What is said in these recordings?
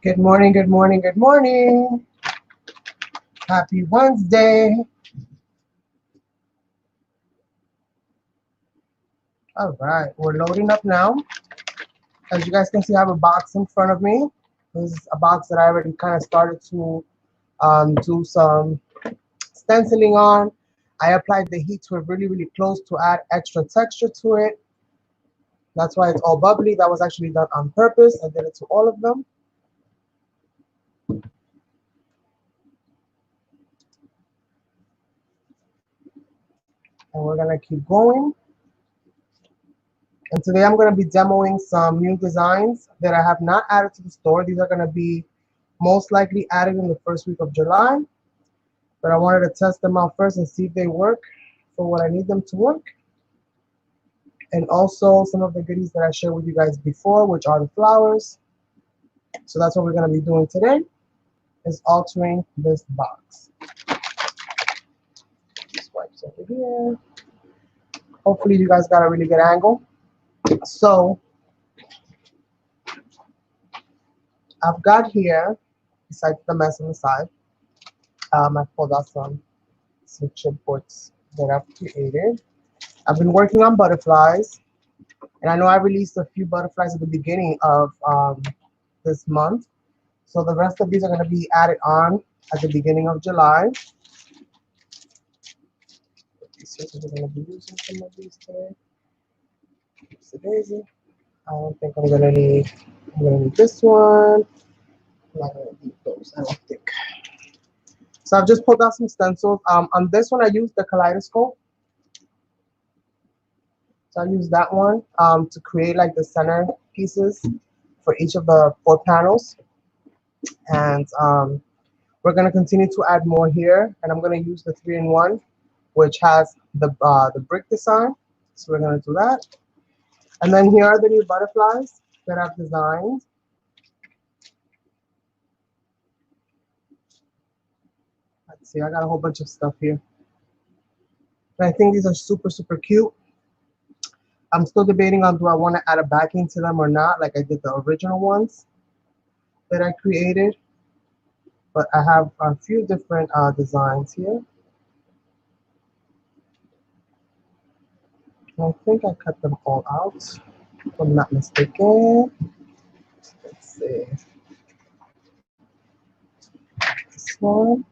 Good morning, good morning, good morning. Happy Wednesday. All right, we're loading up now. As you guys can see, I have a box in front of me. This is a box that I already kind of started to do some stenciling on. I applied the heat to it really, really close to add extra texture to it. That's why it's all bubbly. That was actually done on purpose. I did it to all of them. And we're gonna keep going. And today I'm going to be demoing some new designs that I have not added to the store. These are going to be most likely added in the first week of July. But I wanted to test them out first and see if they work for what I need them to work. And also some of the goodies that I shared with you guys before, which are the flowers. So that's what we're going to be doing today, is altering this box. Swipes over here. Hopefully you guys got a really good angle. So I've got here, besides the mess on the side, I pulled out some chipboards that I've created. I've been working on butterflies, and I know I released a few butterflies at the beginning of this month. So the rest of these are going to be added on at the beginning of July. We're going to be using some of these today. It's a daisy. I don't think I'm going to need. I'm going to need this one. I'm not going to need those. I don't think. So I've just pulled out some stencils. On this one, I used the kaleidoscope. So I use that one to create like the center pieces for each of the 4 panels. And we're going to continue to add more here. And I'm going to use the 3-in-1, which has the brick design. So we're going to do that. And then here are the new butterflies that I've designed. Let's see, I got a whole bunch of stuff here. And I think these are super, super cute. I'm still debating on do I want to add a backing to them or not, like I did the original ones that I created. But I have a few different designs here. I think I cut them all out, if I'm not mistaken. Let's see. This one.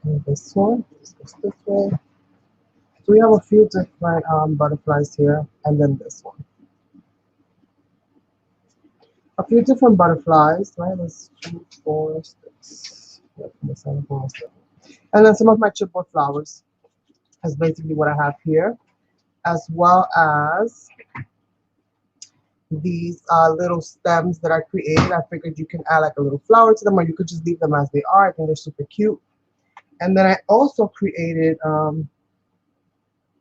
And this one. This goes this way. So we have a few different butterflies here, and then this one. A few different butterflies, right? There's 2, 4, 6. Yep, and then some of my chipboard flowers is basically what I have here, as well as these little stems that I created. I figured you can add like a little flower to them, or you could just leave them as they are. I think they're super cute. And then I also created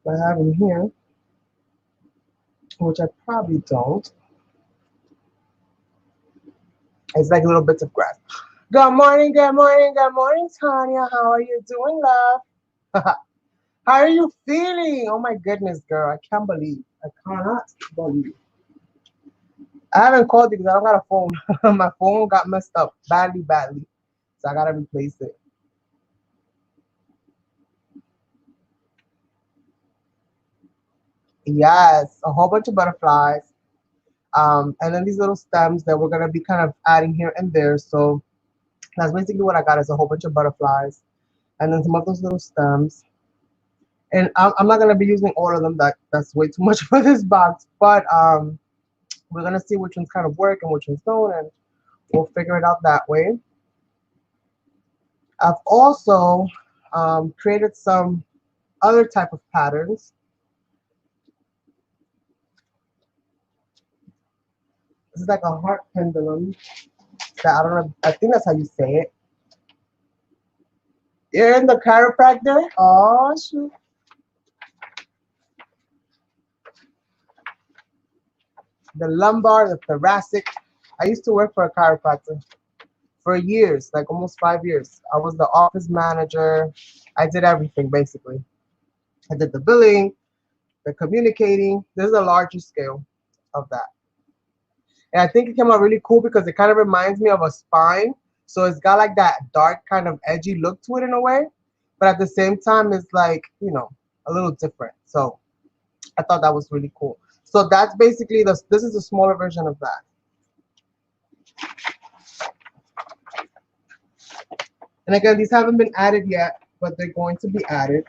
what I have in here, which I probably don't. It's like little bits of grass. Good morning, good morning, good morning, Tanya. How are you doing, love? How are you feeling? Oh my goodness, girl. I can't believe. I cannot believe. I haven't called you because I don't got a phone. My phone got messed up badly, badly. So I gotta replace it. Yes, a whole bunch of butterflies. And then these little stems that we're gonna be kind of adding here and there. So that's basically what I got, is a whole bunch of butterflies. And then some of those little stems. And I'm not gonna be using all of them. That's way too much for this box. But we're gonna see which ones kind of work and which ones don't, and we'll figure it out that way. I've also created some other type of patterns. This is like a heart pendulum. That I don't know. I think that's how you say it. You're in the chiropractor? Oh shoot. The lumbar, the thoracic. I used to work for a chiropractor for years, like almost 5 years. I was the office manager. I did everything basically. I did the billing, the communicating. There's a larger scale of that. And I think it came out really cool because it kind of reminds me of a spine. So it's got like that dark kind of edgy look to it in a way. But at the same time, it's like, a little different. So I thought that was really cool. So that's basically this is a smaller version of that. And again, these haven't been added yet, but they're going to be added.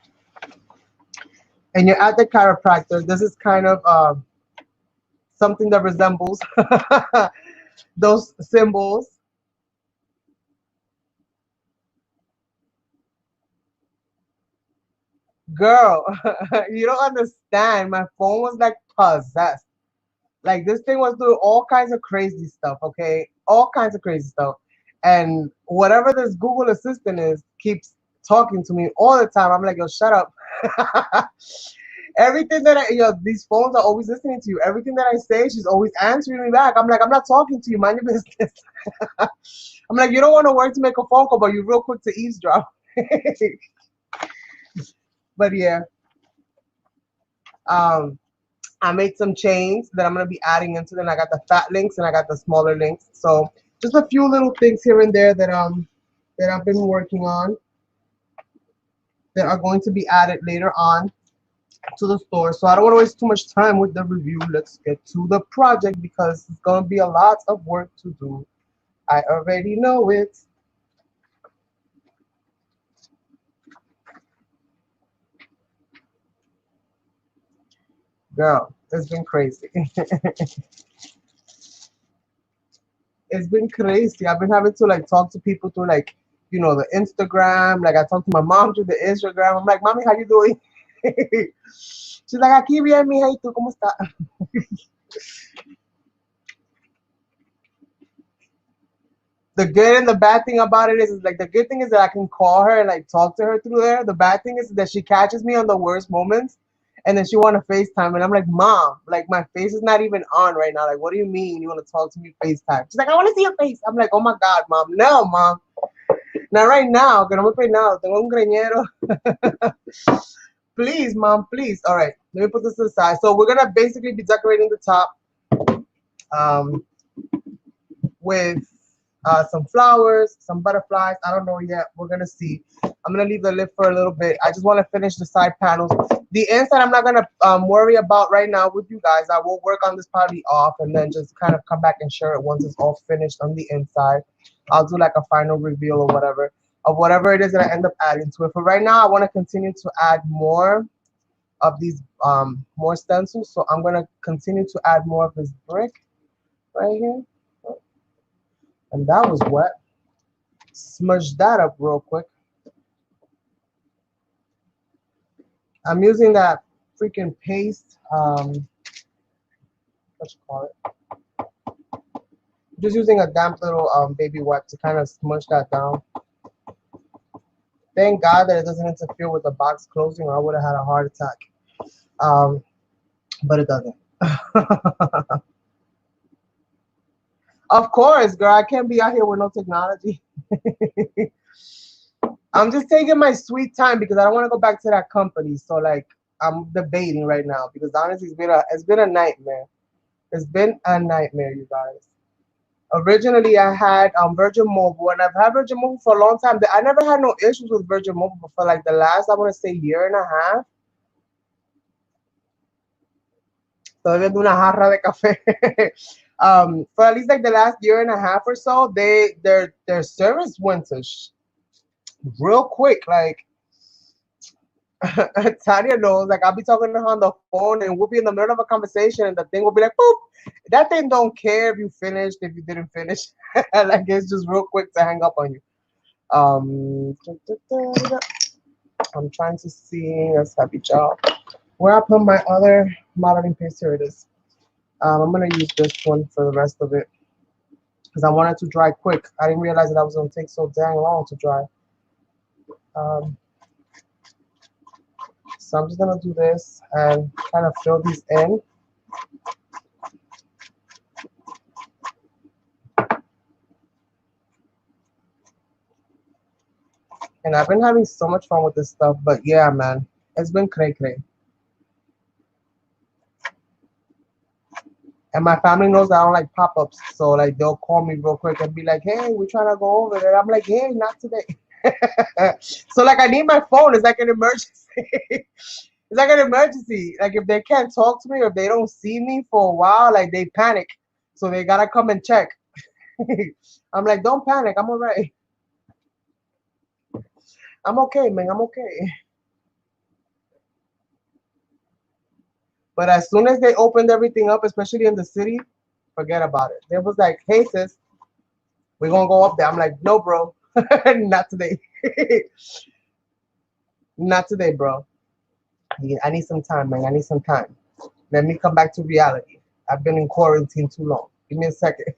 And you're at the chiropractor. This is kind of something that resembles those symbols. Girl, you don't understand. My phone was like possessed. Like this thing was doing all kinds of crazy stuff, okay? All kinds of crazy stuff. And whatever this Google Assistant is keeps talking to me all the time. I'm like, yo, shut up. Everything that these phones are always listening to you. Everything that I say, she's always answering me back. I'm like, I'm not talking to you. Mind your business. I'm like, you don't want to work to make a phone call, but you're real quick to eavesdrop. But yeah, um, I made some chains that I'm gonna be adding into them. I got the fat links and I got the smaller links. So just a few little things here and there that I've been working on that are going to be added later on to the store. So I don't want to waste too much time with the review. Let's get to the project because it's gonna be a lot of work to do. I already know it. Girl, it's been crazy. It's been crazy. I've been having to like talk to people through like, the Instagram. Like I talked to my mom through the Instagram. I'm like, Mommy, how you doing? She's like, aquí bien, mija, ¿y tú cómo estás? The good and the bad thing about it is like the good thing is that I can call her and like talk to her through there. The bad thing is that she catches me on the worst moments and then she want to FaceTime and I'm like, Mom, like my face is not even on right now. Like, what do you mean you want to talk to me FaceTime? She's like, I want to see your face. I'm like, oh my God, Mom. No, Mom. Not right now, que no me peinado. Tengo un greñero. Please, Mom, please. All right, let me put this aside. So we're gonna basically be decorating the top um, with some flowers, some butterflies. I don't know yet. We're gonna see. I'm gonna leave the lid for a little bit. I just want to finish the side panels. The inside, I'm not gonna worry about right now with you guys. I will work on this probably off and then just kind of come back and share it once it's all finished on the inside. I'll do like a final reveal or whatever of whatever it is that I end up adding to it. For right now, I want to continue to add more of these more stencils. So I'm gonna continue to add more of this brick right here. And that was wet. Smudge that up real quick. I'm using that freaking paste, what you call it? Just using a damp little baby wipe to kind of smudge that down. Thank God that it doesn't interfere with the box closing or I would have had a heart attack. But it doesn't. Of course, girl, I can't be out here with no technology. I'm just taking my sweet time because I don't want to go back to that company. So like I'm debating right now because honestly it's been a nightmare. It's been a nightmare, you guys. Originally I had Virgin Mobile and I've had Virgin Mobile for a long time. I never had no issues with Virgin Mobile but for like the last I want to say year and a half. Estoy viendo una jarra de café. For at least like the last year and a half or so, their service went to real quick. Like Tanya knows, like I'll be talking to her on the phone and we'll be in the middle of a conversation and the thing will be like, boop. That thing don't care if you finished, if you didn't finish. Like it's just real quick to hang up on you. I'm trying to see. Let's have each job. Where I put my other modeling paste, here it is. I'm gonna use this one for the rest of it because I wanted to dry quick. I didn't realize that was gonna take so dang long to dry. So I'm just gonna do this and kind of fill these in. And I've been having so much fun with this stuff, but yeah, man, it's been cray cray. And my family knows that I don't like pop-ups, so like they'll call me real quick and be like, "Hey, we're trying to go over there." I'm like, "Hey, not today." So like I need my phone. It's like an emergency. It's like an emergency. Like if they can't talk to me or if they don't see me for a while, like they panic. So they gotta come and check. I'm like, don't panic. I'm alright. I'm okay, man. I'm okay. But as soon as they opened everything up, especially in the city, forget about it. They was like, "Hey sis, we're gonna go up there." I'm like, "No, bro, not today. Not today, bro. Yeah, I need some time, man. I need some time. Let me come back to reality. I've been in quarantine too long. Give me a second."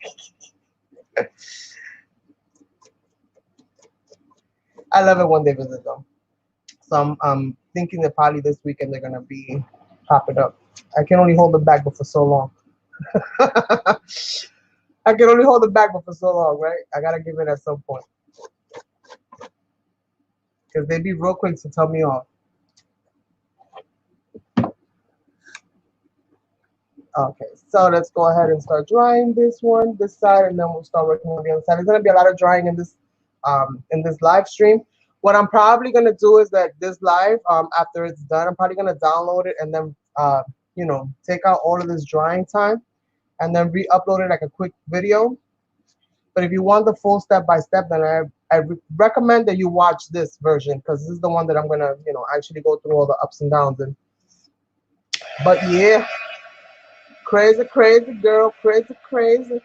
I love it when they visit though. So I'm thinking that probably this weekend they're gonna be popping up. I can only hold them back but for so long. I can only hold them back but for so long, right? I gotta give it at some point because they be real quick to tell me off. Okay, so let's go ahead and start drying this one, this side, and then we'll start working on the other side. There's gonna be a lot of drying in this live stream. What I'm probably gonna do is that this live, after it's done, I'm probably gonna download it and then, take out all of this drying time and then re-upload it like a quick video. But if you want the full step by step, then I recommend that you watch this version because this is the one that I'm gonna, actually go through all the ups and downs and. But yeah, crazy, crazy girl, crazy, crazy.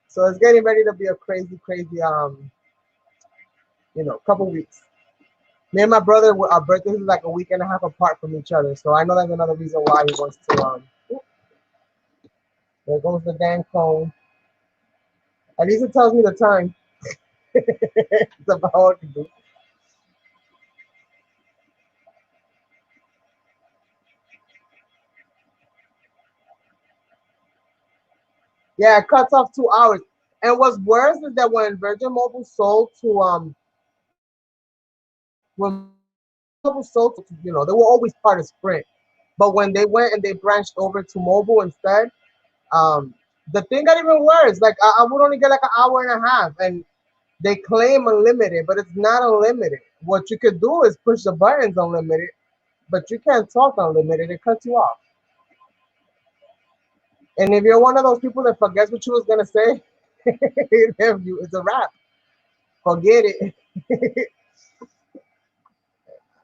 So it's getting ready to be a crazy, crazy, couple weeks. Me and my brother, our birthdays is like a week and a half apart from each other. So I know that's another reason why he wants to. There goes the dang phone. At least it tells me the time. It's about what to do. Yeah, it cuts off 2 hours. And what's worse is that when Virgin Mobile sold to when Mobile sold to, they were always part of Sprint. But when they went and they branched over to mobile instead, um, the thing got even worse. Like I would only get like an hour and a half, and they claim unlimited, but it's not unlimited. What you could do is push the buttons unlimited, but you can't talk unlimited. It cuts you off. And if you're one of those people that forgets what you was gonna say, it's a wrap. Forget it. I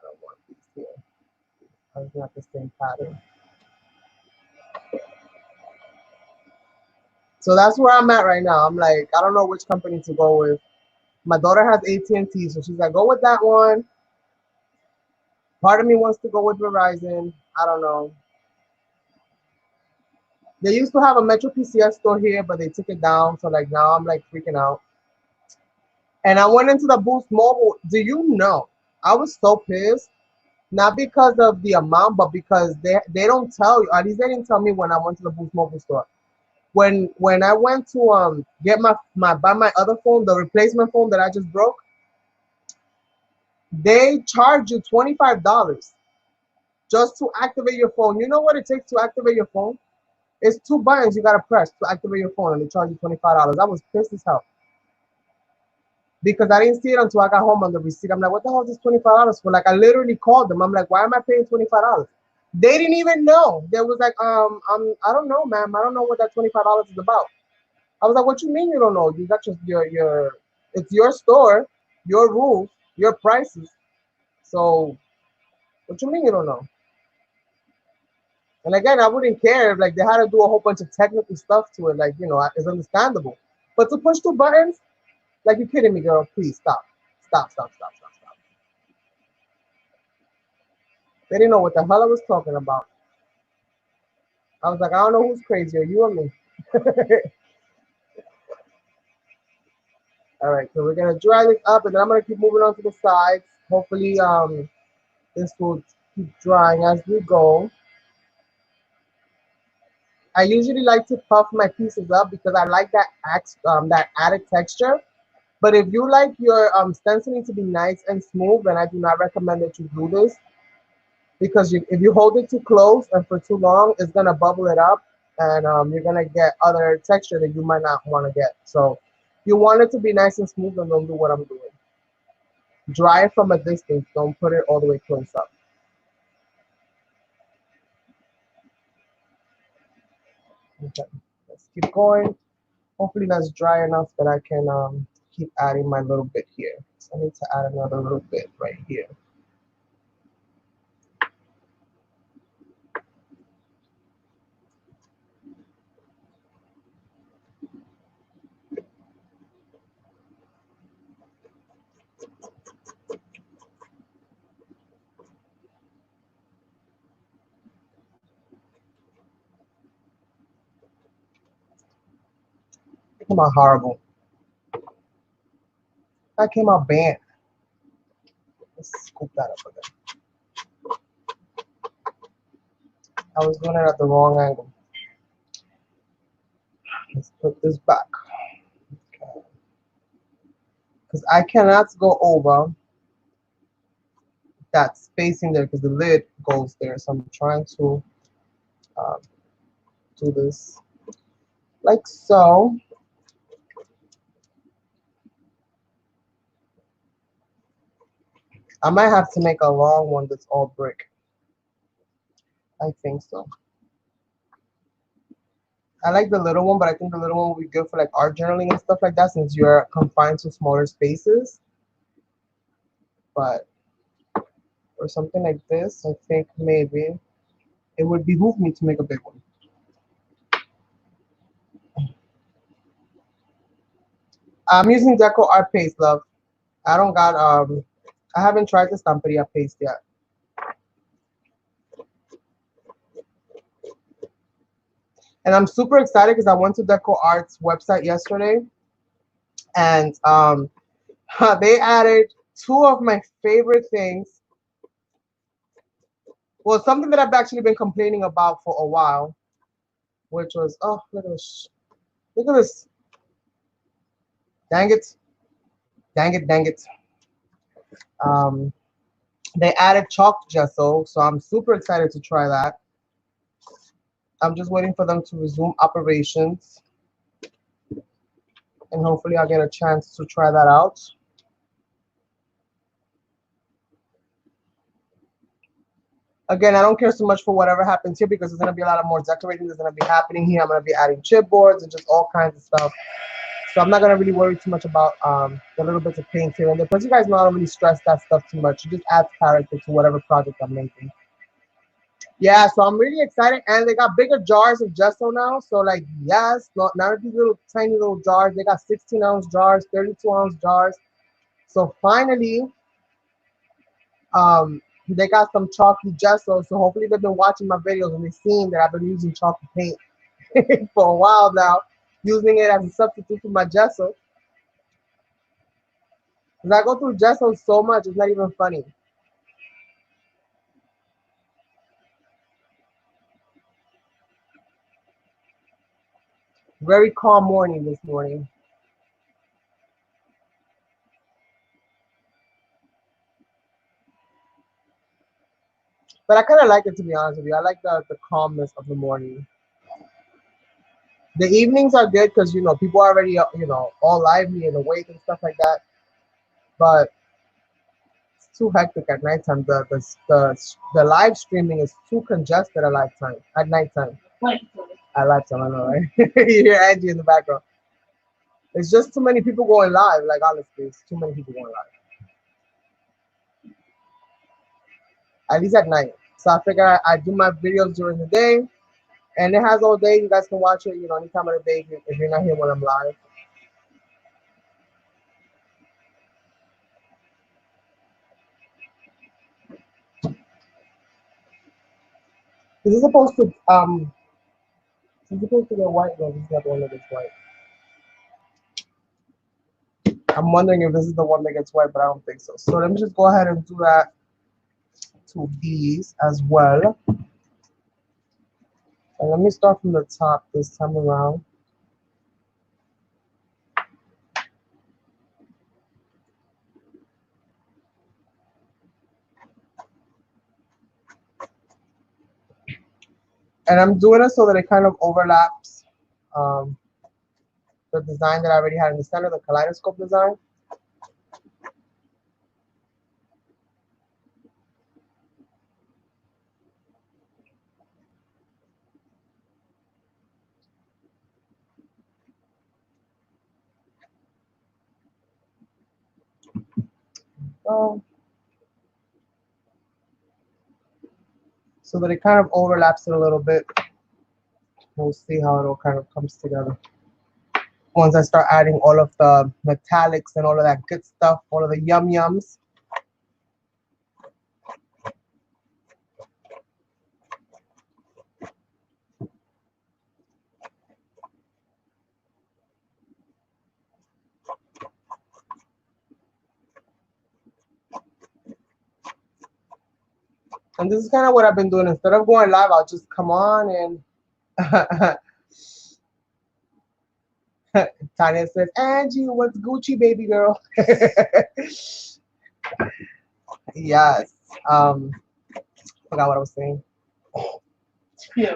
don't want these here. It's not the same pattern. So that's where I'm at right now. I'm like, I don't know which company to go with. My daughter has AT&T, so she's like, go with that one. Part of me wants to go with Verizon. I don't know. They used to have a Metro PCS store here, but they took it down. So like now I'm like freaking out. And I went into the Boost Mobile. Do you know? I was so pissed. Not because of the amount, but because they don't tell you. At least they didn't tell me when I went to the Boost Mobile store. When I went to get my other phone, the replacement phone that I just broke, they charge you $25 just to activate your phone. You know what it takes to activate your phone? It's two buttons you gotta press to activate your phone, and they charge you $25. I was pissed as hell because I didn't see it until I got home on the receipt. I'm like, what the hell is this $25 for? Like, I literally called them. I'm like, why am I paying $25? They didn't even know. They was like, I don't know, ma'am. I don't know what that $25 is about. I was like, what you mean you don't know? You got your it's your store, your rules, your prices. So what you mean you don't know? And again, I wouldn't care if like they had to do a whole bunch of technical stuff to it. Like, it's understandable. But to push two buttons, like you're kidding me, girl. Please stop. Stop, stop, stop, stop, stop. They didn't know what the hell I was talking about. I was like, I don't know who's crazier, you or me. All right, so we're gonna dry this up, and then I'm gonna keep moving on to the sides. Hopefully, this will keep drying as we go. I usually like to puff my pieces up because I like that added texture. But if you like your stenciling to be nice and smooth, then I do not recommend that you do this because if you hold it too close and for too long, it's gonna bubble it up, and you're gonna get other texture that you might not want to get. So you want it to be nice and smooth, and don't do what I'm doing. Dry it from a distance. Don't put it all the way close up. Okay, let's keep going. Hopefully that's dry enough that I can keep adding my little bit here. So I need to add another little bit right here. It came out horrible. That came out bad. Let's scoop that up again. I was doing it at the wrong angle. Let's put this back. Okay. Because I cannot go over that spacing there because the lid goes there. So I'm trying to um, do this like so. I might have to make a long one that's all brick. I think so. I like the little one, but I think the little one will be good for like art journaling and stuff like that since you're confined to smaller spaces. But for something like this, I think maybe it would behoove me to make a big one. I'm using Deco Art Paste, love. I don't got I haven't tried the Stamperia paste yet. And I'm super excited because I went to Deco Art's website yesterday and they added two of my favorite things. Well, something that I've actually been complaining about for a while, which was, oh, look at this. Look at this. Dang it. Dang it, dang it. Um, they added chalk gesso, so I'm super excited to try that. I'm just waiting for them to resume operations, and hopefully I'll get a chance to try that out. Again, I don't care so much for whatever happens here because there's going to be a lot of more decorating that's going to be happening here. I'm going to be adding chipboards and just all kinds of stuff. So I'm not going to really worry too much about the little bits of paint here and there. Plus, you guys know I don't really stress that stuff too much. It just adds character to whatever project I'm making. Yeah, so I'm really excited. And they got bigger jars of gesso now. So, like, yes, none of these little tiny little jars. They got 16-ounce jars, 32-ounce jars. So finally, they got some chalky gesso. So hopefully they've been watching my videos and they've seen that I've been using chalky paint for a while now, using it as a substitute for my gesso. Because I go through gesso so much, it's not even funny. Very calm morning this morning. But I kind of like it, to be honest with you. I like the calmness of the morning. The evenings are good because, you know, people are already, you know, all lively and awake and stuff like that. But it's too hectic at nighttime. The live streaming is too congested at nighttime. At nighttime. At nighttime, I know, right? You hear Angie in the background. It's just too many people going live. Like, honestly, it's too many people going live. At least at night. So I figure I do my videos during the day, and it has all day. You guys can watch it, you know, any time of the day if you're not here when I'm live. Is it supposed to is it supposed to get white? No, this is not the one that gets white. I'm wondering if this is the one that gets white, but I don't think so. So let me just go ahead and do that to these as well. And let me start from the top this time around. And I'm doing it so that it kind of overlaps um, the design that I already had in the center, the kaleidoscope design. So that it kind of overlaps it a little bit. We'll see how it all kind of comes together. Once I start adding all of the metallics and all of that good stuff, all of the yum yums. And this is kind of what I've been doing. Instead of going live, I'll just come on and Tanya says, Angie, what's Gucci, baby girl? Yes. Forgot what I was saying. Yeah.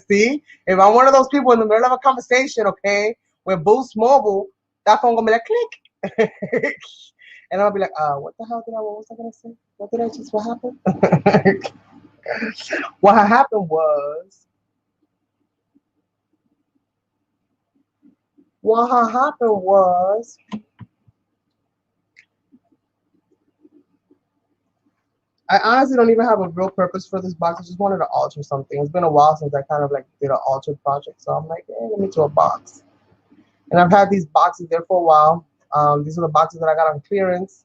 See, if I'm one of those people in the middle of a conversation, okay, with Boost Mobile, that phone gonna be like click, and I'll be like, what the hell what was I gonna say? What happened? What happened was, I honestly don't even have a real purpose for this box. I just wanted to alter something. It's been a while since I kind of like did an altered project, so I'm like, let me do a box. And I've had these boxes there for a while. These are the boxes that I got on clearance.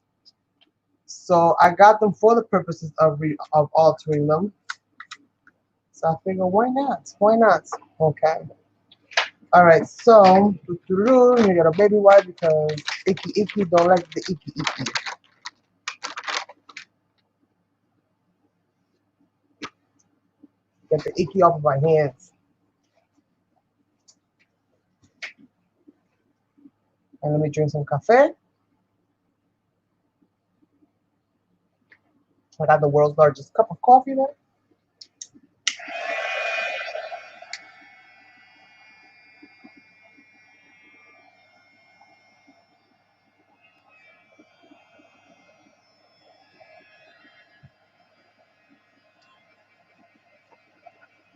So I got them for the purposes of altering them. So I figure, why not? Why not? Okay. All right. So you got a baby wipe because icky don't like the icky. Get the icky off of my hands. And let me drink some cafe. I got the world's largest cup of coffee there.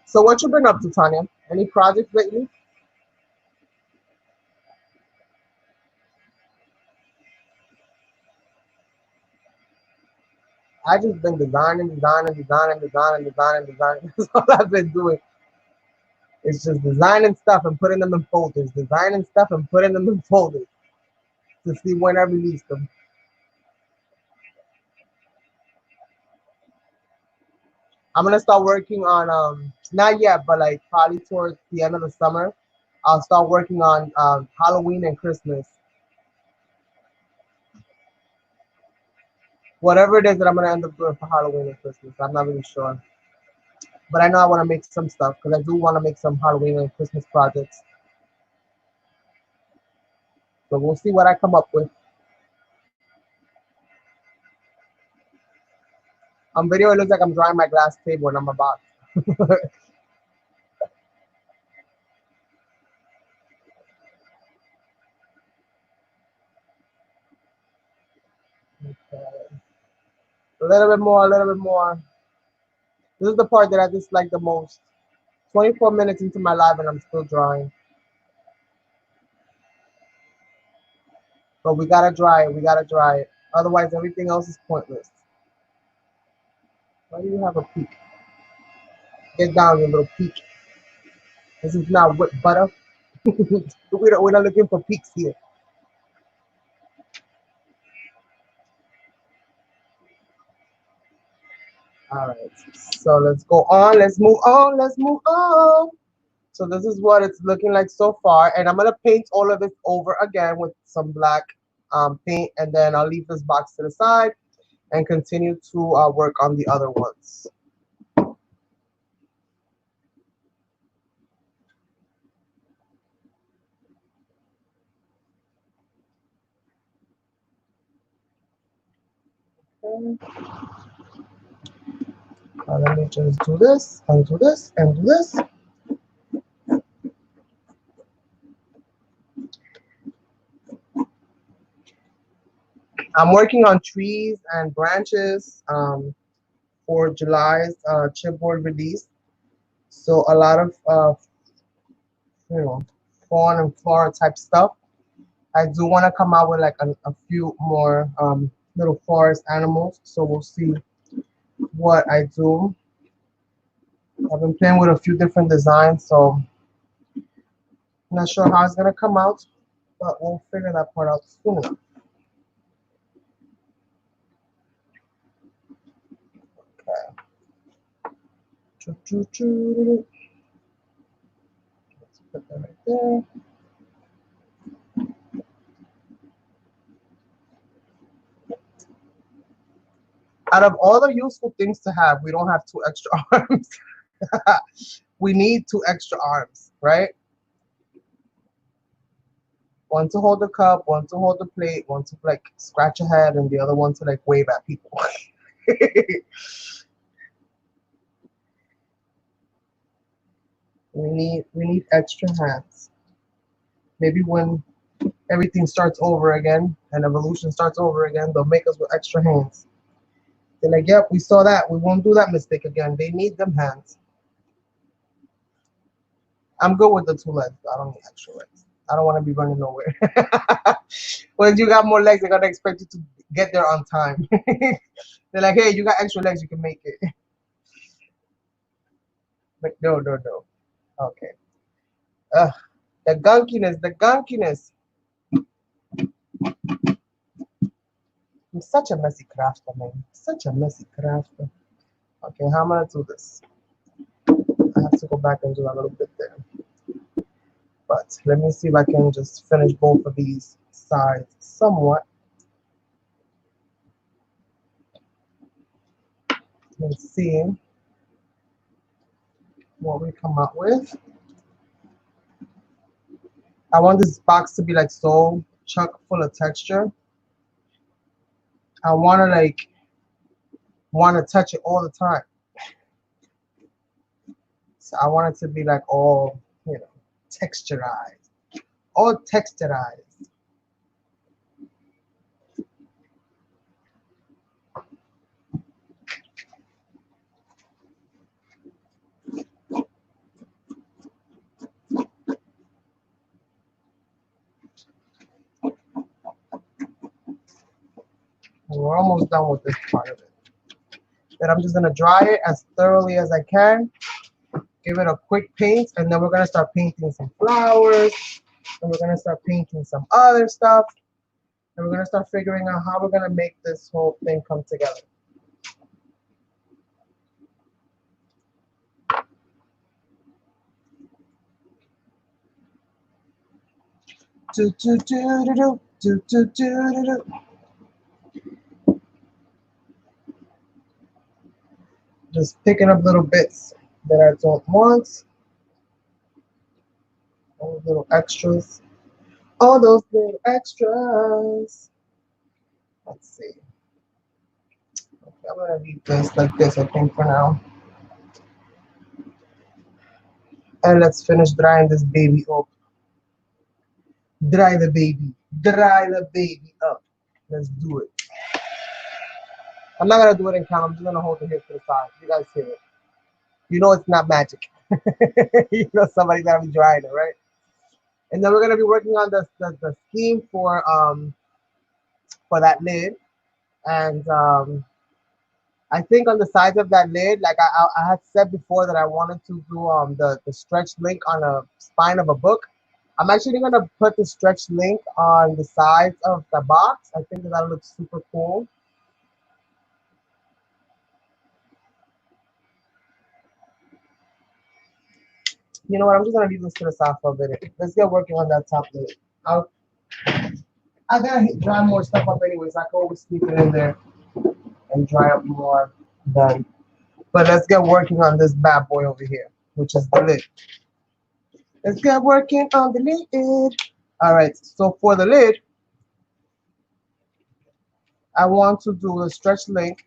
So what you been up to, Tanya? Any projects lately? I just been designing. That's all I've been doing. It's just designing stuff and putting them in folders. Designing stuff and putting them in folders to see when I release them. I'm gonna start working on not yet, but like probably towards the end of the summer, I'll start working on Halloween and Christmas. Whatever it is that I'm gonna end up doing for Halloween and Christmas, I'm not really sure. But I know I want to make some stuff because I do want to make some Halloween and Christmas projects. So we'll see what I come up with. On video, it looks like I'm drawing my glass table and I'm about. Okay. A little bit more, a little bit more. This is the part that I dislike the most. 24 minutes into my live and I'm still drawing. But we gotta dry it. We gotta dry it. Otherwise, everything else is pointless. Why do you have a peak? Get down, you little peak. This is not whipped butter. We're not looking for peaks here. All right. So let's go on. Let's move on. Let's move on. So this is what it's looking like so far. And I'm going to paint all of this over again with some black paint. And then I'll leave this box to the side and continue to work on the other ones. Okay. Let me just do this and do this and do this. I'm working on trees and branches for July's chipboard release. So a lot of you know, fauna and flora type stuff. I do want to come out with like a few more little forest animals. So we'll see what I do. I've been playing with a few different designs, so I'm not sure how it's gonna come out, but we'll figure that part out soon enough. Okay. Let's put that right there. Out of all the useful things to have, we don't have two extra arms. We need two extra arms, right? One to hold the cup, one to hold the plate, one to like scratch your head, and the other one to like wave at people. we need extra hands. Maybe when everything starts over again and evolution starts over again, they'll make us with extra hands. They're like, yep, we saw that. We won't do that mistake again. They need them hands. I'm good with the two legs. I don't need extra legs. I don't want to be running nowhere. When you got more legs, they're gonna expect you to get there on time. They're like, hey, you got extra legs, you can make it. But no, no, no. Okay. Ugh, the gunkiness, the gunkiness. I'm such a messy crafter, man. Such a messy crafter. Okay, how am I gonna do this? I have to go back and do a little bit there. But let me see if I can just finish both of these sides somewhat. Let's see what we come up with. I want this box to be like so chock full of texture. I want to touch it all the time. So I want it to be like all, texturized. All texturized. And we're almost done with this part of it. Then I'm just gonna dry it as thoroughly as I can. Give it a quick paint, and then we're gonna start painting some flowers, and we're gonna start painting some other stuff, and we're gonna start figuring out how we're gonna make this whole thing come together. Do do do do do do do do do. Just picking up little bits that I don't want. All those little extras. All those little extras. Let's see. Okay, I'm gonna leave this like this, I think, for now. And let's finish drying this baby up. Dry the baby. Dry the baby up. Let's do it. I'm not gonna do it in camera. I'm just gonna hold it here to the side. You guys hear it. You know it's not magic. You know somebody's gonna be drying it, right? And then we're gonna be working on the scheme for that lid. And I think on the sides of that lid, like I had said before that I wanted to do the stretch link on a spine of a book. I'm actually gonna put the stretch link on the sides of the box. I think that looks super cool. You know what? I'm just gonna leave this to the side for a minute. Let's get working on that top lid. I'll, I gotta dry more stuff up anyways. I can always sneak it in there and dry up more then. But let's get working on this bad boy over here, which is the lid. Let's get working on the lid. All right, so for the lid, I want to do a stretch link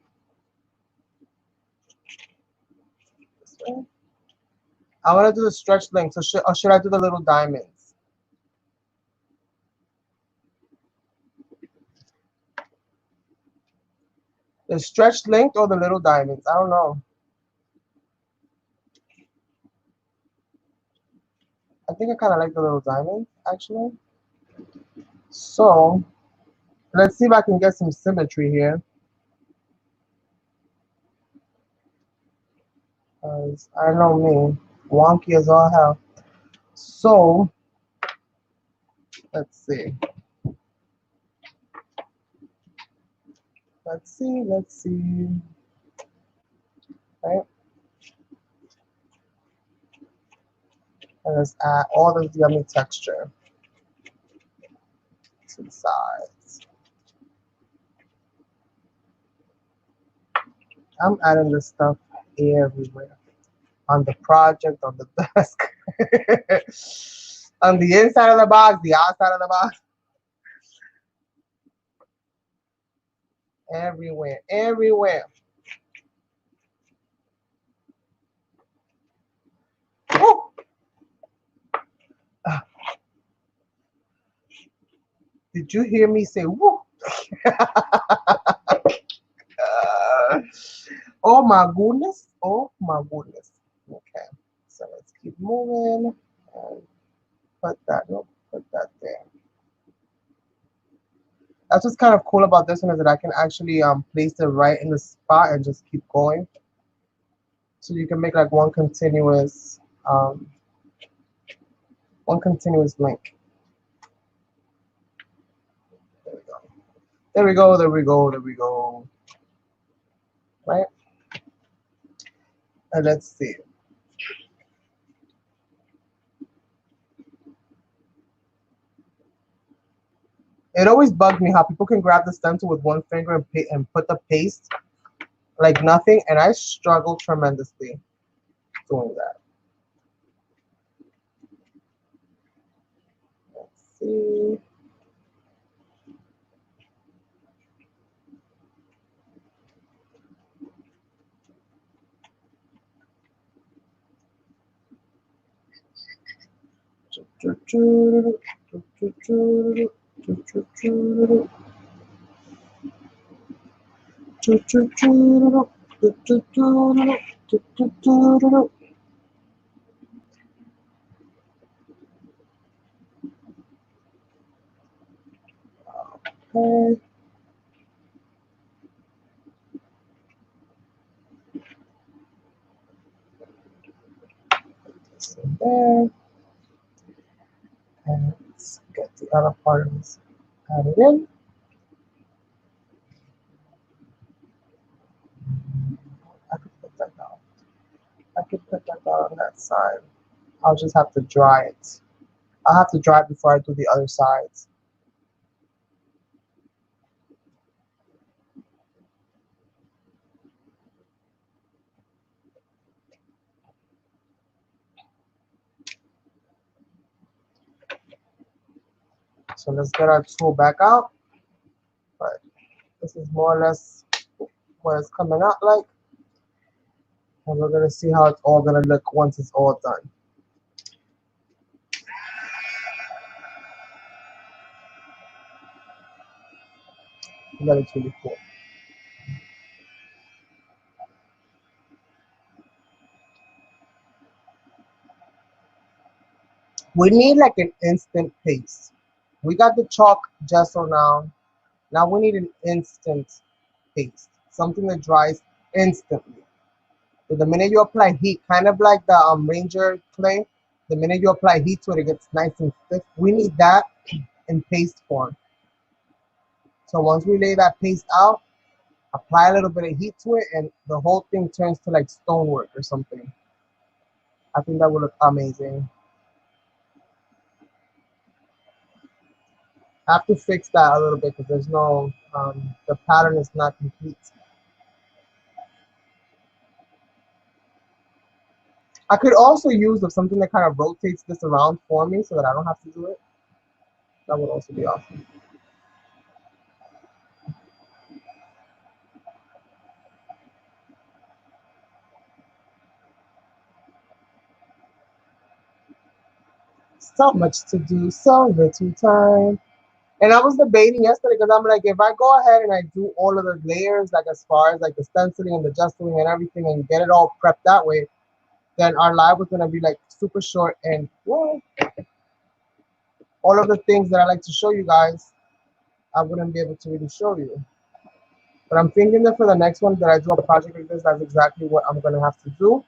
I want to do the stretch link. So should I do the little diamonds? The stretch link or the little diamonds? I don't know. I think I kind of like the little diamonds, actually. So let's see if I can get some symmetry here. I know me, wonky as all hell. So let's see. Let's see. Right? And let's add all this yummy texture to the sides. I'm adding this stuff everywhere. On the project, on the desk, on the inside of the box, the outside of the box, everywhere, everywhere. Woo! Did you hear me say woo? Oh my goodness. Oh my goodness. Okay. So let's keep moving and put that there. That's what's kind of cool about this one is that I can actually place it right in the spot and just keep going. So you can make like one continuous link. There we go. There we go, there we go, there we go. Right? And let's see. It always bugged me how people can grab the stencil with one finger and put the paste like nothing, and I struggle tremendously doing that. Let's see. Okay. So there. And let's get the other part of this added in. I could put that down. I could put that down on that side. I'll just have to dry it. I'll have to dry it before I do the other sides. So let's get our tool back out. But this is more or less what it's coming out like. And we're going to see how it's all going to look once it's all done. That is really cool. We need like an instant paste. We got the chalk gesso now. Now we need an instant paste. Something that dries instantly. So the minute you apply heat, kind of like the Ranger clay, the minute you apply heat to it, it gets nice and thick. We need that in paste form. So once we lay that paste out, apply a little bit of heat to it, and the whole thing turns to like stonework or something. I think that would look amazing. I have to fix that a little bit because there's no, the pattern is not complete. I could also use something that kind of rotates this around for me so that I don't have to do it. That would also be awesome. So much to do, so little time. And I was debating yesterday because I'm like, if I go ahead and I do all of the layers, like as far as like the stenciling and the justeling and everything, and get it all prepped that way, then our live was gonna be like super short, and well, all of the things that I like to show you guys, I wouldn't be able to really show you. But I'm thinking that for the next one that I do a project like this, that's exactly what I'm gonna have to do,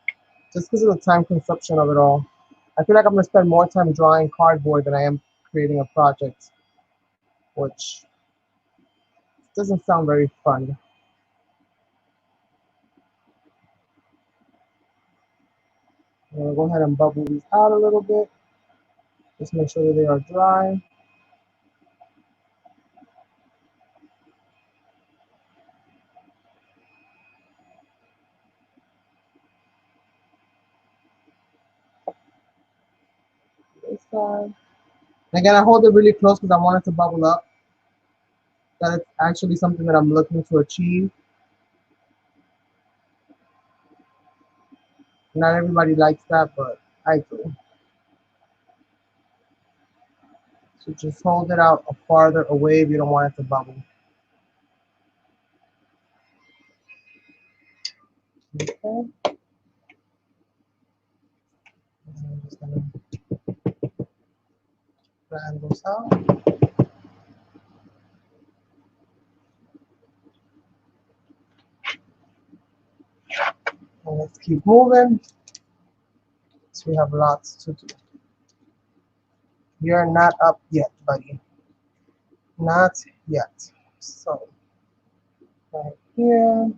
just because of the time consumption of it all. I feel like I'm gonna spend more time drawing cardboard than I am creating a project, which doesn't sound very fun. I'm gonna go ahead and bubble these out a little bit. Just make sure that they are dry. This side. And again, I hold it really close because I want it to bubble up. That it's actually something that I'm looking to achieve. Not everybody likes that, but I do. So just hold it out farther away if you don't want it to bubble. Okay. And I'm just gonna flatten those out. And let's keep moving. So we have lots to do. You're not up yet, buddy. Not yet. So right here.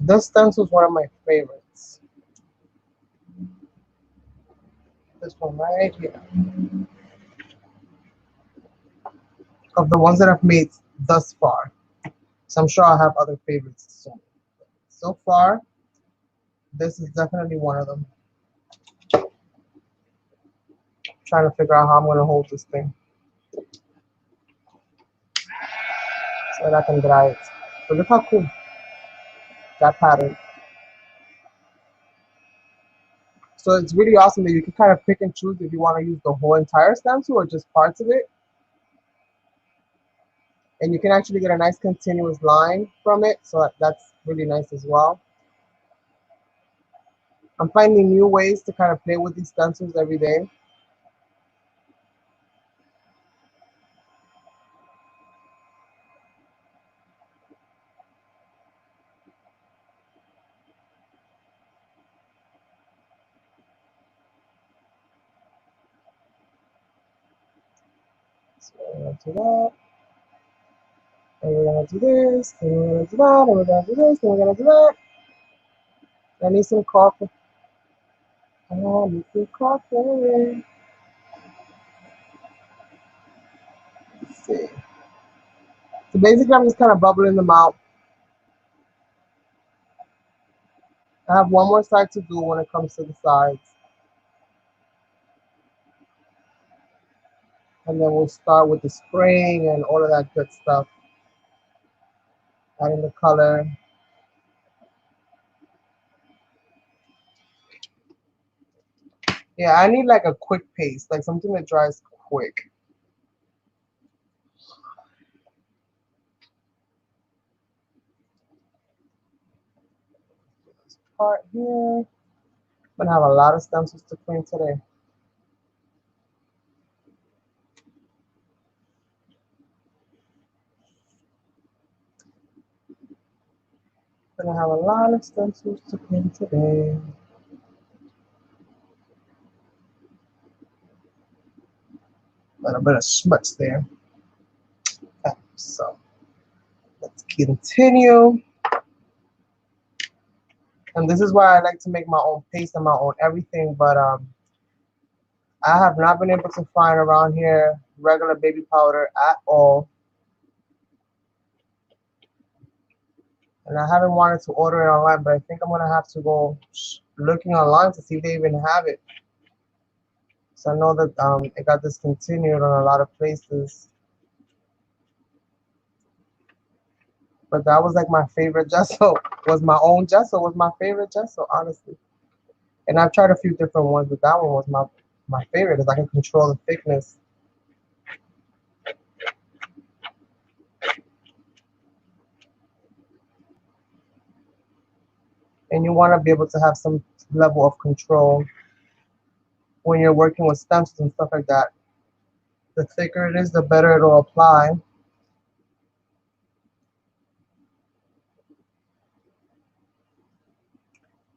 This stencil is one of my favorites. This one right here. Of the ones that I've made thus far. So I'm sure I'll have other favorites soon. So far, this is definitely one of them. Trying to figure out how I'm going to hold this thing so that I can dry it. So look how cool that pattern. So it's really awesome that you can kind of pick and choose if you want to use the whole entire stencil or just parts of it. And you can actually get a nice continuous line from it. So that's really nice as well. I'm finding new ways to kind of play with these stencils every day. So we're going to do that. And we're going to do this. And we're going to do that. And we're going to do this. And we're going to do that. I need some coffee. I need some coffee. Let's see. So basically, I'm just kind of bubbling them out. I have one more side to do when it comes to the sides. And then we'll start with the spraying and all of that good stuff. Adding the color. Yeah, I need like a quick paste, like something that dries quick. This part here. I'm gonna have a lot of stencils to clean today. gonna have a lot of stencils to pin today. A little bit of schmutz there. Okay, so let's continue. And this is why I like to make my own paste and my own everything, but I have not been able to find around here regular baby powder at all. And I haven't wanted to order it online, but I think I'm gonna have to go looking online to see if they even have it. So I know that it got discontinued on a lot of places. But that was like my favorite gesso. Was my own gesso was my favorite gesso, honestly. And I've tried a few different ones, but that one was my favorite, because I can control the thickness. And you want to be able to have some level of control when you're working with stencils and stuff like that. The thicker it is, the better it'll apply.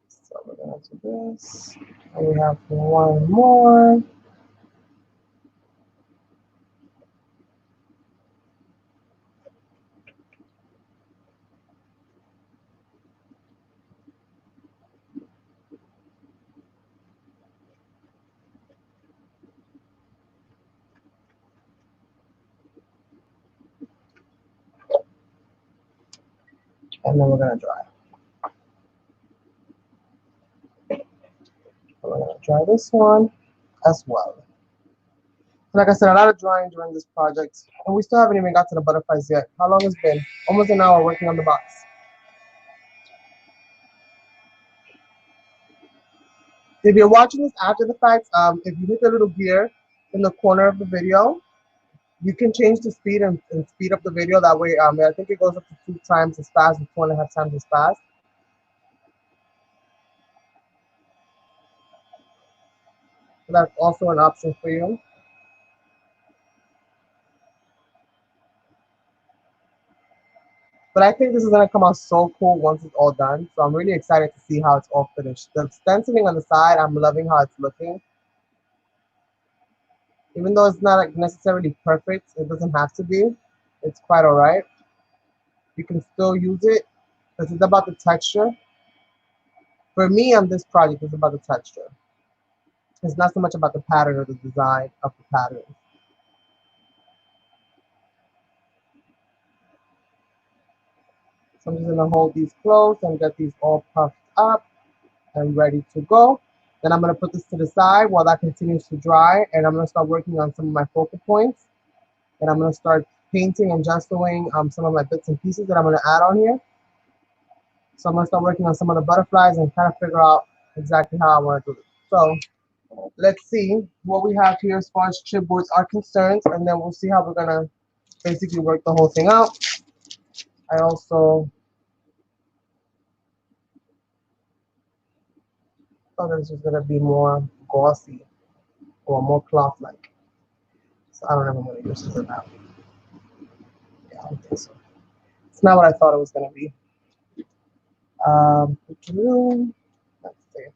So we're gonna do this. And we have one more. And then we're gonna dry. We're gonna dry this one as well. Like I said, a lot of drawing during this project, and we still haven't even got to the butterflies yet. How long has it been? Almost an hour working on the box. If you're watching this after the fact, if you hit the little gear in the corner of the video, you can change the speed and speed up the video. That way, I think it goes up to 2 times as fast, or 2.5 times as fast. So that's also an option for you. But I think this is gonna come out so cool once it's all done. So I'm really excited to see how it's all finished. The stenciling on the side, I'm loving how it's looking. Even though it's not like necessarily perfect, it doesn't have to be. It's quite all right. You can still use it because it's about the texture. For me, on this project, it's about the texture. It's not so much about the pattern or the design of the pattern. So I'm just gonna hold these close and get these all puffed up and ready to go. Then I'm gonna put this to the side while that continues to dry, and I'm gonna start working on some of my focal points. And I'm gonna start painting and gessoing some of my bits and pieces that I'm gonna add on here. So I'm gonna start working on some of the butterflies and kind of figure out exactly how I want to do it. So let's see what we have here as far as chipboards are concerned, and then we'll see how we're gonna basically work the whole thing out. I also thought this was gonna be more glossy or more cloth-like. So I don't know if I'm gonna use this or not. Yeah, I don't think so. It's not what I thought it was gonna be. Let's see.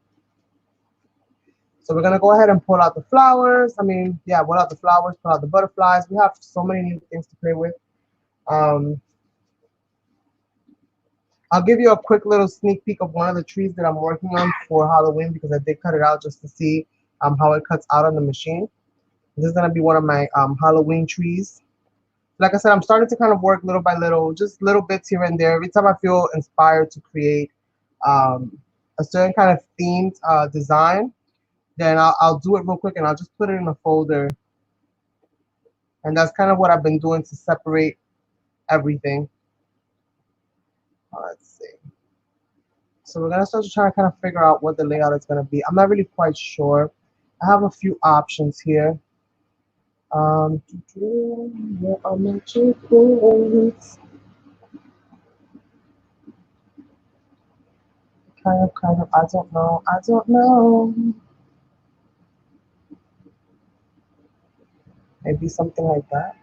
So we're gonna go ahead and pull out the flowers. Pull out the flowers, pull out the butterflies. We have so many new things to play with. I'll give you a quick little sneak peek of one of the trees that I'm working on for Halloween, because I did cut it out just to see how it cuts out on the machine. This is gonna be one of my Halloween trees. Like I said, I'm starting to kind of work little by little, just little bits here and there. Every time I feel inspired to create a certain kind of themed design, then I'll do it real quick and I'll just put it in a folder. And that's kind of what I've been doing to separate everything. Let's see. So we're gonna start to try to kind of figure out what the layout is gonna be. I'm not really quite sure. I have a few options here. Where are my chipboards? Kind of, I don't know. Maybe something like that.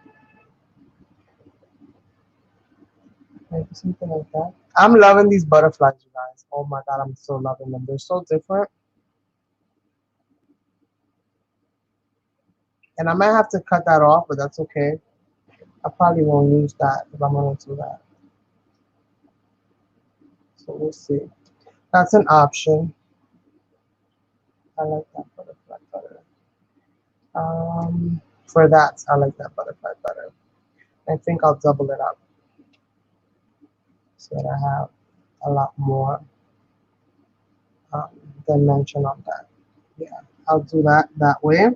Maybe something like that. I'm loving these butterflies, you guys. Oh my god, I'm so loving them. They're so different. And I might have to cut that off, but that's okay. I probably won't use that if I'm gonna do that. So we'll see. That's an option. I like that butterfly better. For that, I like that butterfly better. I think I'll double it up so that I have a lot more um, dimension on that. Yeah, I'll do that way.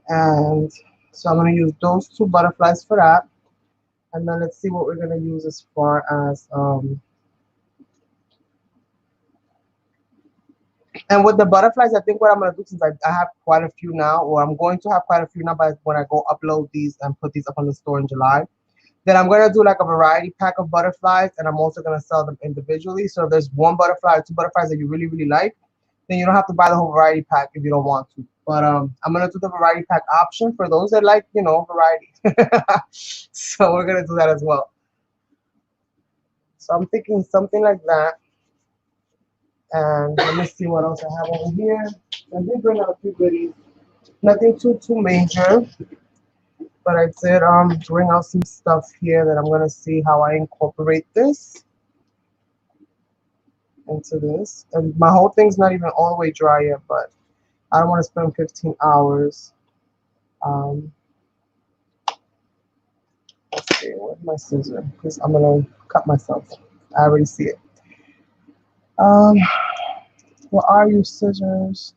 And so I'm going to use those two butterflies for that. And then let's see what we're going to use as far as, and with the butterflies, I think what I'm going to do, since I have quite a few now, or I'm going to have quite a few now, but when I go upload these and put these up on the store in July, then I'm going to do like a variety pack of butterflies, and I'm also going to sell them individually. So if there's one butterfly or two butterflies that you really, really like, then you don't have to buy the whole variety pack if you don't want to. But I'm going to do the variety pack option for those that like, you know, variety. So we're going to do that as well. So I'm thinking something like that. And let me see what else I have over here. I did bring out a few goodies. Nothing too major. But I did bring out some stuff here that I'm going to see how I incorporate this into this. And my whole thing's not even all the way dry yet, but I don't want to spend 15 hours. Let's see, where's my scissor? Because I'm going to cut myself. I already see it. Where are you, scissors?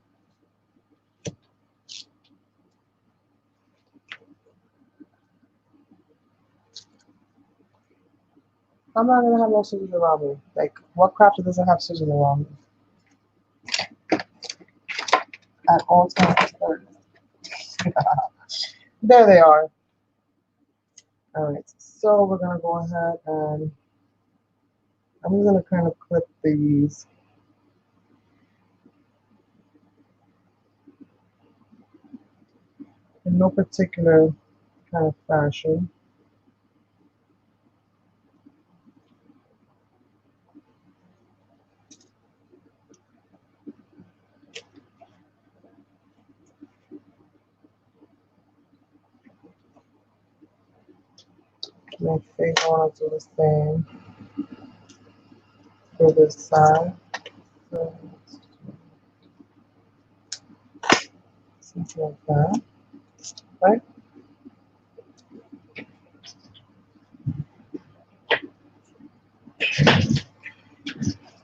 I'm not going to have no scissors around me. Like, what crafter doesn't have scissors around me? At all times. There they are. Alright, so we're going to go ahead and I'm just going to kind of clip these. In no particular kind of fashion. My face, I want to do the same for this side. So, something like that, right?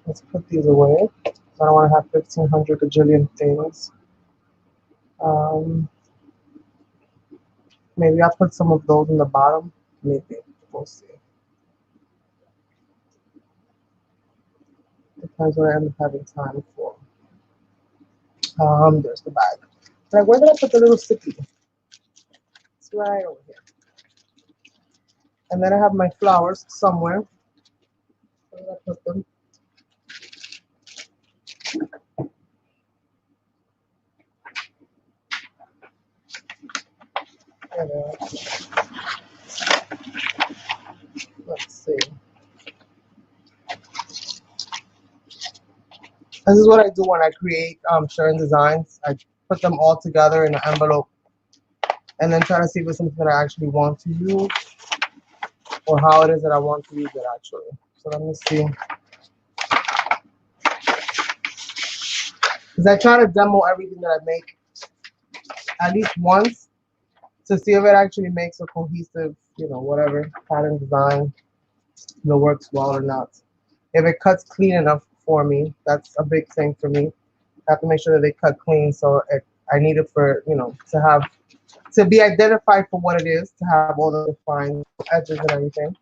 Let's put these away. I don't want to have 1,500 gajillion things. Maybe I'll put some of those in the bottom. Maybe. We'll see. Depends what I end up having time for. There's the bag. Like, where did I put the little sticky? It's right over here. And then I have my flowers somewhere. Where did I put them? There they are. Let's see. This is what I do when I create certain designs. I put them all together in an envelope and then try to see if it's something that I actually want to use or how it is that I want to use it actually. So let me see. Because I try to demo everything that I make at least once to see if it actually makes a cohesive, you know, whatever pattern design that works well or not. If it cuts clean enough for me, that's a big thing for me. I have to make sure that they cut clean, so I need it for, you know, to be identified for what it is, to have all the defined edges and everything.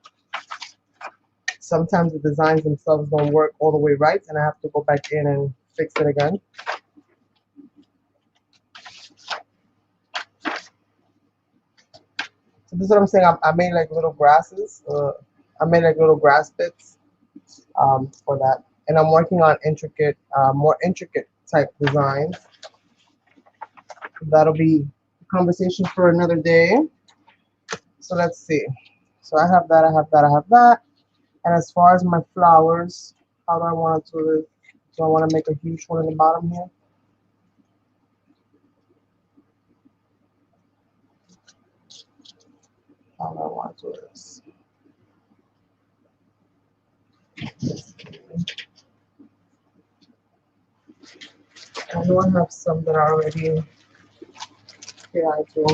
Sometimes the designs themselves don't work all the way right, and I have to go back in and fix it again. So this is what I'm saying. I made like little grasses. I made like little grass bits for that, and I'm working on intricate, more intricate type designs. That'll be a conversation for another day. So let's see. So I have that. I have that. I have that. And as far as my flowers, how do I want to do this? Do I want to make a huge one in the bottom here? How do I want to do this? I know I have some that are already, yeah, I do.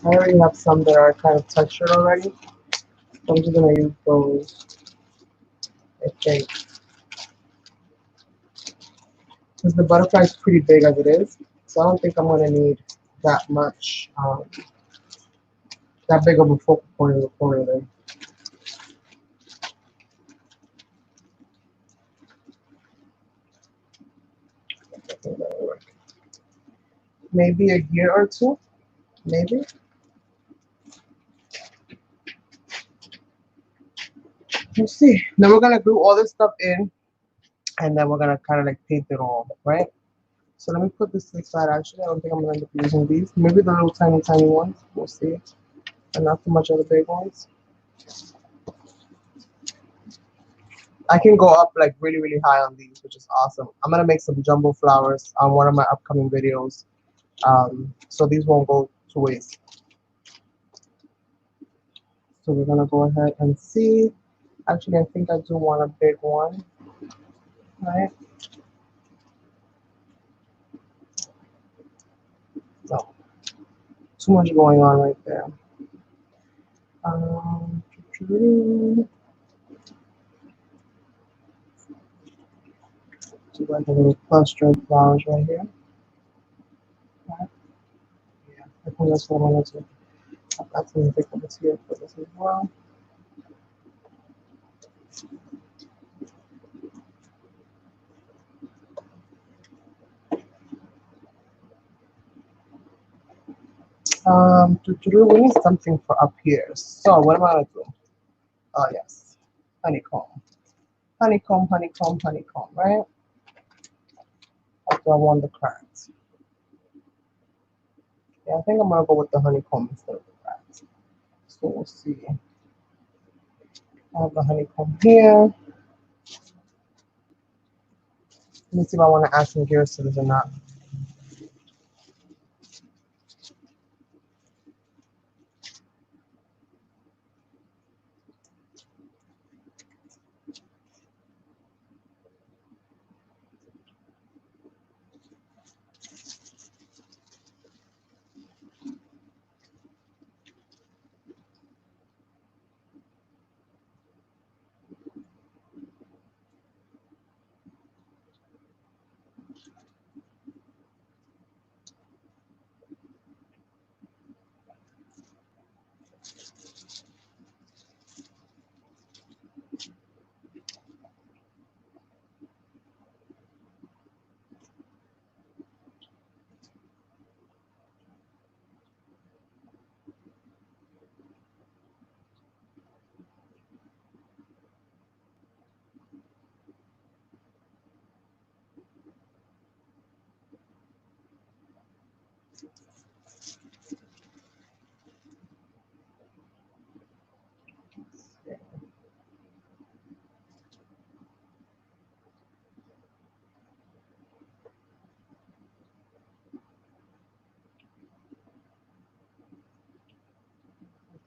I already have some that are kind of textured already. So I'm just going to use those, I think. Because the butterfly is pretty big as it is. So I don't think I'm going to need that much, that big of a focal point in the corner there. I think that'll work. Maybe a year or two, maybe. We'll see. Then we're gonna glue all this stuff in, and then we're gonna kind of like paint it all, right? So let me put this to the side. Actually, I don't think I'm gonna end up using these. Maybe the little tiny, tiny ones. We'll see, and not too much of the big ones. I can go up like really, really high on these, which is awesome. I'm gonna make some jumbo flowers on one of my upcoming videos, so these won't go to waste. So we're gonna go ahead and see. Actually, I think I do want a big one, right? No, too much going on right there. Do like a little cluster of flowers right here. Right? Yeah, I think that's what I wanted to. I've got some big ones here for this as well. We need something for up here. So what am I gonna do? Oh yes, honeycomb, honeycomb, honeycomb, honeycomb. Right? After I want the cracks. Yeah, I think I'm gonna go with the honeycomb instead of the cracks. So we'll see. I have the honeycomb here. Let me see if I want to add some gears to this or not.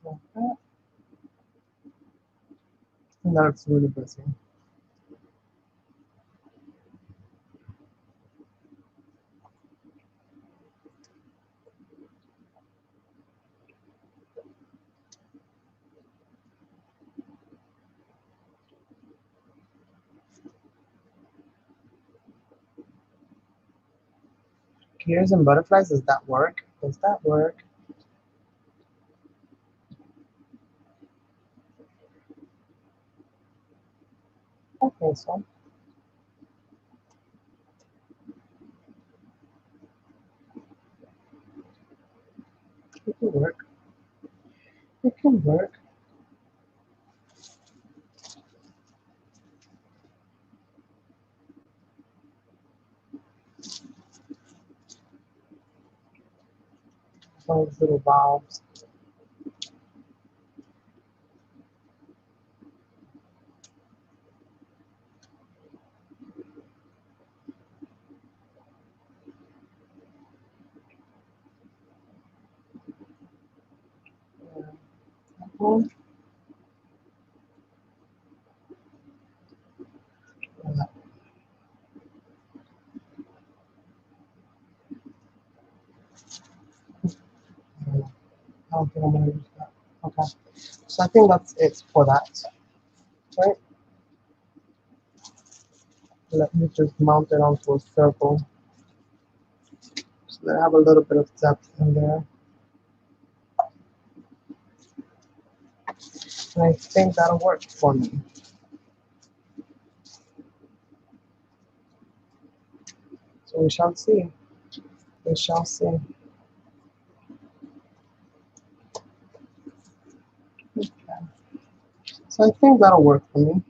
Like that. And that looks really busy. Gears and butterflies, does that work? Does that work? I think so. It can work. It can work. One of these little valves. Mhm. I don't think I'm gonna use that. Okay. So I think that's it for that. Right? Let me just mount it onto a circle. So that I have a little bit of depth in there. And I think that'll work for me. So we shall see. We shall see. Okay. So I think that'll work for me.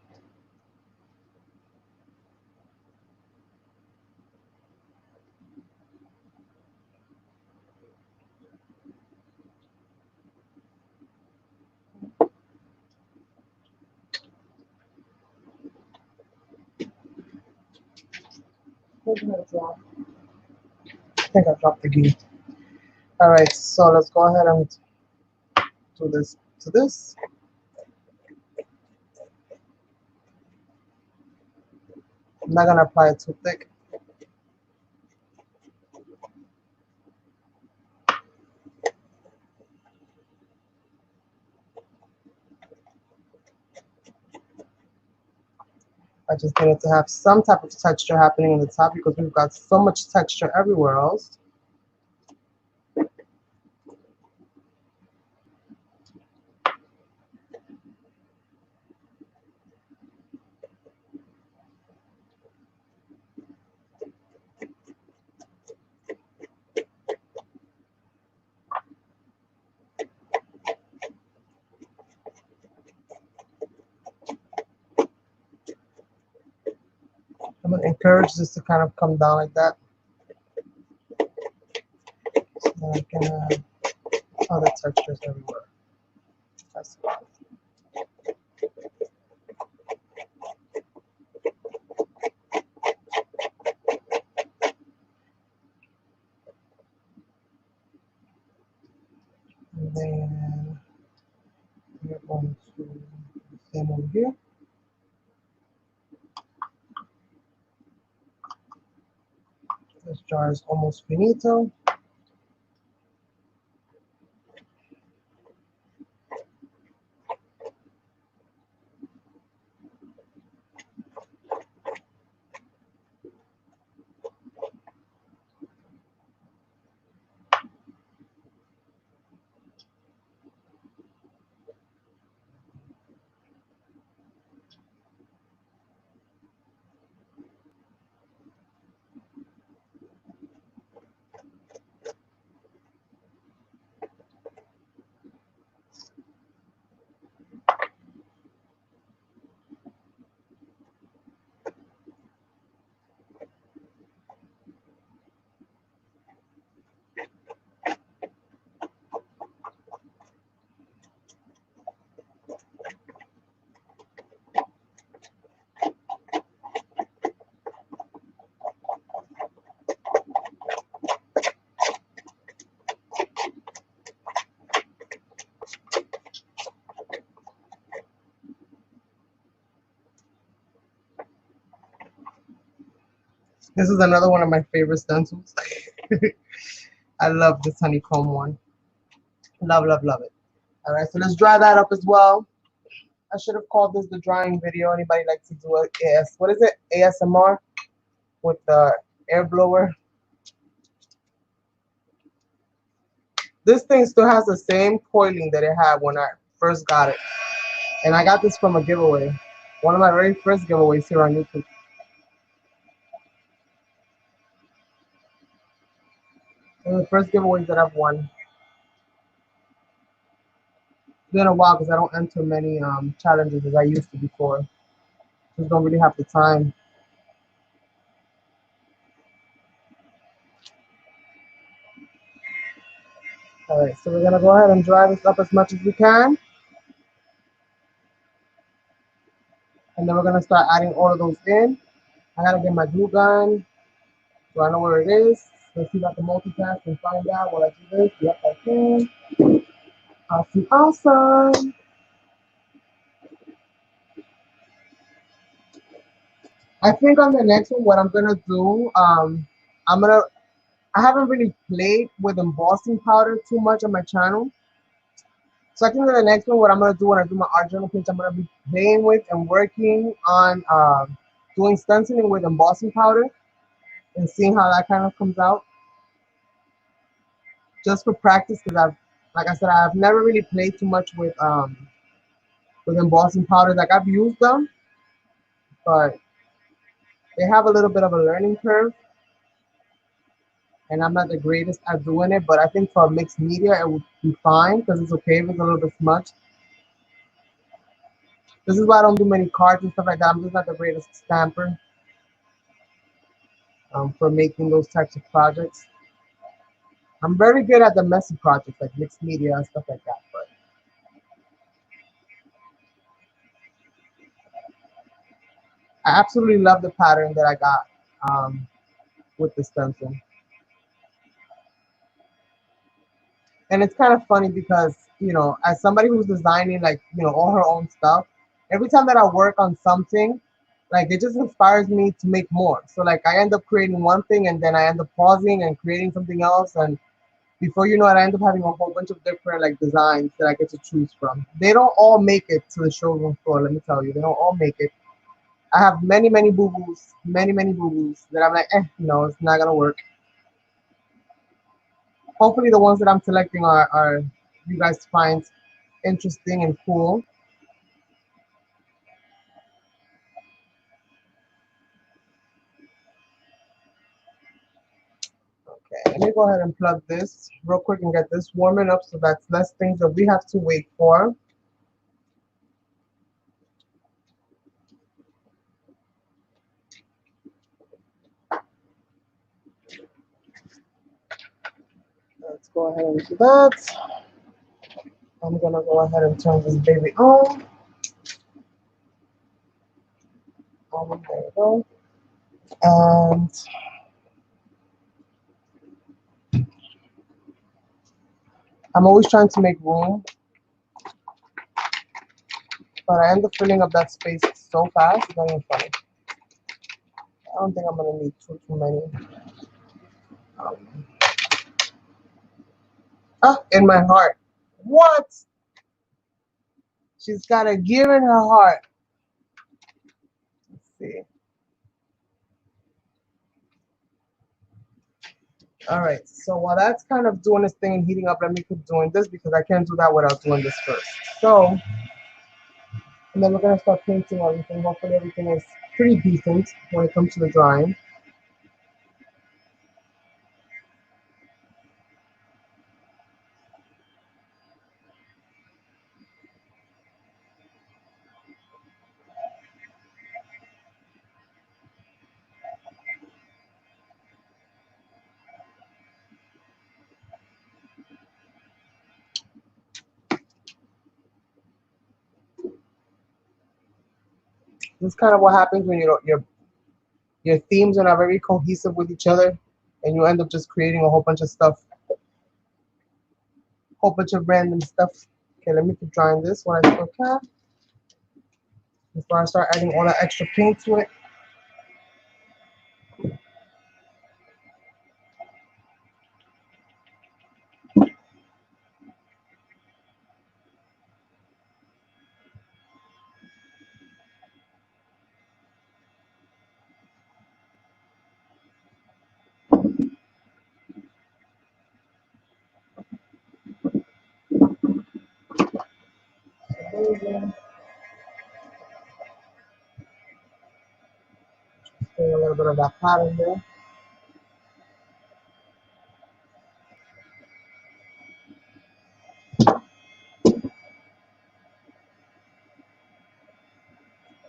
Where's my drop? I think I dropped the key. All right, so let's go ahead and do this to this. I'm not gonna apply it too thick. I just needed to have some type of texture happening on the top because we've got so much texture everywhere else. I'm gonna encourage this to kind of come down like that. So that I can have other textures everywhere. That's fine. And then we're going to do the same over here. This jar is almost finito. This is another one of my favorite stencils. I love this honeycomb one. Love, love, love it. All right, so let's dry that up as well. I should have called this the drying video. Anybody like to do what is it? ASMR with the air blower. This thing still has the same coiling that it had when I first got it. And I got this from a giveaway. One of my very first giveaways here on YouTube. One of the first giveaways that I've won. It's been a while because I don't enter many challenges as I used to before. Just don't really have the time. All right, so we're gonna go ahead and dry this up as much as we can. And then we're gonna start adding all of those in. I gotta get my glue gun. Do I know where it is? Let's see if I can multitask and find out while I do this. Yep, I can. Awesome, awesome. I think on the next one, what I'm gonna do, I'm gonna. I haven't really played with embossing powder too much on my channel, so I think that the next one, what I'm gonna do when I do my art journal page, I'm gonna be playing with and working on doing stenciling with embossing powder and seeing how that kind of comes out, just for practice. Because like I said, I've never really played too much with embossing powder. Like I've used them, but they have a little bit of a learning curve, and I'm not the greatest at doing it. But I think for mixed media, it would be fine because it's okay if it's a little bit smudged. This is why I don't do many cards and stuff like that. I'm just not the greatest stamper for making those types of projects. I'm very good at the messy projects like mixed media and stuff like that. But I absolutely love the pattern that I got with the stencil. And it's kind of funny because, as somebody who's designing, like, all her own stuff, every time that I work on something, like, it just inspires me to make more. So, like, I end up creating one thing and then I end up pausing and creating something else. And before you know it, I end up having a whole bunch of different, like, designs that I get to choose from. They don't all make it to the showroom floor, let me tell you. They don't all make it. I have many, many boo-boos, many, many boo-boos that I'm like, no, it's not going to work. Hopefully the ones that I'm selecting are you guys find interesting and cool. Okay, let me go ahead and plug this real quick and get this warming up so that's less things that we have to wait for. Let's go ahead and do that. I'm gonna go ahead and turn this baby on. There we go. And I'm always trying to make room, but I end up filling up that space so fast. It's not even funny. I don't think I'm gonna need too many. Um, in my heart. What? She's got a gear in her heart. Let's see. All right. So while that's kind of doing this thing and heating up, let me keep doing this because I can't do that without doing this first. So, and then we're gonna start painting everything. Hopefully everything is pretty decent when it comes to the drawing. This is kind of what happens when your themes are not very cohesive with each other, and you end up just creating a whole bunch of stuff, whole bunch of random stuff. Okay, let me keep drawing this when I still can before I start adding all that extra paint to it. Doing a little bit of that pattern there.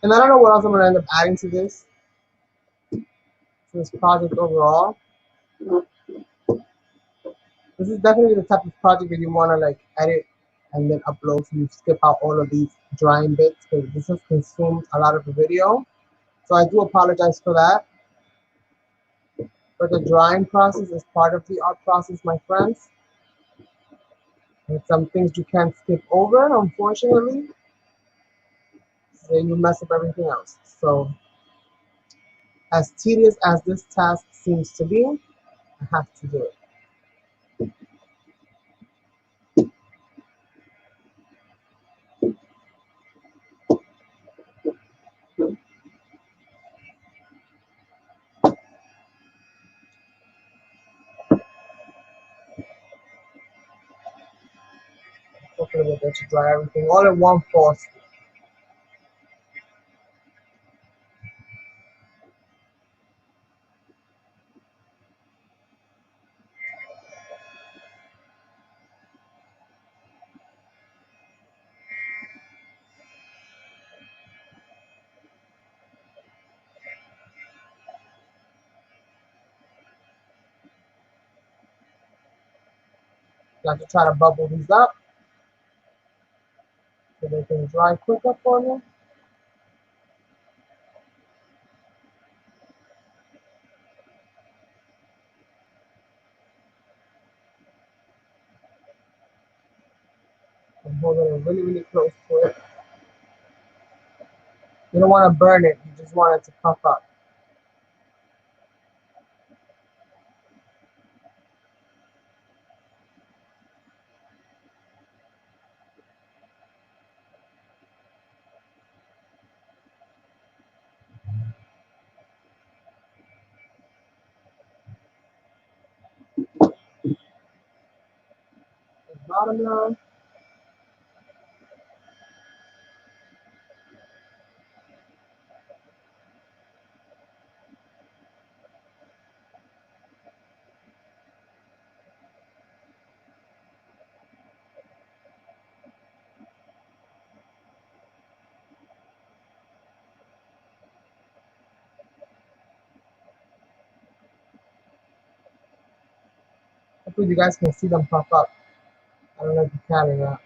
And I don't know what else I'm gonna end up adding to this project overall. This is definitely the type of project that you want to like edit and then upload, so you skip out all of these drying bits because this has consumed a lot of the video. So I do apologize for that. But the drying process is part of the art process, my friends. And some things you can't skip over, unfortunately. Then you mess up everything else. So As tedious as this task seems to be, I have to do it. Hopefully we'll get to dry everything all in one force. I have to try to bubble these up so they can dry quicker for me. I'm holding it really, really close to it. You don't want to burn it, you just want it to puff up. The bottom line. Hopefully you guys can see them puff up. I don't know if you can or not.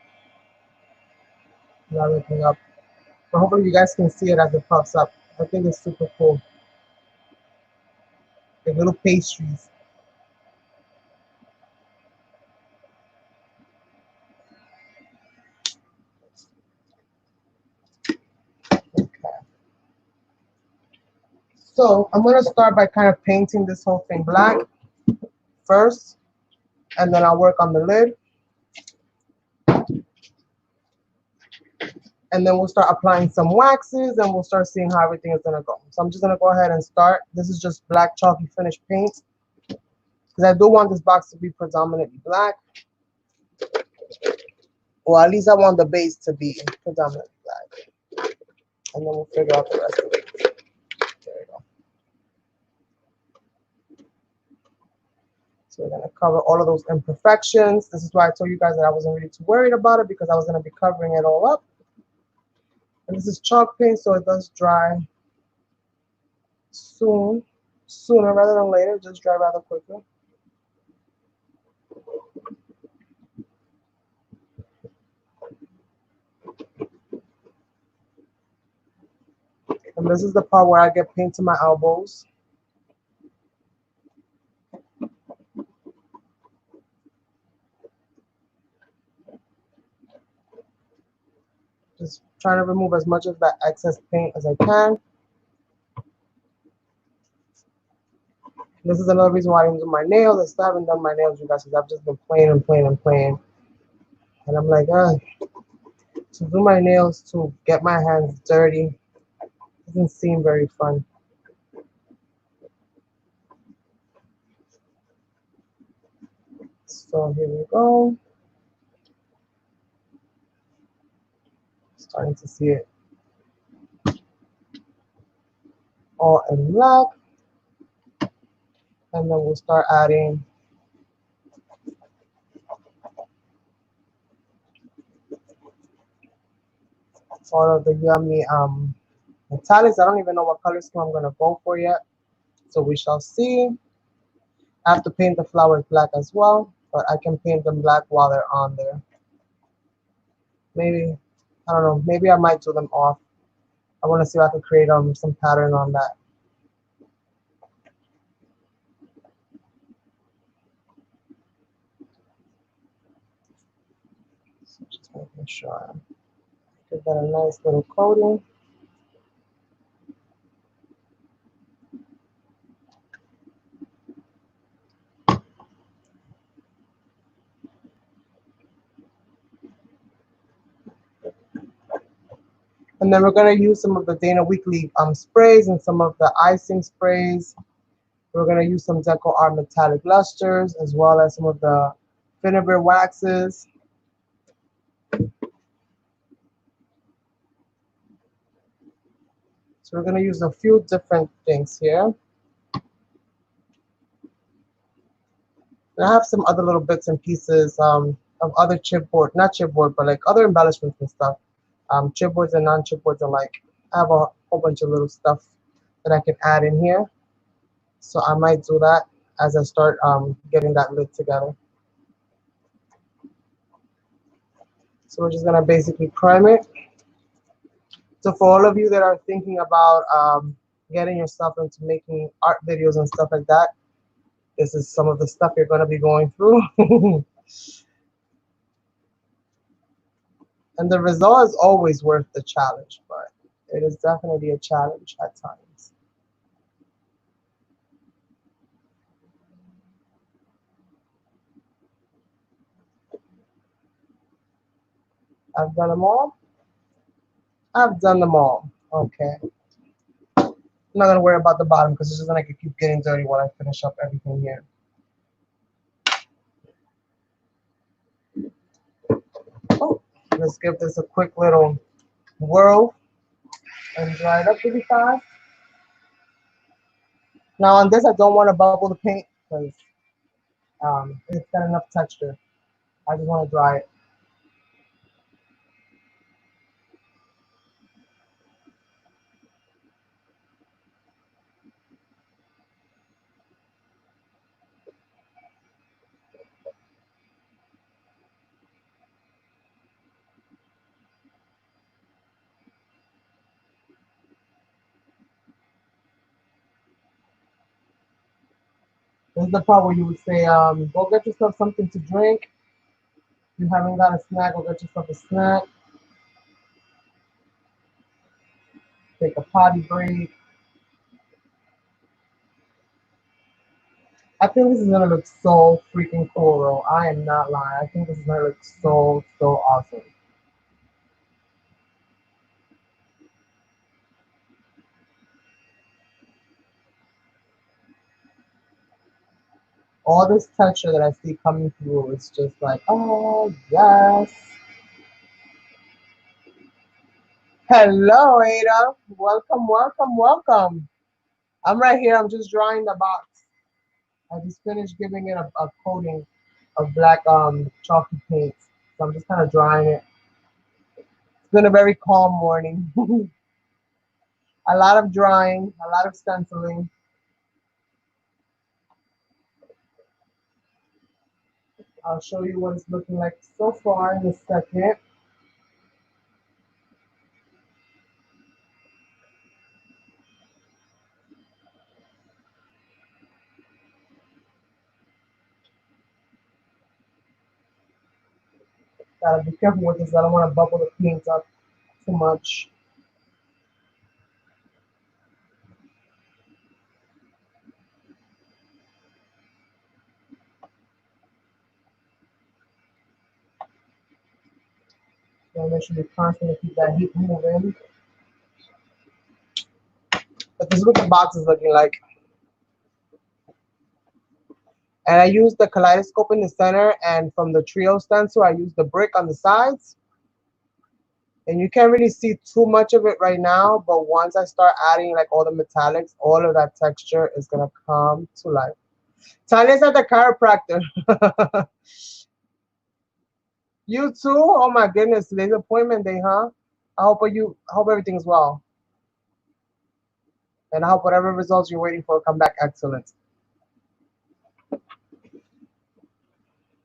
I'm not looking up. But hopefully you guys can see it as it puffs up. I think it's super cool. The little pastries. Okay. So I'm gonna start by kind of painting this whole thing black first, and then I'll work on the lid, and then we'll start applying some waxes, and we'll start seeing how everything is gonna go. So I'm just gonna go ahead and start. This is just black chalky finish paint because I do want this box to be predominantly black, or at least I want the base to be predominantly black, and then we'll figure out the rest of it. There we go. So we're gonna cover all of those imperfections. This is why I told you guys that I wasn't really too worried about it, because I was gonna be covering it all up. And this is chalk paint, so it does dry sooner rather than later, just dry rather quickly. And this is the part where I get paint to my elbows. Just trying to remove as much of that excess paint as I can. This is another reason why I didn't do my nails. I still haven't done my nails, you guys, because I've just been playing and playing and playing. And I'm like, to do my nails, to get my hands dirty, doesn't seem very fun. So here we go. Starting to see it all in black. And then we'll start adding all of the yummy metallics. I don't even know what color scheme I'm gonna go for yet, so we shall see. I have to paint the flowers black as well, but I can paint them black while they're on there. Maybe, I don't know, maybe I might do them off. I want to see if I can create some pattern on that. So just making sure I give that a nice little coating. And then we're going to use some of the Dana Weekly sprays and some of the icing sprays. We're going to use some Deco Art metallic lusters as well as some of the Finneber waxes. So we're going to use a few different things here. And I have some other little bits and pieces of other chipboard, not chipboard, but like other embellishments and stuff. Chipboards and non-chipboards alike. I have a whole bunch of little stuff that I can add in here. So I might do that as I start getting that lid together. So we're just gonna basically prime it. So for all of you that are thinking about getting yourself into making art videos and stuff like that, this is some of the stuff you're gonna be going through. And the result is always worth the challenge, but it is definitely a challenge at times. I've done them all. I've done them all. Okay. I'm not gonna worry about the bottom because it's just gonna keep getting dirty while I finish up everything here. Oh, let's give this a quick little whirl and dry it up really fast. Now on this, I don't want to bubble the paint because it's got enough texture. I just want to dry it. This is the part where you would say, go get yourself something to drink. If you haven't got a snack, go get yourself a snack. Take a potty break. I think this is gonna look so freaking cool, bro. I am not lying. I think this is gonna look so, so awesome. All this texture that I see coming through, it's just like, oh, yes. Hello, Ada. Welcome, welcome, welcome. I'm right here. I'm just drying the box. I just finished giving it a coating of black chalky paint. So I'm just kind of drying it. It's been a very calm morning. A lot of drying, a lot of stenciling. I'll show you what it's looking like so far in a second. Gotta be careful with this. I don't want to bubble the paint up too much. So make sure you constantly keep that heat moving. But this is what the box is looking like. And I used the kaleidoscope in the center, and from the trio stencil, I used the brick on the sides. And you can't really see too much of it right now, but once I start adding like all the metallics, all of that texture is gonna come to life. Tanya's at the chiropractor. You too? Oh my goodness, today's appointment day, huh? I hope everything's well. And I hope whatever results you're waiting for come back excellent.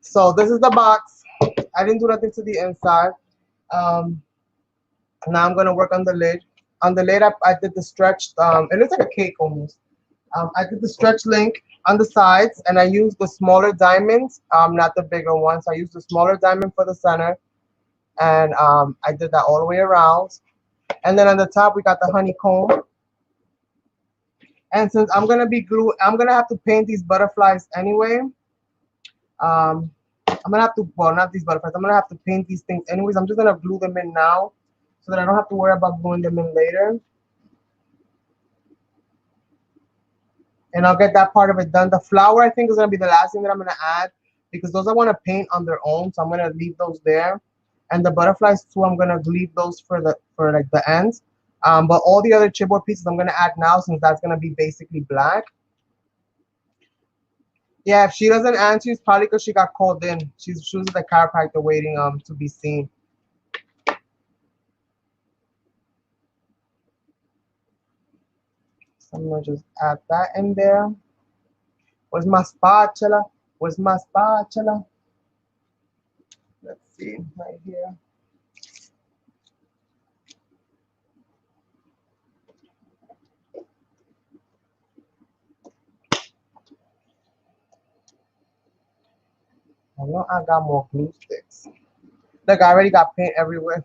So this is the box. I didn't do nothing to the inside. Now I'm gonna work on the lid. On the lid, I did the stretched, it looks like a cake almost. I did the stretch link on the sides, and I used the smaller diamonds, not the bigger ones. I used the smaller diamond for the center, and I did that all the way around. And then on the top, we got the honeycomb. And since I'm gonna have to paint these butterflies anyway. I'm gonna have to, well, not these butterflies. I'm gonna have to paint these things anyways. I'm just gonna glue them in now, so that I don't have to worry about gluing them in later. And I'll get that part of it done. The flower, I think, is going to be the last thing that I'm going to add because those I want to paint on their own. So I'm going to leave those there. And the butterflies too, I'm going to leave those for like the ends. But all the other chipboard pieces I'm going to add now since that's going to be basically black. Yeah, if she doesn't answer, it's probably because she got called in. She was at the chiropractor waiting to be seen. So I'm going to just add that in there. Where's my spatula? Where's my spatula? Let's see, right here. I know I got more glue sticks. Look, I already got paint everywhere.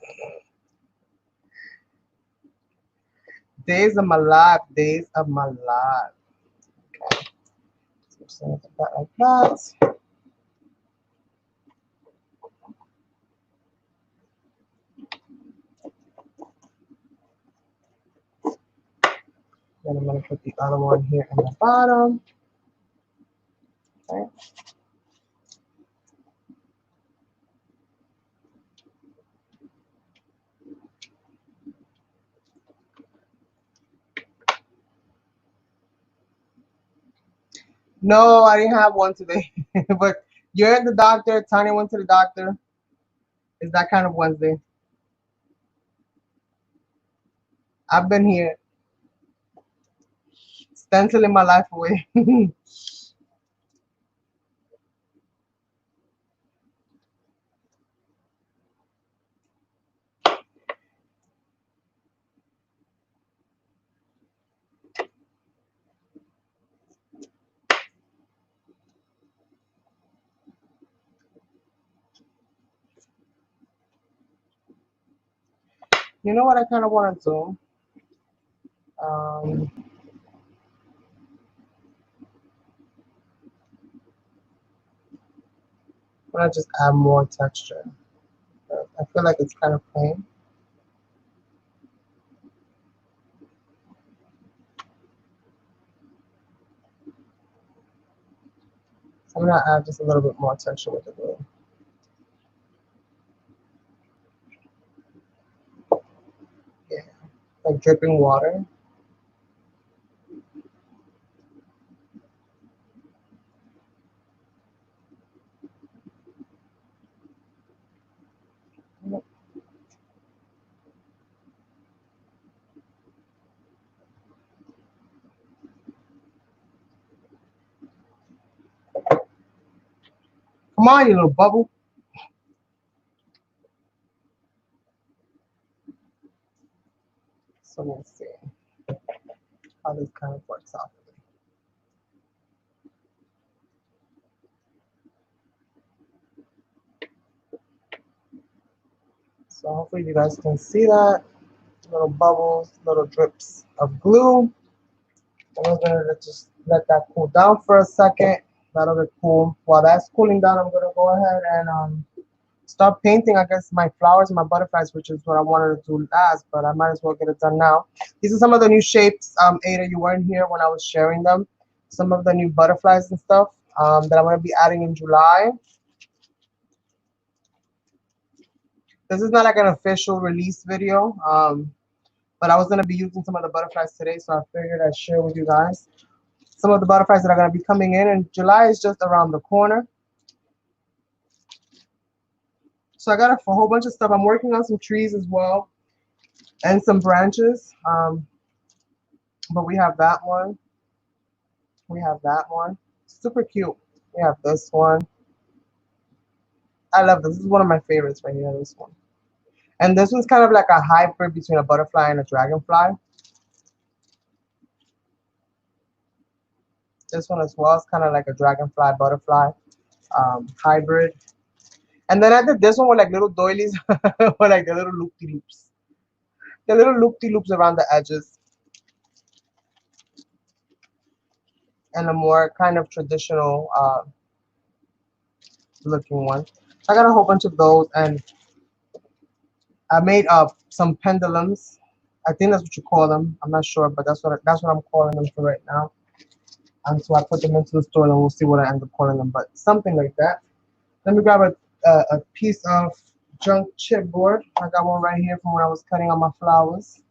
Days of my life, days of my life. Okay, so something like that. Then I'm gonna put the other one here in the bottom. Okay. No, I didn't have one today. But you're at the doctor. Tanya went to the doctor. It's that kind of Wednesday. I've been here, stenciling my life away. You know what I kind of want to do? Um, I want to just add more texture. I feel like it's kind of plain. So I'm going to add just a little bit more texture with the glue. Yeah, like dripping water. Come on, you little bubble. So we'll see how this kind of works out. So hopefully you guys can see that. Little bubbles, little drips of glue. And we're gonna just let that cool down for a second. That'll get cool. While that's cooling down, I'm gonna go ahead and start painting, I guess, my flowers and my butterflies, which is what I wanted to do last, but I might as well get it done now. These are some of the new shapes. Ada, you weren't here when I was sharing them. Some of the new butterflies and stuff that I'm going to be adding in July. This is not like an official release video, but I was going to be using some of the butterflies today, so I figured I'd share with you guys some of the butterflies that are going to be coming in, and July is just around the corner. So I got a whole bunch of stuff. I'm working on some trees as well and some branches. But we have that one. We have that one. Super cute. We have this one. I love this. This is one of my favorites right here, this one. And this one's kind of like a hybrid between a butterfly and a dragonfly. This one as well is kind of like a dragonfly butterfly hybrid. And then I did this one with like little doilies, or like the little loop-de-loops. The little loop-de-loops around the edges. And a more kind of traditional looking one. I got a whole bunch of those, and I made some pendulums. I think that's what you call them. I'm not sure, but that's what I'm calling them for right now. And so I put them into the store, and we'll see what I end up calling them. But something like that. Let me grab a piece of junk chipboard. I got one right here from when I was cutting on my flowers.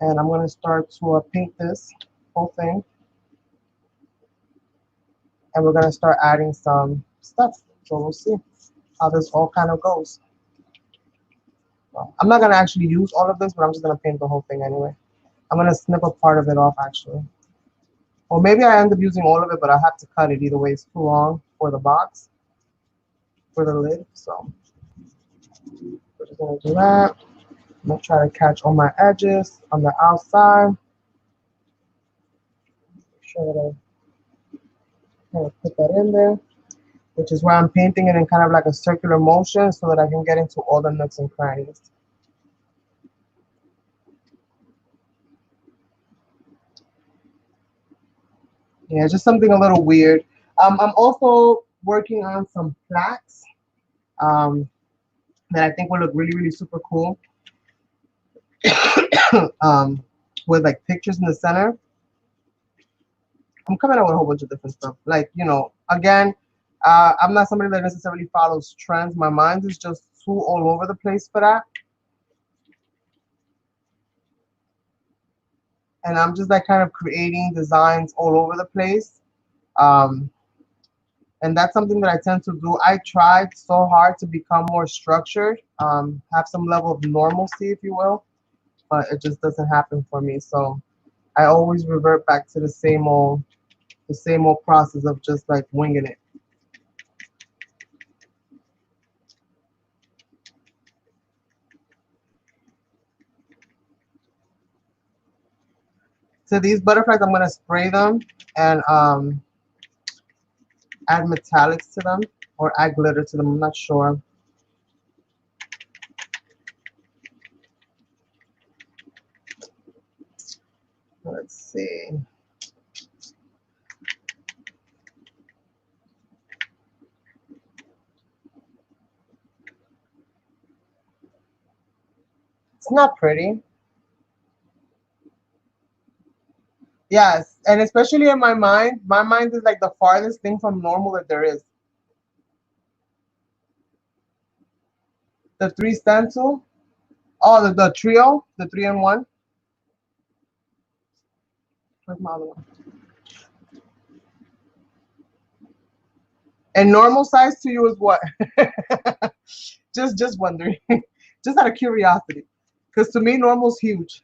And I'm going to start to paint this whole thing. And we're going to start adding some stuff. So we'll see how this all kind of goes. Well, I'm not going to actually use all of this, but I'm just going to paint the whole thing anyway. I'm going to snip a part of it off actually. Or maybe I end up using all of it, but I have to cut it either way. It's too long for the box, for the lid. So we're just going to do that. I'm going to try to catch all my edges on the outside. Make sure that I kind of put that in there, which is why I'm painting it in kind of like a circular motion so that I can get into all the nooks and crannies. Yeah, just something a little weird. I'm also working on some plaques that I think will look really, really super cool. With like pictures in the center. I'm coming out with a whole bunch of different stuff. Like, you know, again, I'm not somebody that necessarily follows trends. My mind is just too all over the place for that. And I'm just like kind of creating designs all over the place. Um, and that's something that I tend to do. I tried so hard to become more structured, have some level of normalcy, if you will, but it just doesn't happen for me. So I always revert back to the same old process of just like winging it. So these butterflies, I'm gonna spray them and add metallics to them or add glitter to them. I'm not sure. Let's see. It's not pretty. Yes, and especially in my mind is like the farthest thing from normal that there is. The three stencil, oh, the trio, the 3-in-1. Where's my other one? And normal size to you is what? Just wondering, just out of curiosity, because to me normal's huge,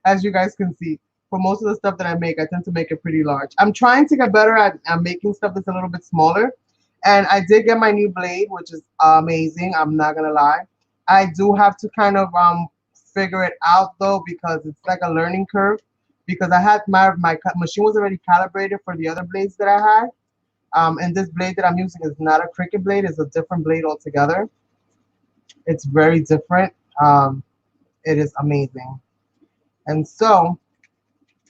as you guys can see. For most of the stuff that I make, I tend to make it pretty large. I'm trying to get better at making stuff that's a little bit smaller, and I did get my new blade, which is amazing. I'm not gonna lie. I do have to kind of figure it out though, because it's like a learning curve. Because I had my machine was already calibrated for the other blades that I had. And this blade that I'm using is not a Cricut blade; it's a different blade altogether. It's very different. It is amazing. And so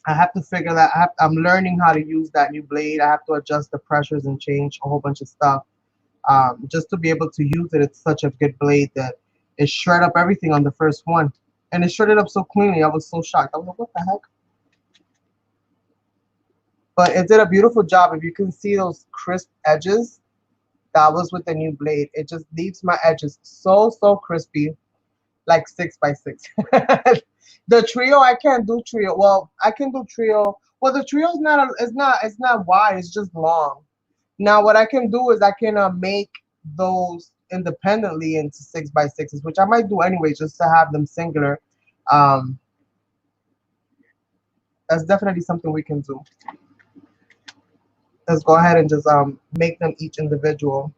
I have to figure that I'm learning how to use that new blade. I have to adjust the pressures and change a whole bunch of stuff just to be able to use it. It's such a good blade that it shred up everything on the first one. And it shredded up so cleanly. I was so shocked. I was like, what the heck? But it did a beautiful job. If you can see those crisp edges, that was with the new blade. It just leaves my edges so crispy, like 6x6. The trio, I can't do trio. Well, I can do trio. Well, the trio is not. It's not wide. It's just long. Now, what I can do is I can make those independently into 6x6s, which I might do anyway, just to have them singular. Um, that's definitely something we can do. Let's go ahead and just make them each individual.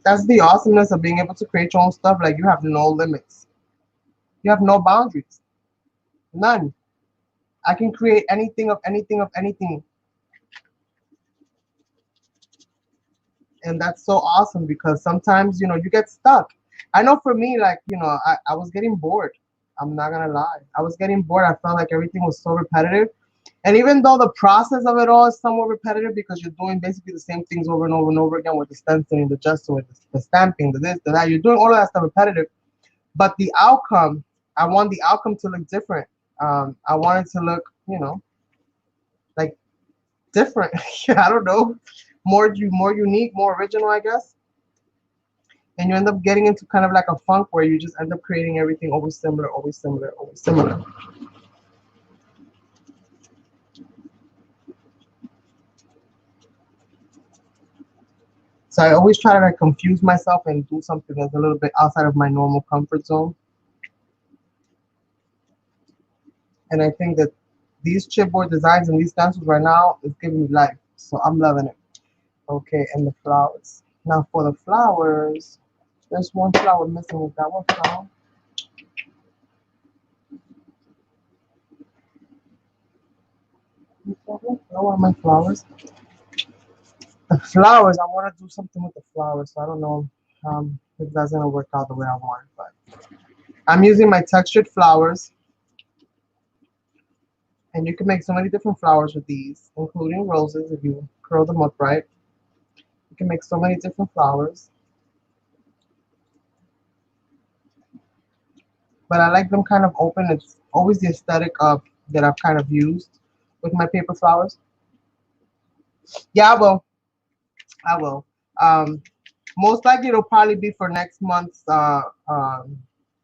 That's the awesomeness of being able to create your own stuff. Like, you have no limits. You have no boundaries. None. I can create anything of anything of anything. And that's so awesome because sometimes, you know, you get stuck. I know for me, like, you know, I was getting bored. I'm not gonna lie. I was getting bored. I felt like everything was so repetitive. And even though the process of it all is somewhat repetitive because you're doing basically the same things over and over and over again with the stenciling, the gesso, the stamping, the this, the that, you're doing all of that stuff repetitive. But the outcome, I want the outcome to look different. I want it to look, you know, like different. I don't know, more unique, more original, I guess. And you end up getting into kind of like a funk where you just end up creating everything always similar, always similar, always similar. So I always try to like confuse myself and do something that's a little bit outside of my normal comfort zone. And I think that these chipboard designs and these stencils right now is giving me life. So I'm loving it. Okay, and the flowers. Now for the flowers, there's one flower missing. Is that one flower? Is that one flower? My flowers. The flowers. I want to do something with the flowers. So I don't know if that's gonna work out the way I want. But I'm using my textured flowers, and you can make so many different flowers with these, including roses if you curl them up right. You can make so many different flowers. But I like them kind of open. It's always the aesthetic of that I've kind of used with my paper flowers. Yeah, I will. I will. Um, Most likely it'll probably be for next month's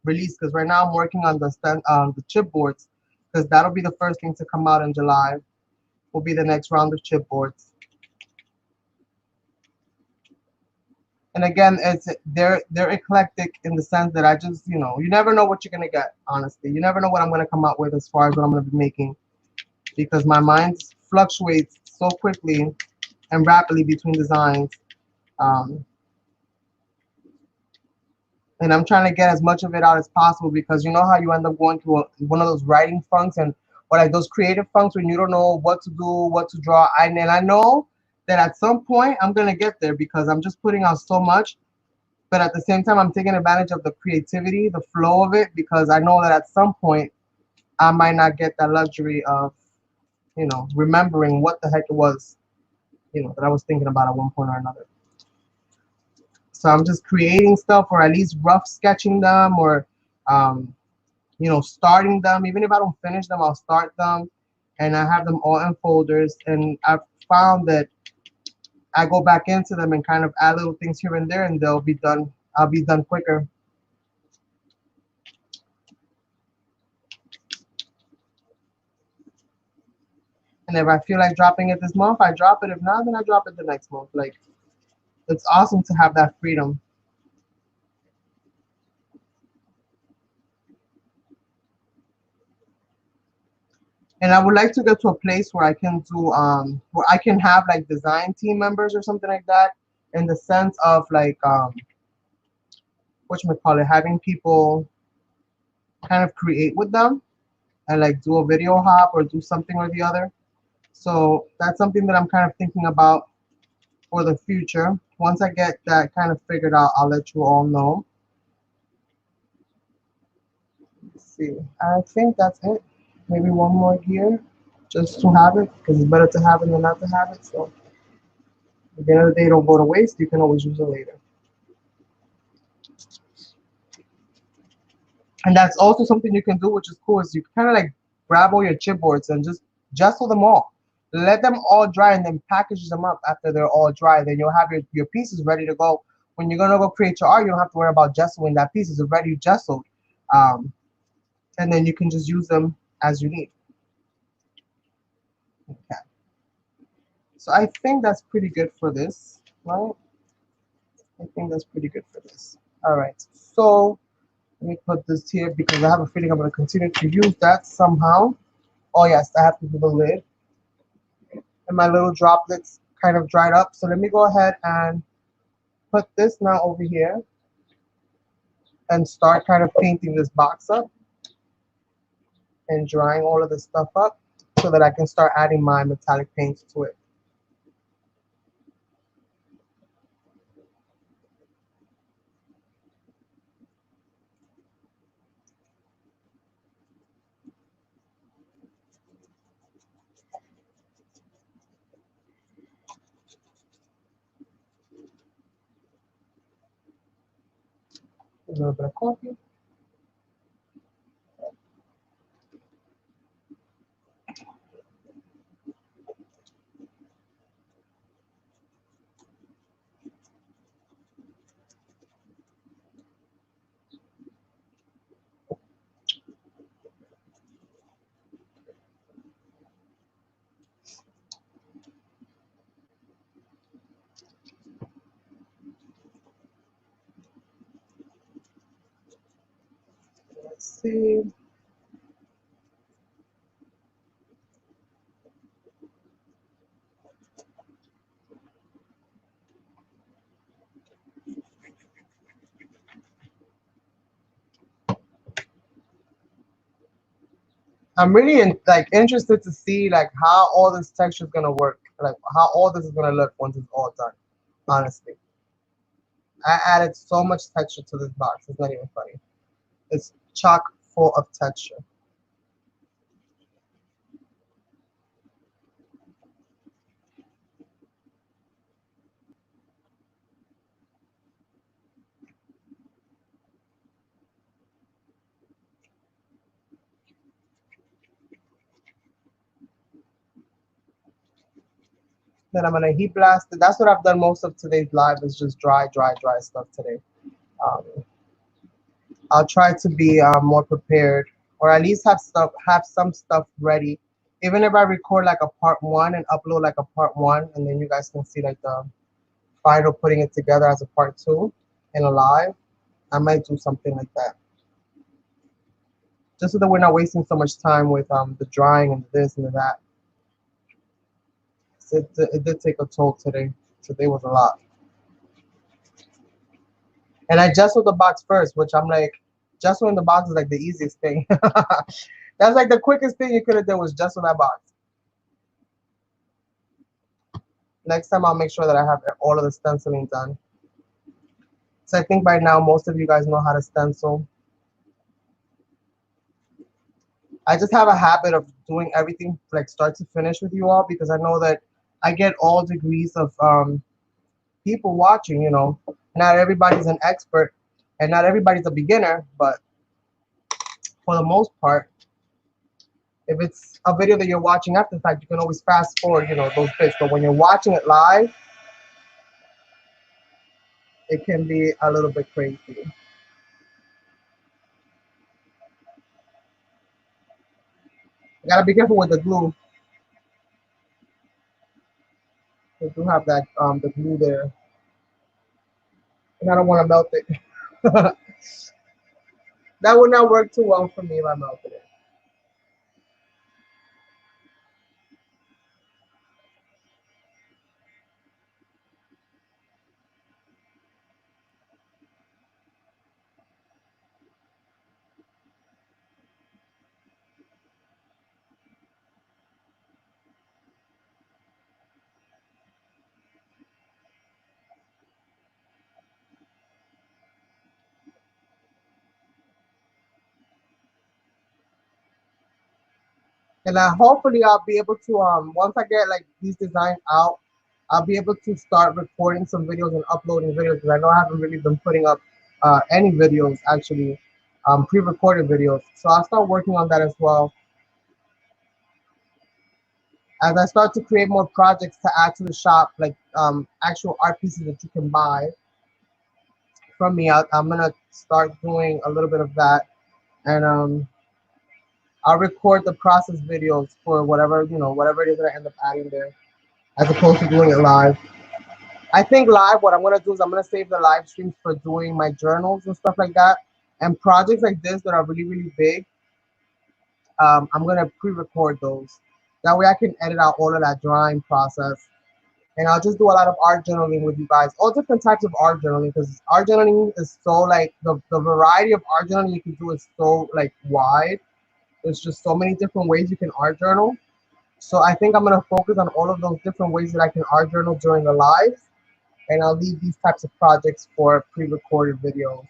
release because right now I'm working on the chipboards because that'll be the first thing to come out in July. Will be the next round of chipboards. And again, it's they're eclectic in the sense that I just, you know, you never know what you're gonna get. Honestly, you never know what I'm gonna come out with as far as what I'm gonna be making because my mind fluctuates so quickly and rapidly between designs. Um, and I'm trying to get as much of it out as possible because you know how you end up going through one of those writing funks and or like those creative funks when you don't know what to do, what to draw. And I know that at some point I'm gonna get there because I'm just putting out so much. But at the same time, I'm taking advantage of the creativity, the flow of it, because I know that at some point I might not get that luxury of, you know, remembering what the heck it was, you know, that I was thinking about at one point or another. So I'm just creating stuff or at least rough sketching them or um, you know, starting them. Even if I don't finish them, I'll start them and I have them all in folders. And I've found that I go back into them and kind of add little things here and there and they'll be done. I'll be done quicker. And if I feel like dropping it this month, I drop it. If not, then I drop it the next month. Like, it's awesome to have that freedom. And I would like to get to a place where I can do where I can have like design team members or something like that in the sense of like what you call it, having people kind of create with them and like do a video hop or do something or the other. So that's something that I'm kind of thinking about for the future. Once I get that kind of figured out, I'll let you all know. Let's see. I think that's it. Maybe one more gear just to have it because it's better to have it than not to have it. So at the end of the day, don't go to waste. You can always use it later. And that's also something you can do, which is cool, is you kind of like grab all your chipboards and just gesso them all. Let them all dry and then package them up after they're all dry. Then you'll have your pieces ready to go. When you're gonna go create your art, you don't have to worry about gessoing that piece. It's already gessoed. Um, and then you can just use them as you need. Okay. So I think that's pretty good for this, right? I think that's pretty good for this. All right. So let me put this here because I have a feeling I'm going to continue to use that somehow. Oh yes, I have to do the lid. And my little droplets kind of dried up. So let me go ahead and put this now over here and start kind of painting this box up and drying all of this stuff up so that I can start adding my metallic paints to it. A little bit of coffee. Let's see. I'm really interested to see like how all this texture is gonna work, like how all this is gonna look once it's all done. Honestly, I added so much texture to this box. It's not even funny. It's chock full of texture. Then I'm gonna heat blast it. That's what I've done most of today's live is just dry stuff today. Um, I'll try to be more prepared, or at least have some stuff ready. Even if I record like a part one and upload like a part one, and then you guys can see like the final putting it together as a part two in a live, I might do something like that. Just so that we're not wasting so much time with the drying and this and that. So it did take a toll today. Today was a lot. And I just with the box first, which I'm like, just in the box is like the easiest thing. That's like the quickest thing you could have done was just with that box. Next time I'll make sure that I have all of the stenciling done. So I think by now most of you guys know how to stencil. I just have a habit of doing everything like start to finish with you all because I know that I get all degrees of people watching, you know. Not everybody's an expert and not everybody's a beginner, but for the most part, if it's a video that you're watching after the fact, you can always fast forward, you know, those bits. But when you're watching it live, it can be a little bit crazy. You gotta be careful with the glue. You do have that the glue there. And I don't want to melt it. That would not work too well for me if I melted it. And hopefully I'll be able to once I get like these designs out, I'll be able to start recording some videos and uploading videos because I know I haven't really been putting up any videos actually, pre-recorded videos. So I'll start working on that as well. As I start to create more projects to add to the shop, like actual art pieces that you can buy from me, I'm gonna start doing a little bit of that, and I'll record the process videos for whatever whatever it is that I end up adding there, as opposed to doing it live. I think live, what I'm gonna do is I'm gonna save the live streams for doing my journals and stuff like that, and projects like this that are really big. I'm gonna pre-record those. That way I can edit out all of that drawing process. And I'll just do a lot of art journaling with you guys. All different types of art journaling because art journaling is so like the variety of art journaling you can do is so like wide. There's just so many different ways you can art journal. So I think I'm gonna focus on all of those different ways that I can art journal during the live. And I'll leave these types of projects for pre-recorded videos.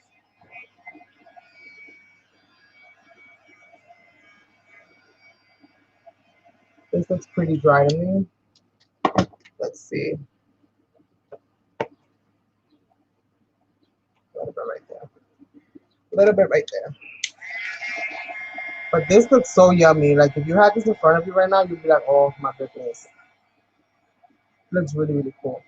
This looks pretty dry to me. Let's see. Right there. little bit right there. But this looks so yummy. Like if you had this in front of you right now, you'd be like, oh my goodness. It looks really, really cool.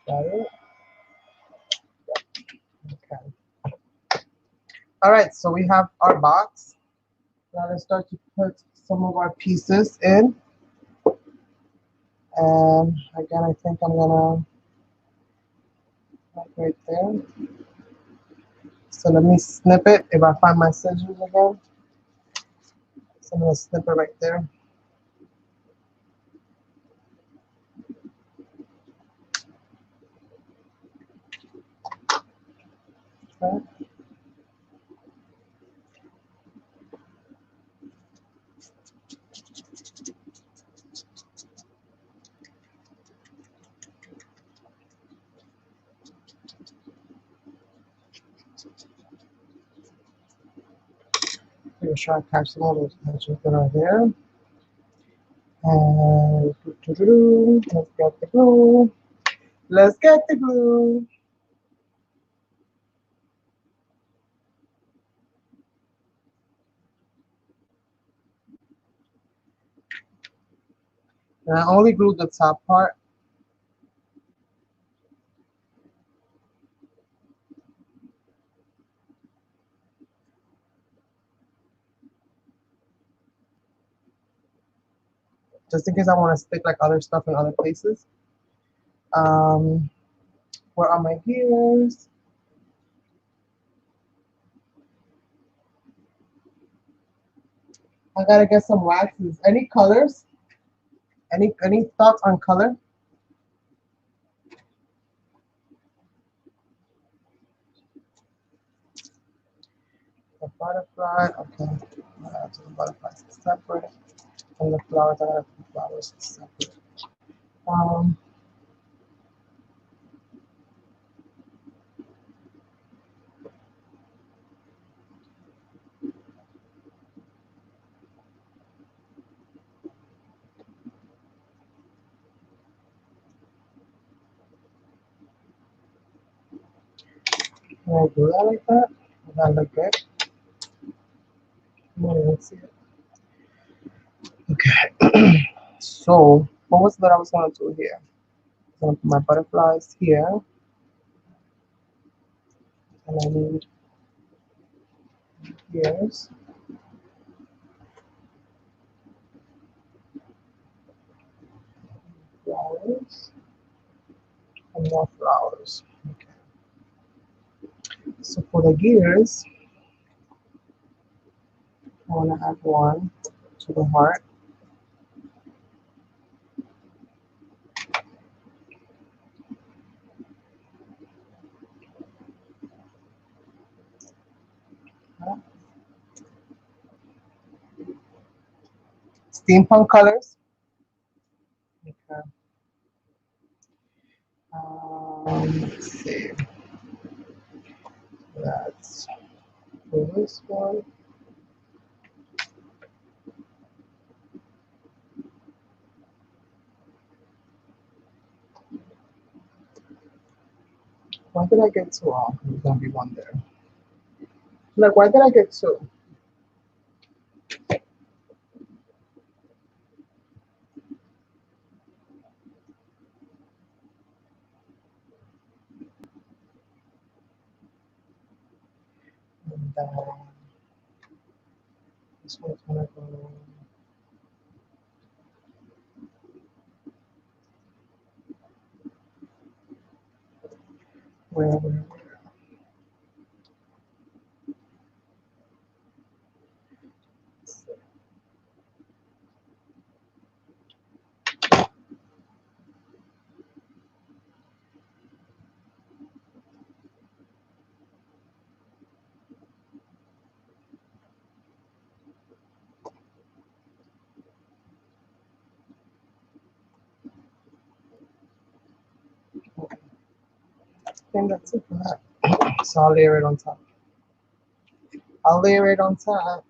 Got it? Okay. All right, so we have our box. Now let's start to put some of our pieces in. And again, I think I'm gonna right there. So let me snip it if I find my scissors again. So I'm gonna snip it right there. Okay. Make sure I catch some of those edges that are there. And let's get the glue. Let's get the glue. And I only glued the top part. Just in case I want to stick like other stuff in other places. Where are my gears? I gotta get some waxes. Any colors? Any thoughts on color? The butterfly, okay. So the butterflies is separate. And the flowers, I gotta put the flowers separate. Um, can I do that like that? Does that look good? Let's see it. Okay. So, what was that I was gonna do here? I'm gonna put my butterflies here. And I need ears. Flowers. And more flowers. Okay. So for the gears, I want to add one to the heart. Steampunk colors. Okay. Let's see. That's this one. Why did I get two off? There's gonna be one there. Like, why did I get two? And this one's gonna go. Where? I think that's it for that. So I'll layer it on top. I'll layer it on top.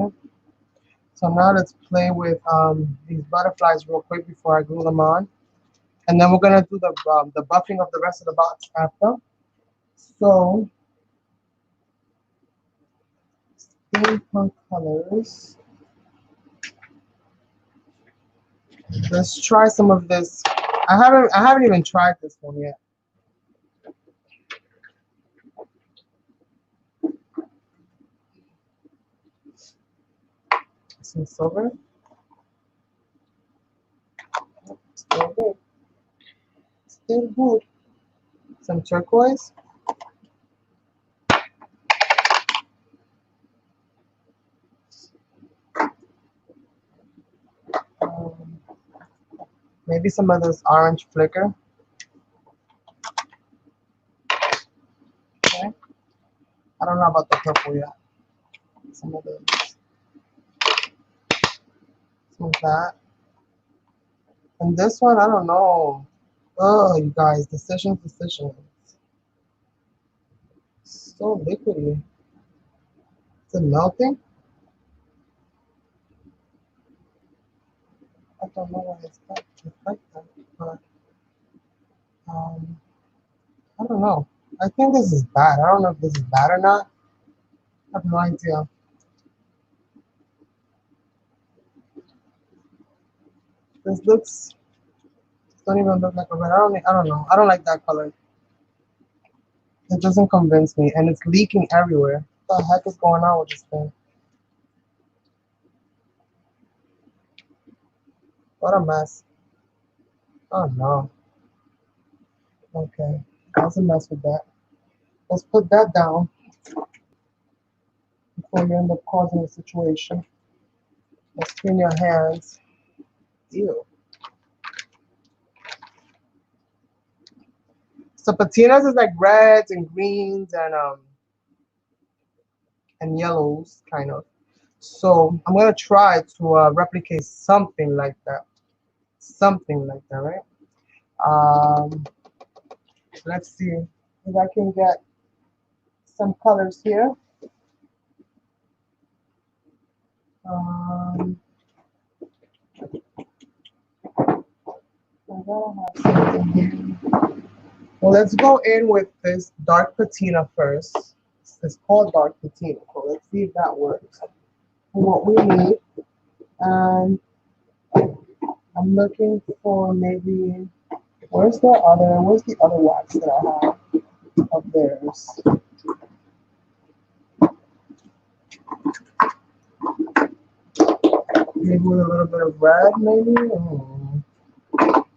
Okay. So now let's play with these butterflies real quick before I glue them on. And then we're gonna do the buffing of the rest of the box after. So steampunk colors. Let's try some of this. I haven't even tried this one yet. Some silver. Still good. Still good. Some turquoise. Um, maybe some of this orange flicker. Okay. I don't know about the purple yet. Some of this. Some of that. And this one, I don't know. Oh, you guys, decisions. So liquidy. Is it melting? I don't know why it's like that. But I don't know. I think this is bad. I don't know if this is bad or not. I have no idea. This looks don't even look like a red. I don't know. I don't like that color. It doesn't convince me, and it's leaking everywhere. What the heck is going on with this thing? What a mess. Oh no. Okay. That's a mess with that. Let's put that down before you end up causing a situation. Let's clean your hands. Ew. So patinas is like reds and greens and yellows, kind of. So I'm gonna try to replicate something like that. Something like that, right? Um, let's see if I can get some colors here. Um, I gotta have something here. Well, let's go in with this dark patina first. It's called dark patina. So let's see if that works. What we need, and I'm looking for maybe where's the other wax that I have of theirs? Maybe with a little bit of red, maybe.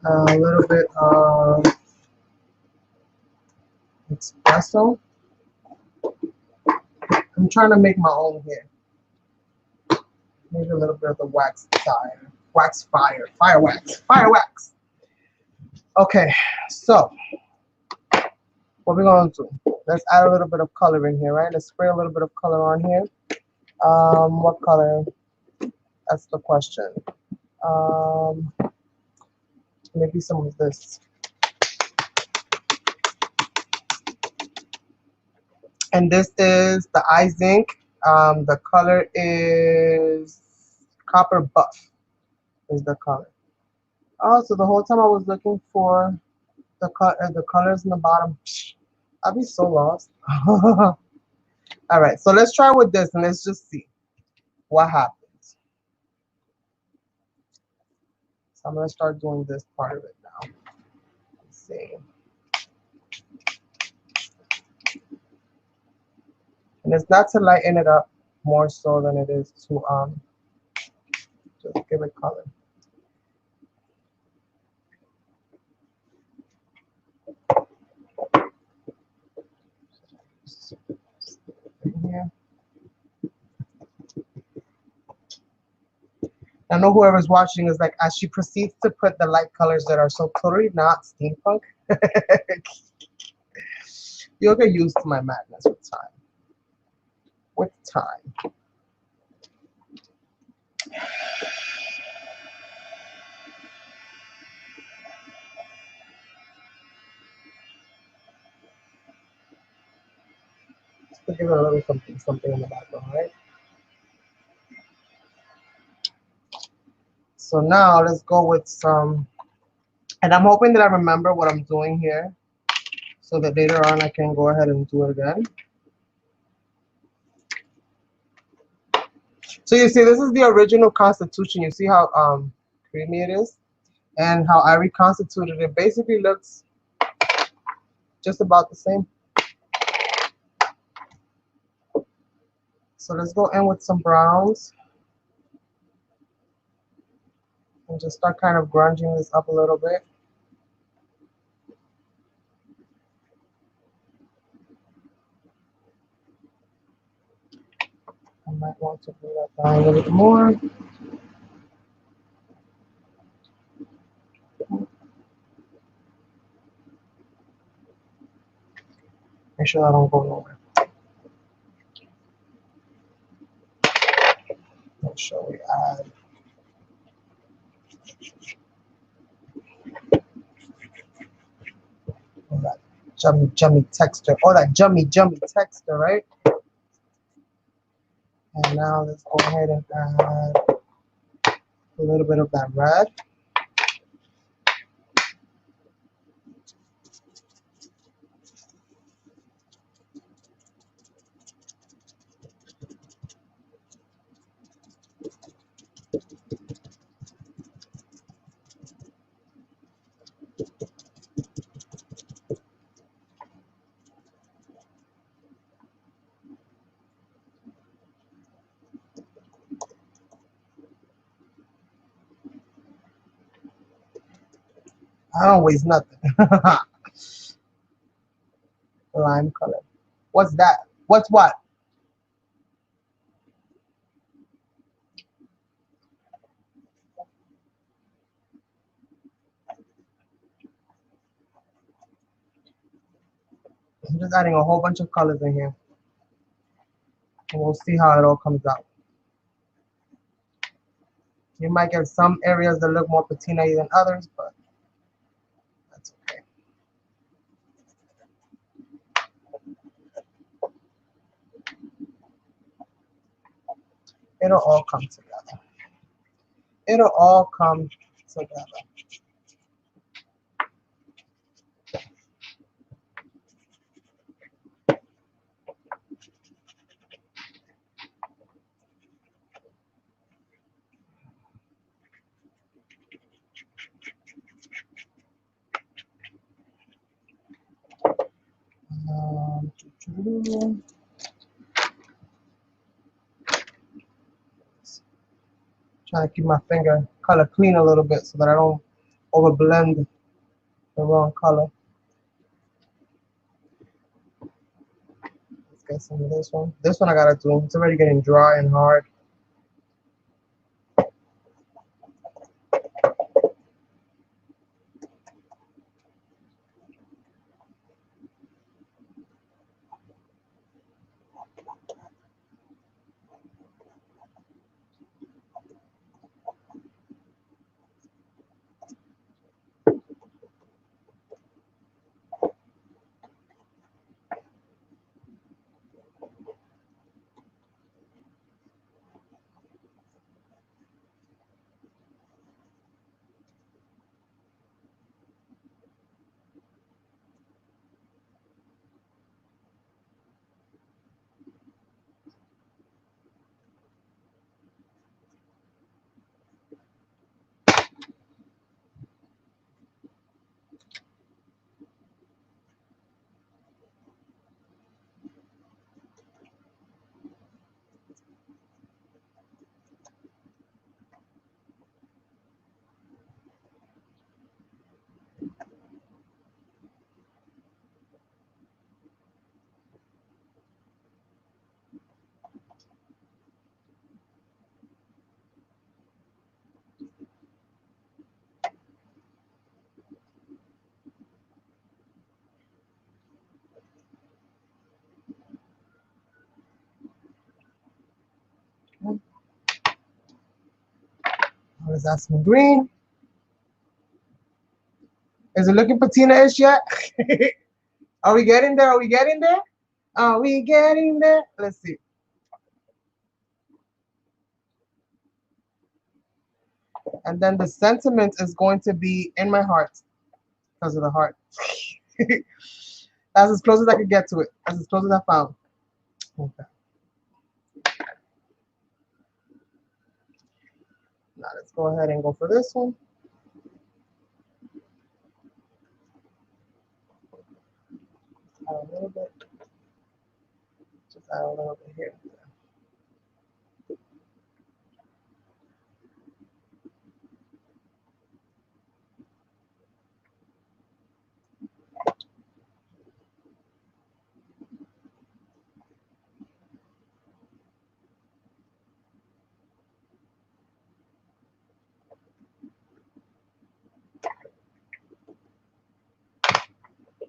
A little bit of espresso. I'm trying to make my own here. Maybe a little bit of the wax fire. Fire wax. Okay, so what we're gonna do? Let's add a little bit of color in here, right? Let's spray a little bit of color on here. What color? That's the question. Um, maybe some of this. And this is the eye zinc. The color is copper buff. Is the color. Oh, so the whole time I was looking for the colors in the bottom. I'll be so lost. All right, so let's try with this and let's just see what happens. So I'm gonna start doing this part of it now. Let's see. And it's not to lighten it up more so than it is to just give it color. Here. I know whoever's watching is like, as she proceeds to put the light colors that are so totally not steampunk, you'll get used to my madness with time. With time. Just to give it a little something in the background, right? So now let's go with some, and I'm hoping that I remember what I'm doing here so that later on I can go ahead and do it again. So you see, this is the original Constitution. You see how creamy it is and how I reconstituted it. Basically looks just about the same. So let's go in with some browns and just start kind of grunging this up a little bit. I might want to bring that down a little bit more. Make sure I don't go nowhere. Make sure we add all that jummy texture. All that jummy texture, right? And now let's go ahead and add a little bit of that red. I don't waste nothing. Lime color. What's that? What's what? I'm just adding a whole bunch of colors in here. And we'll see how it all comes out. You might get some areas that look more patina than others, but that's okay. It'll all come together. It'll all come together. Trying to keep my finger color clean a little bit so that I don't overblend the wrong color. Let's get some of this one. This one I gotta do. It's already getting dry and hard. Let's add some green. Is it looking patina-ish yet? Are we getting there? Are we getting there? Are we getting there? Let's see. And then the sentiment is going to be in my heart because of the heart. That's as close as I could get to it. That's as close as I found. Okay. Now let's go ahead and go for this one. Add a little bit. Just add a little bit here.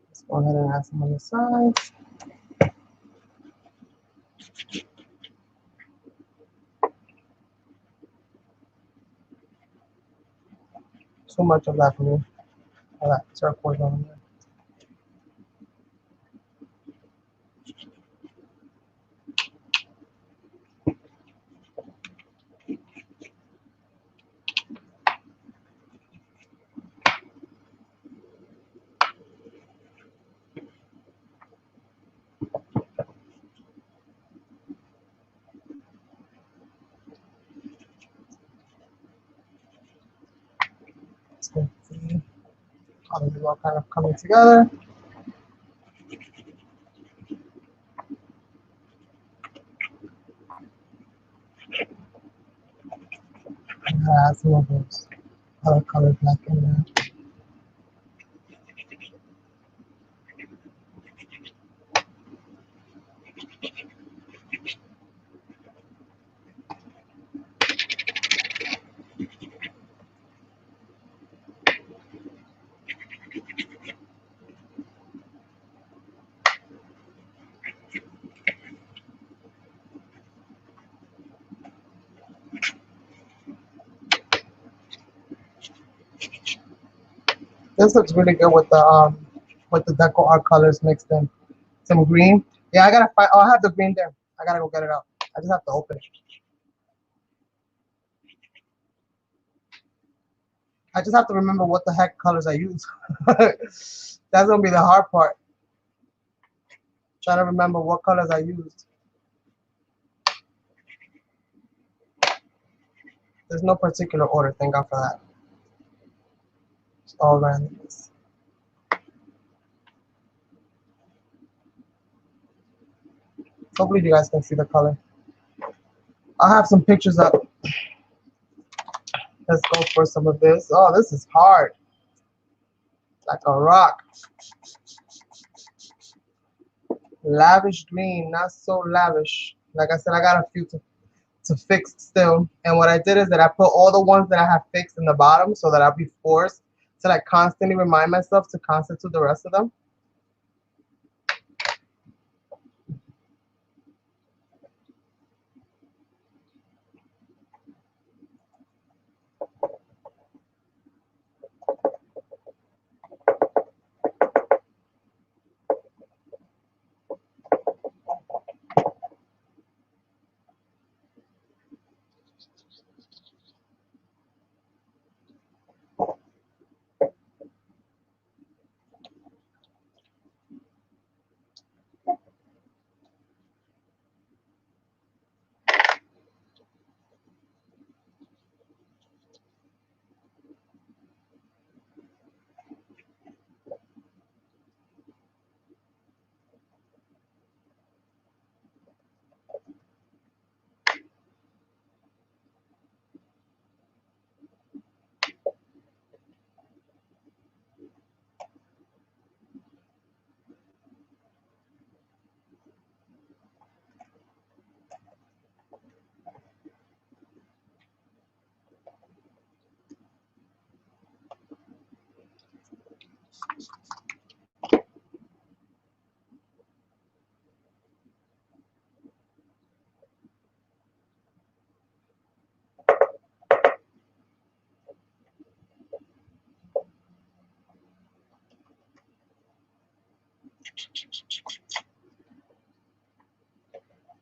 Let's go ahead and add some on the sides. Too much of that for me. All that turquoise on there. Let's go see how these all kind of coming together. And add some of those other colors back in there. This looks really good with the deco art colors mixed in. Some green. Yeah, I gotta find. Oh, I have the green there. I gotta go get it out. I just have to open it. I just have to remember what the heck colors I use. That's gonna be the hard part. Trying to remember what colors I used. There's no particular order. Thank God for that. It's all randomness. Hopefully you guys can see the color. I'll have some pictures up. Let's go for some of this. Oh, this is hard. Like a rock. Lavish green, not so lavish. Like I said, I got a few to fix still. And what I did is that I put all the ones that I have fixed in the bottom so that I'll be forced to like constantly remind myself to constitute the rest of them.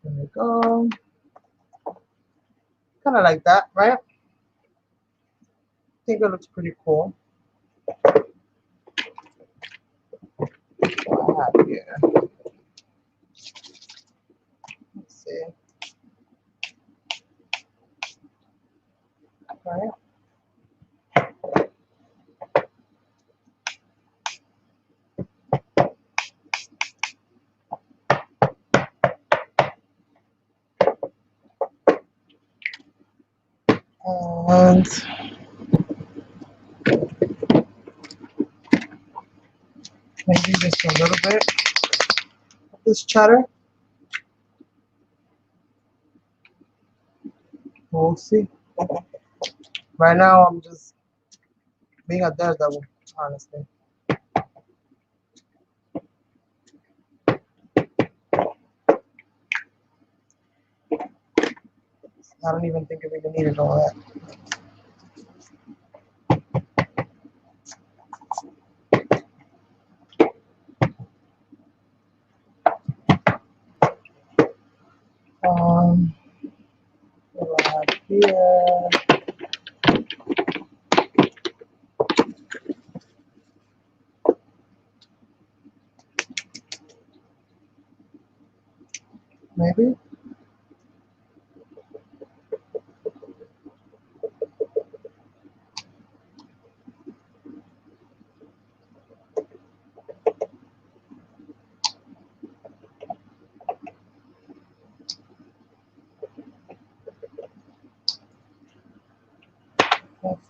There we go. Kind of like that, right? think it looks pretty cool. What I have here. Let's see. Right. And maybe just a little bit of this cheddar. We'll see. Right now, I'm just being a daredevil, honestly. I don't even think I really needed all that. What do I have here? Maybe.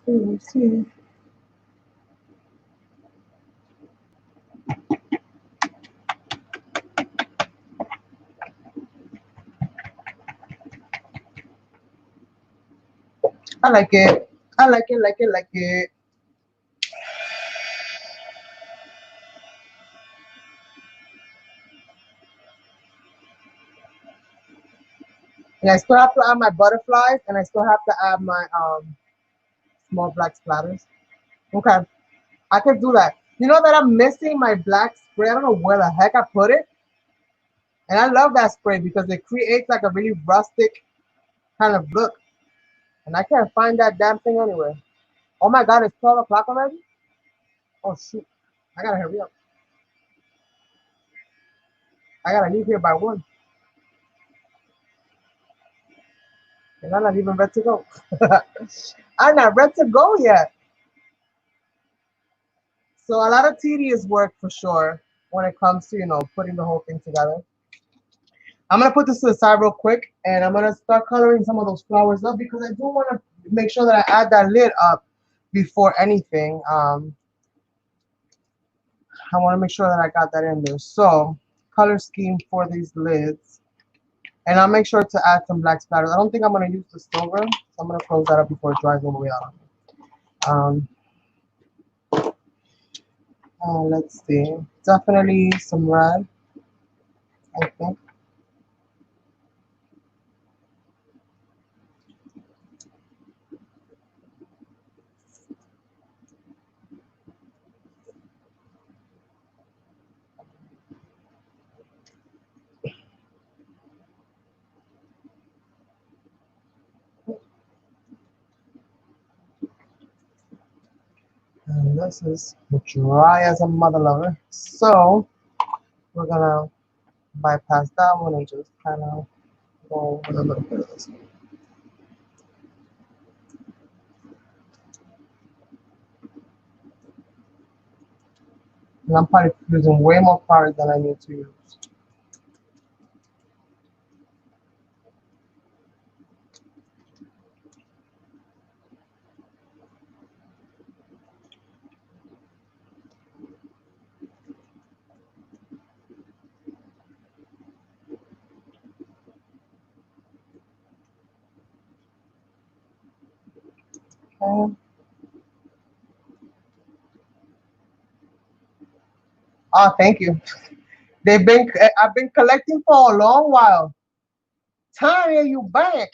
Let's see. I like it. I like it, like it, like it. And I still have to add my butterflies, and I still have to add my small black splatters. Okay, I can do that. You know that I'm missing my black spray. I don't know where the heck I put it. And I love that spray because it creates like a really rustic kind of look. And I can't find that damn thing anywhere. Oh my god, it's 12 o'clock already? Oh shoot. I gotta hurry up. I gotta leave here by 1. And I'm not even ready to go. I'm not ready to go yet. So a lot of tedious work for sure when it comes to, putting the whole thing together. I'm gonna put this to the side real quick, and I'm gonna start coloring some of those flowers up because I do want to make sure that I add that lid up before anything. I want to make sure that I got that in there. So color scheme for these lids, and I'll make sure to add some black splatters. I don't think I'm gonna use the silver, so I'm gonna close that up before it dries all the way out. Let's see, definitely some red, I think. And this is dry as a mother lover. So we're gonna bypass that one and just kind of go with a little bit of this. And I'm probably using way more product than I need to use. Okay. Oh, thank you. I've been collecting for a long while. Tanya, you back?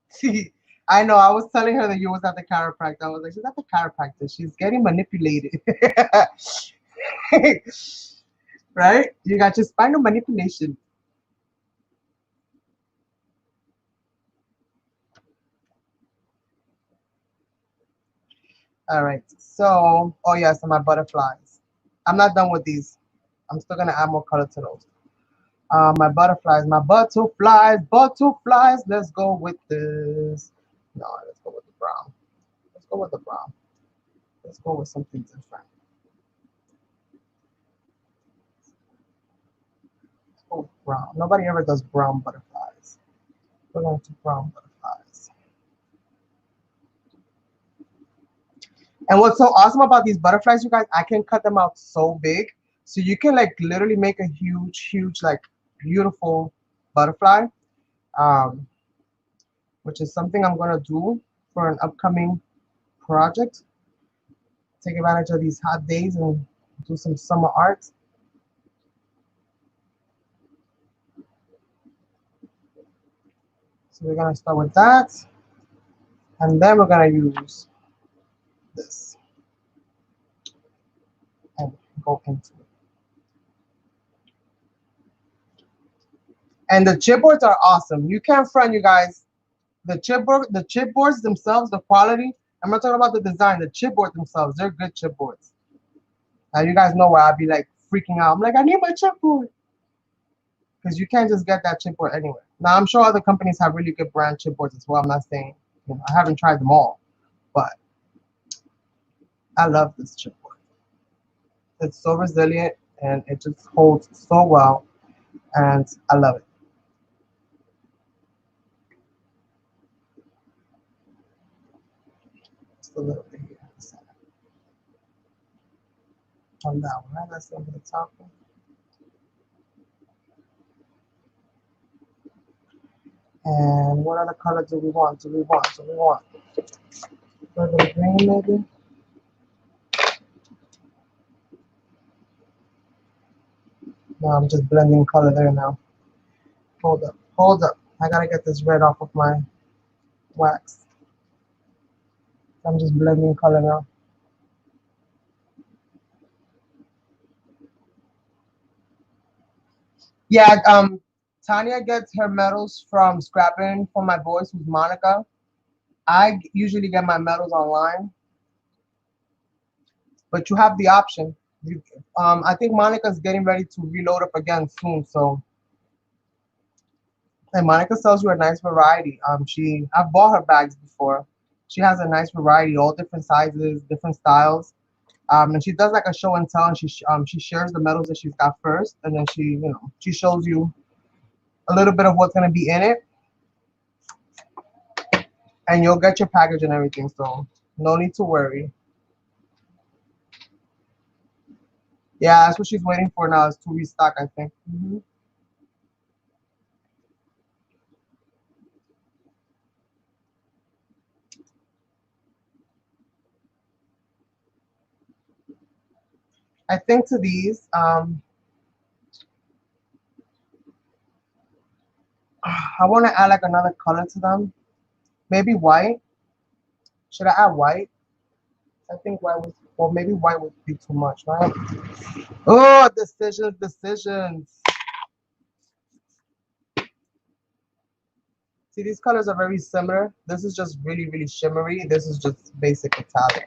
See, I know. I was telling her that you was at the chiropractor. I was like, she's at the chiropractor. She's getting manipulated. Right? You got your spinal manipulation. All right. So, oh yeah, so my butterflies. I'm not done with these. I'm still gonna add more color to those. My butterflies, butterflies. Let's go with this. No, let's go with the brown. Let's go with the brown. Let's go with something different. Let's go with brown. Nobody ever does brown butterflies. We're going to brown butterflies. And what's so awesome about these butterflies, you guys, I can cut them out so big. So you can like literally make a huge, like beautiful butterfly, um, which is something I'm gonna do for an upcoming project. Take advantage of these hot days and do some summer art. So we're gonna start with that, and then we're gonna use this and go into it. And the chipboards are awesome. You can't front, you guys. The chipboards themselves, the quality. I'm not talking about the design. The chipboards themselves, they're good chipboards. Now you guys know where I'd be like freaking out. I'm like, I need my chipboard because you can't just get that chipboard anywhere. Now I'm sure other companies have really good brand chipboards as well. I'm not saying, I haven't tried them all, but I love this chipboard. It's so resilient and it just holds so well, and I love it. Just a little bit here on that one. Right? That's over the top one. And what other color do we want? Do we want a little green maybe? No, I'm just blending color there now. Hold up. I gotta get this red off of my wax. I'm just blending color now. Yeah, Tanya gets her medals from scrapping for my voice with Monica. I usually get my medals online, but you have the option. I think Monica's getting ready to reload up again soon, so and Monica sells you a nice variety. I've bought her bags before. She has a nice variety, all different sizes, different styles. And she does like a show and tell, and she shares the medals that she's got first, and then she shows you a little bit of what's gonna be in it, and you'll get your package and everything. So no need to worry. Yeah, that's what she's waiting for now is to restock, I think. I think to these, I want to add like another color to them. Maybe white. Should I add white? I think white was, well, maybe white would be too much, right? Oh, decisions. See, these colors are very similar. This is just really shimmery. This is just basic metallic.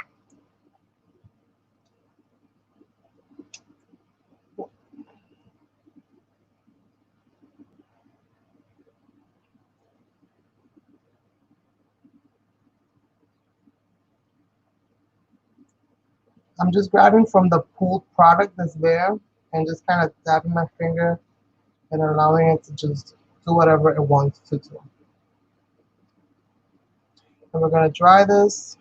I'm just grabbing from the pooled product that's there and just kind of tapping my finger and allowing it to just do whatever it wants to do. And we're gonna dry this.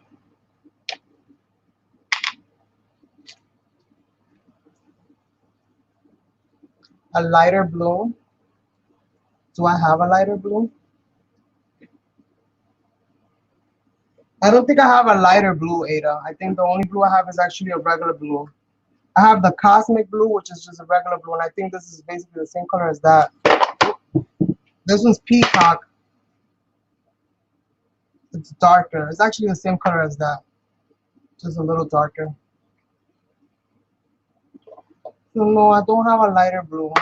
A lighter blue. Do I have a lighter blue? I don't think I have a lighter blue, Ada. I think the only blue I have is actually a regular blue. I have the cosmic blue, which is just a regular blue, and I think this is basically the same color as that. This one's peacock. It's darker. It's actually the same color as that, just a little darker. So no, I don't have a lighter blue.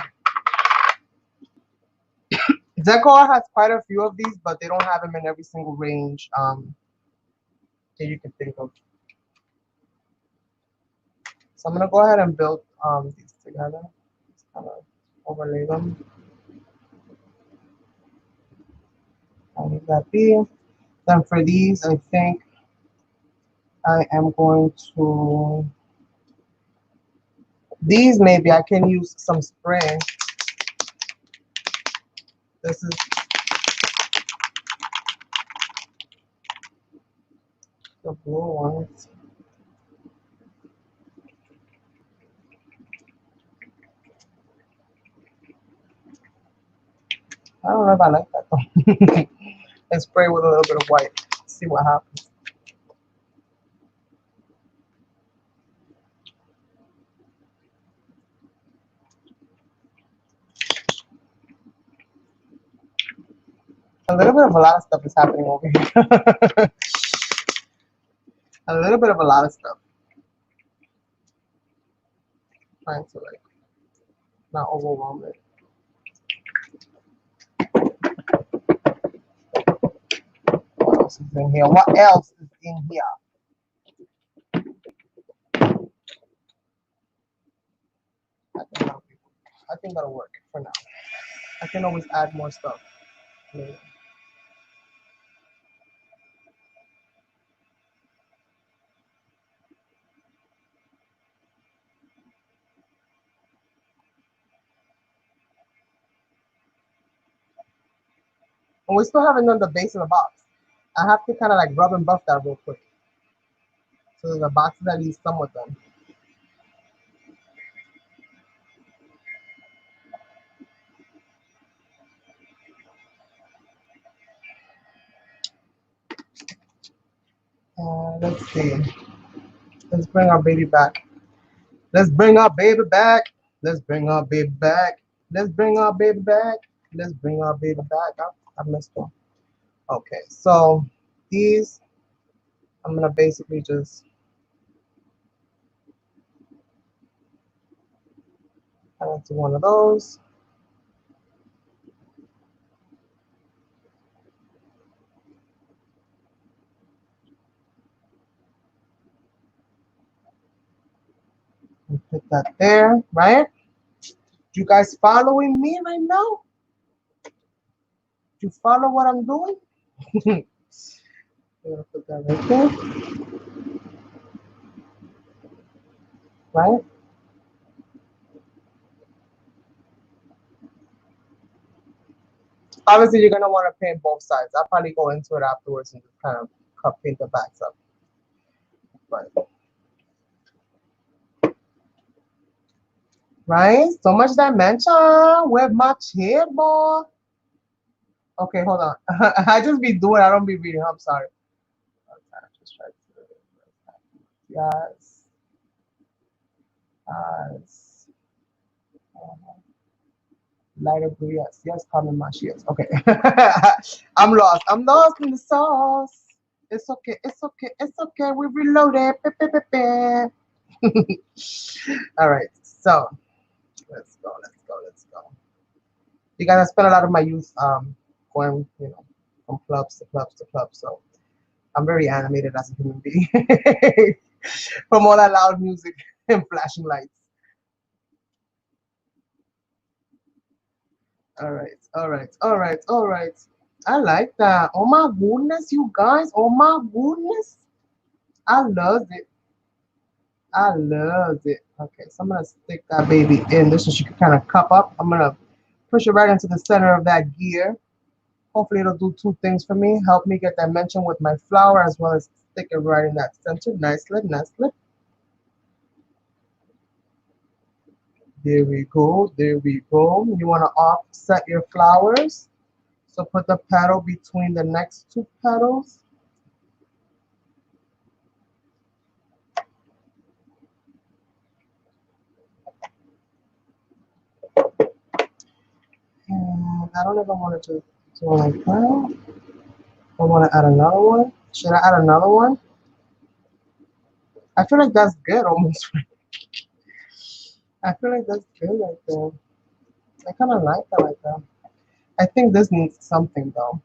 Decor has quite a few of these, but they don't have them in every single range that you can think of. So I'm gonna go ahead and build these together. Just kind of overlay them. I'll leave that be. Then for these, I think I am going to, these maybe I can use some spray. This is the blue ones. I don't know if I like that though. And spray with a little bit of white. See what happens. A little bit of a lot of stuff is happening over here. A little bit of a lot of stuff. Trying to like not overwhelm it. What else is in here? What else is in here? I think that'll work for now. I can always add more stuff later. And we still haven't done the base of the box. I have to kind of like rub and buff that real quick. So the box is at least somewhat done. Let's see. Let's bring our baby back. Let's bring our baby back. Let's bring our baby back. Let's bring our baby back. Let's bring our baby back. I messed up. Okay, so these, I'm gonna basically just add it to one of those. And put that there, right? You guys following me right now? You follow what I'm doing? I'm gonna put that right there, right? Obviously, you're gonna want to paint both sides. I'll probably go into it afterwards and just kind of cut paint the backs up. Right? So much dimension with my chair, boy. Okay, hold on. I just be doing. I don't be reading. I'm sorry. Okay, just try to. Yes. Yes. Lighter blue. Yes. Yes. Common mash. Yes. Okay. I'm lost. I'm lost in the sauce. It's okay. It's okay. It's okay. We reloaded. All right. So let's go. Let's go. Let's go. You guys, I spent a lot of my youth going, from clubs to clubs to clubs. So I'm very animated as a human being from all that loud music and flashing lights. All right, all right, all right, all right. I like that. Oh my goodness, you guys. Oh my goodness. I love it. I love it. Okay, so I'm gonna stick that baby in this so she can kind of cup up. I'm gonna push it right into the center of that gear. Hopefully it'll do two things for me. Help me get dimension with my flower as well as stick it right in that center. Nicely, nicely. There we go. There we go. You want to offset your flowers. So put the petal between the next two petals. And I don't even want to just do it like that. I want to add another one. Should I add another one? I feel like that's good almost. I feel like that's good right there. I kind of like that like that. I think this needs something though.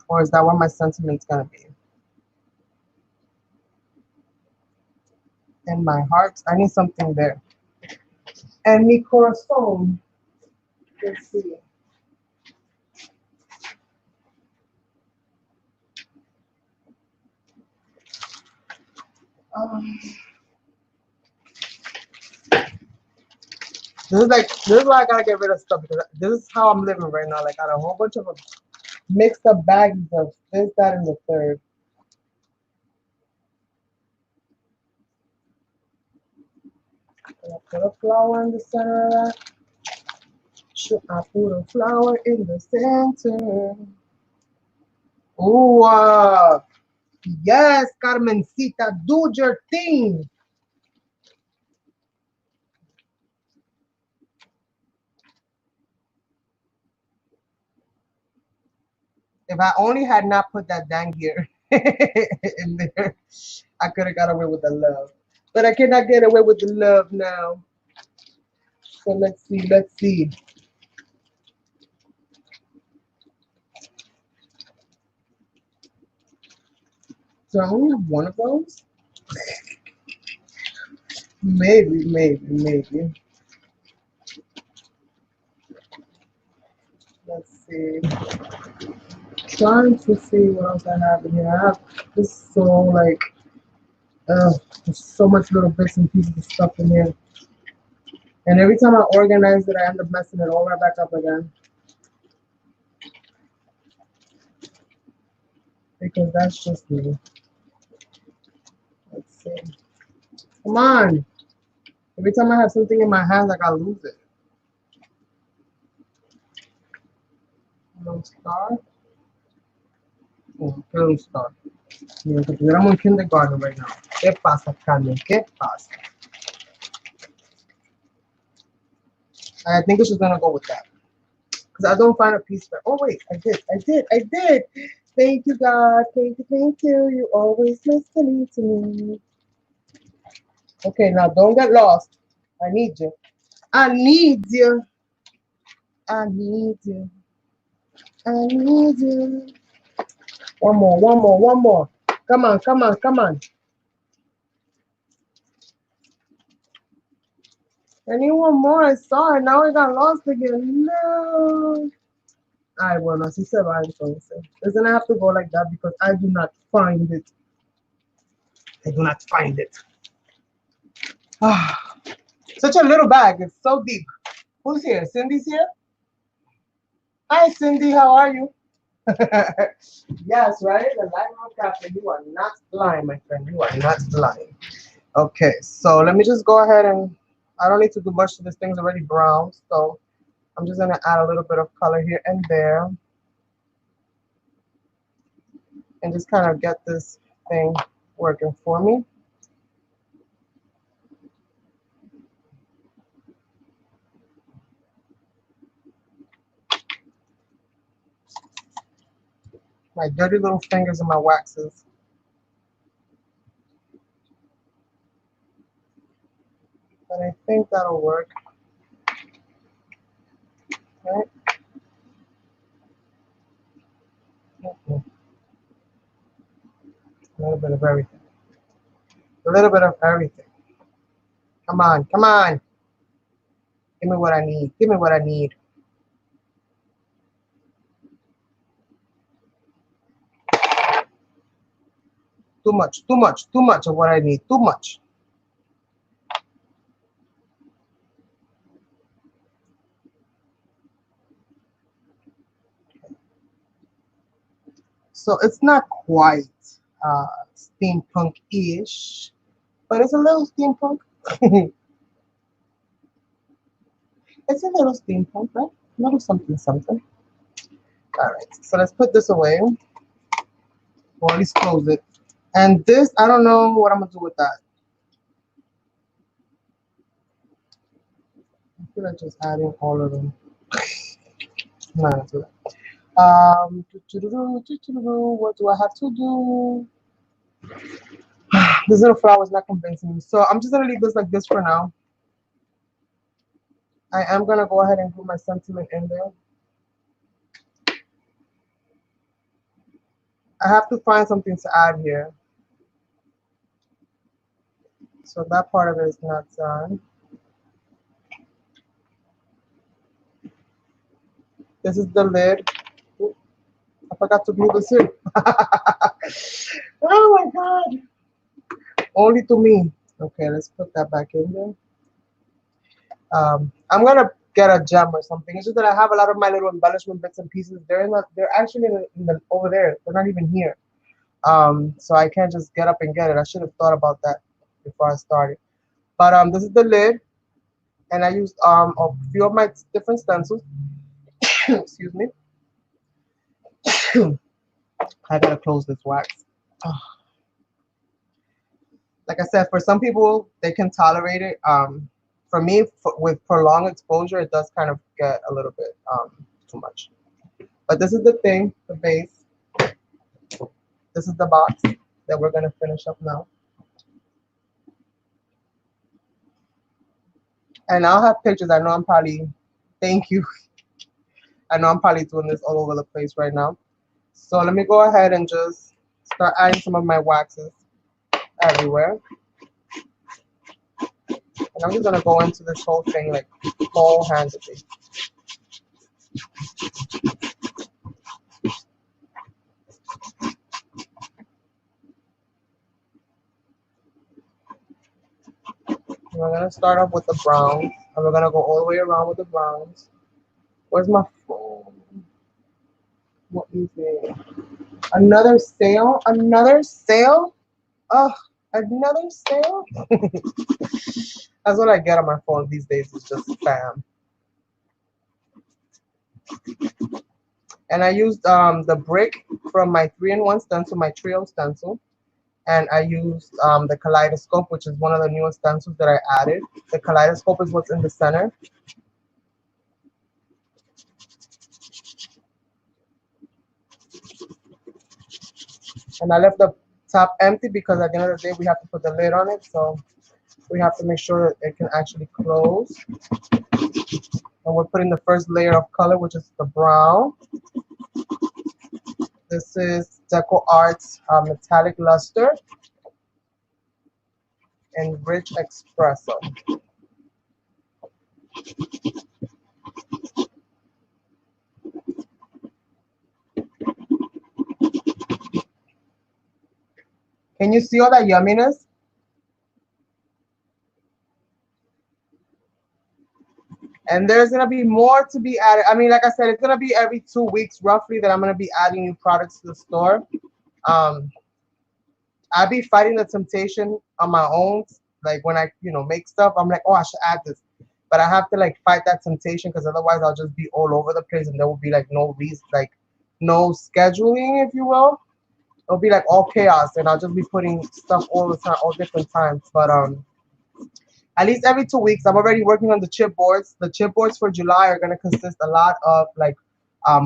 Or is that what my sentiment's gonna be? And my heart, I need something there. And mi corazón, let's see. Um, this is why I gotta get rid of stuff because this is how I'm living right now. Like I got a whole bunch of mixed up bags of this, that, and the third. Gonna put a flower in the center of that. Should I put a flower in the center? Ooh, yes, Carmencita, do your thing. If I only had not put that dang gear in there, I could have got away with the love. But I cannot get away with the love now. So let's see, let's see. So I only have one of those? Maybe, maybe, maybe. Let's see. Trying to see what else I have in here. I have this so like there's so much little bits and pieces of stuff in here. And every time I organize it, I end up messing it all right back up again. Because that's just me. Let's see. Come on. Every time I have something in my hands, like I lose it. Little star. Oh, little star. Yeah, porque tuviéramos en kindergarten right now. ¿Qué pasa, Carmen? ¿Qué pasa? I think it's just gonna go with that. Because I don't find a piece for. Oh wait, I did. Thank you, God. Thank you. You always listening to me. Okay, now don't get lost. I need you. I need you. I need you. I need you. One more, one more, one more. Come on, come on, come on. I need one more. I saw it. Now I got lost again. No. Ay, bueno, así se va entonces. Doesn't have to go like that because I do not find it. I do not find it. Ah, such a little bag. It's so deep. Who's here? Cindy's here? Hi, Cindy. How are you? Yes, right? The light on captain. You are not lying, my friend. You are not lying. Okay, so let me just go ahead and I don't need to do much to this thing's already brown. So I'm just gonna add a little bit of color here and there and just kind of get this thing working for me. My dirty little fingers and my waxes. But I think that'll work. Right? A little bit of everything. A little bit of everything. Come on, come on. Give me what I need. Give me what I need. Too much, too much, too much of what I need. Too much. So it's not quite steampunk-ish, but it's a little steampunk. It's a little steampunk, right? A little something, something. All right, so let's put this away, or at least close it. And this, I don't know what I'm gonna do with that. I feel like just adding all of them. No, not do that. What do I have to do? This little flower is not convincing me. So I'm just gonna leave this like this for now. I am gonna go ahead and put my sentiment in there. I have to find something to add here. So that part of it is not done. This is the lid. Ooh, I forgot to glue this in. Oh my god. Only to me. Okay, let's put that back in there. I'm gonna get a gem or something. It's just that I have a lot of my little embellishment bits and pieces. They're actually over there. They're not even here. So I can't just get up and get it. I should have thought about that before I started. But this is the lid, and I used a few of my different stencils. Excuse me. I gotta close this wax. Like I said, for some people they can tolerate it. For me, with prolonged exposure, it does kind of get a little bit too much. But this is the thing, the base. This is the box that we're gonna finish up now. And I'll have pictures. I know I'm probably, thank you. I know I'm probably doing this all over the place right now. So let me go ahead and just start adding some of my waxes everywhere. And I'm just gonna go into this whole thing like whole-handedly. And we're gonna start off with the browns, and we're gonna go all the way around with the browns. Where's my phone? What is it? Another sale? Another sale? Ugh, another sale? That's what I get on my phone these days, is just spam. And I used the brick from my 3-in-1 stencil, my trio stencil. And I used the kaleidoscope, which is one of the newest stencils that I added. The kaleidoscope is what's in the center. And I left the top empty because at the end of the day we have to put the lid on it, so we have to make sure that it can actually close. And we're putting the first layer of color, which is the brown. This is Deco Arts Metallic Luster and Rich Espresso. Can you see all that yumminess? And there's gonna be more to be added. I mean, like I said, it's gonna be every 2 weeks roughly that I'm gonna be adding new products to the store. I be fighting the temptation on my own. Like when I, make stuff, I'm like, oh, I should add this. But I have to like fight that temptation because otherwise I'll just be all over the place and there will be like no reason, like no scheduling, if you will. It'll be like all chaos and I'll just be putting stuff all the time, all different times. But at least every 2 weeks, I'm already working on the chipboards. The chipboards for July are gonna consist a lot of like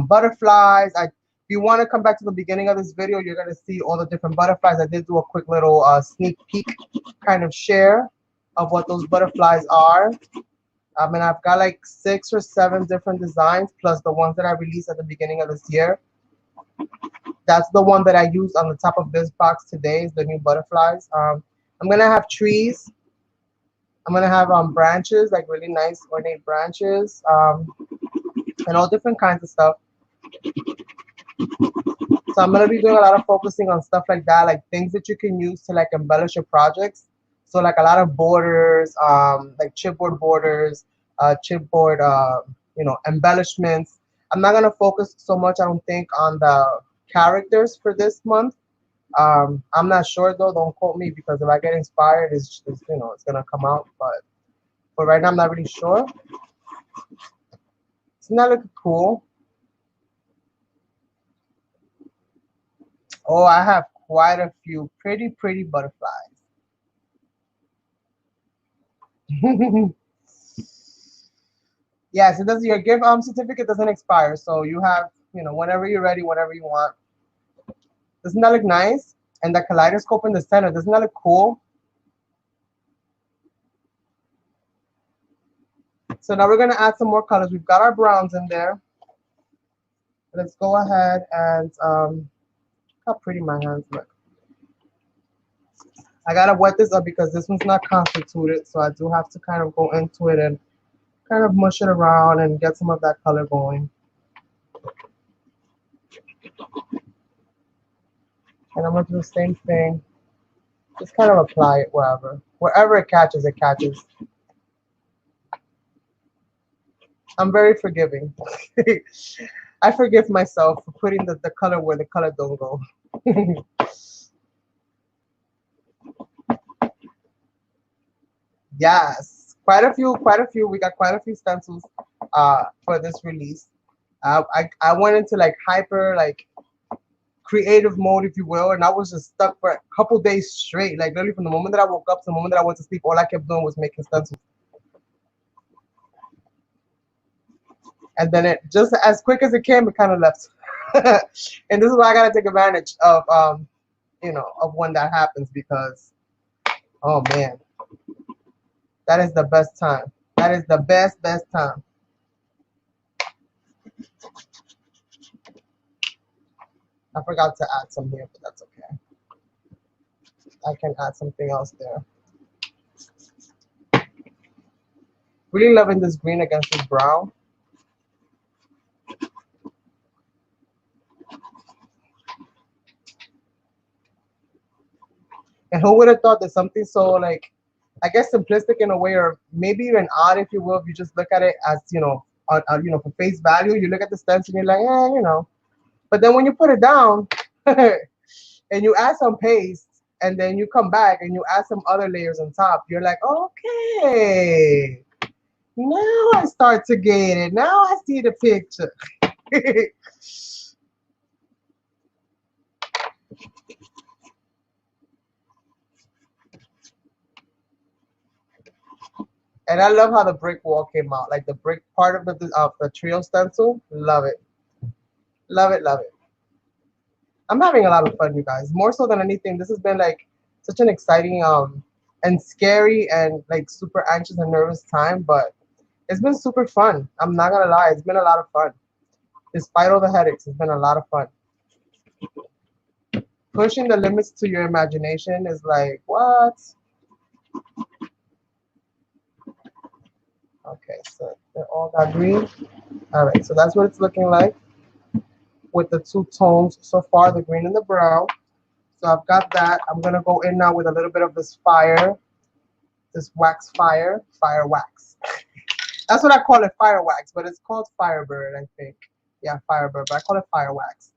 butterflies. If you want to come back to the beginning of this video, you're gonna see all the different butterflies. I did do a quick little sneak peek kind of share of what those butterflies are. And I've got like 6 or 7 different designs plus the ones that I released at the beginning of this year. That's the one that I used on the top of this box today, is the new butterflies. I'm gonna have trees. I'm gonna have branches, like really nice ornate branches, and all different kinds of stuff. So I'm gonna be doing a lot of focusing on stuff like that, like things that you can use to like embellish your projects. So like a lot of borders, like chipboard borders, chipboard, embellishments. I'm not gonna focus so much, I don't think, on the characters for this month. I'm not sure though. Don't quote me because if I get inspired, it's gonna come out. But for right now, I'm not really sure. Isn't that looking cool? Oh, I have quite a few pretty butterflies. Yes, it does. Your gift certificate doesn't expire, so you have whenever you're ready, whenever you want. Doesn't that look nice? And the kaleidoscope in the center, doesn't that look cool? So now we're gonna add some more colors. We've got our browns in there. Let's go ahead and how pretty my hands look. I gotta wet this up because this one's not constituted, so I do have to kind of go into it and kind of mush it around and get some of that color going. And I'm gonna do the same thing. Just kind of apply it wherever. Wherever it catches, it catches. I'm very forgiving. I forgive myself for putting the color where the color don't go. Yes, quite a few. We got quite a few stencils for this release. I went into like hyper like creative mode, if you will, and I was just stuck for a couple days straight. Like literally from the moment that I woke up to the moment that I went to sleep, all I kept doing was making stencils. And then it just as quick as it came, it kind of left. And this is why I gotta take advantage of you know, of when that happens because oh man, that is the best time. That is the best time. I forgot to add some here, but that's okay. I can add something else there. Really loving this green against this brown. And who would have thought that something so like, I guess simplistic in a way, or maybe even odd, if you will, if you just look at it as you know, you know, for face value, you look at the stencil and you're like, you know. But then when you put it down and you add some paste, and then you come back and you add some other layers on top, you're like, okay, now I start to get it. Now I see the picture. And I love how the brick wall came out, like the brick part of the trio stencil. Love it, love it, love it. I'm having a lot of fun, you guys. More so than anything, this has been like such an exciting and scary and like super anxious and nervous time, but it's been super fun. I'm not gonna lie, it's been a lot of fun. Despite all the headaches, it's been a lot of fun. Pushing the limits to your imagination is like what? Okay, so they're all got green. All right, so that's what it's looking like with the two tones so far, the green and the brown. So I've got that. I'm gonna go in now with a little bit of this fire, this fire wax. That's what I call it, fire wax, but it's called Firebird, I think. Yeah, Firebird, but I call it fire wax.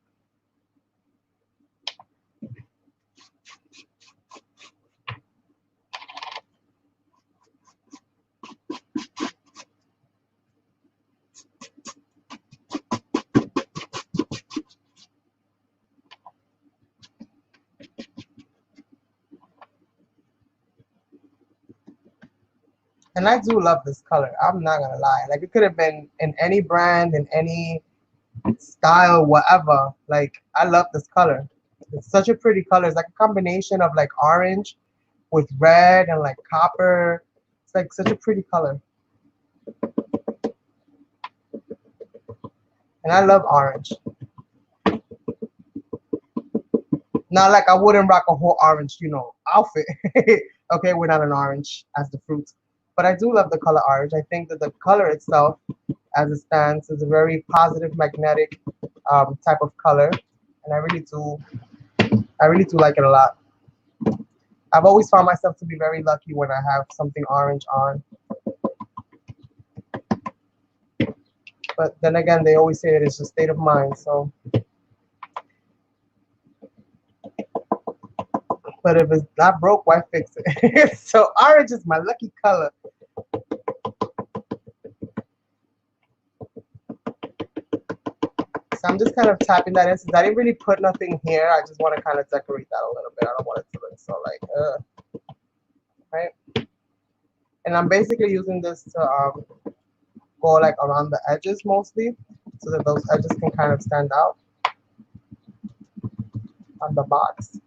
And I do love this color. I'm not gonna lie. Like it could have been in any brand, in any style, whatever. Like I love this color. It's such a pretty color. It's like a combination of like orange with red and like copper. It's like such a pretty color. And I love orange. Not like I wouldn't rock a whole orange, you know, outfit. Okay, we're not an orange as the fruit. But I do love the color orange. I think that the color itself, as it stands, is a very positive, magnetic type of color. And I really do like it a lot. I've always found myself to be very lucky when I have something orange on. But then again, they always say that it's a state of mind. So, but if it's not broke, why fix it? So orange is my lucky color. So I'm just kind of tapping that in since I didn't really put nothing here. I just want to kind of decorate that a little bit. I don't want it to look so like, right? And I'm basically using this to go like around the edges mostly, so that those edges can kind of stand out on the box.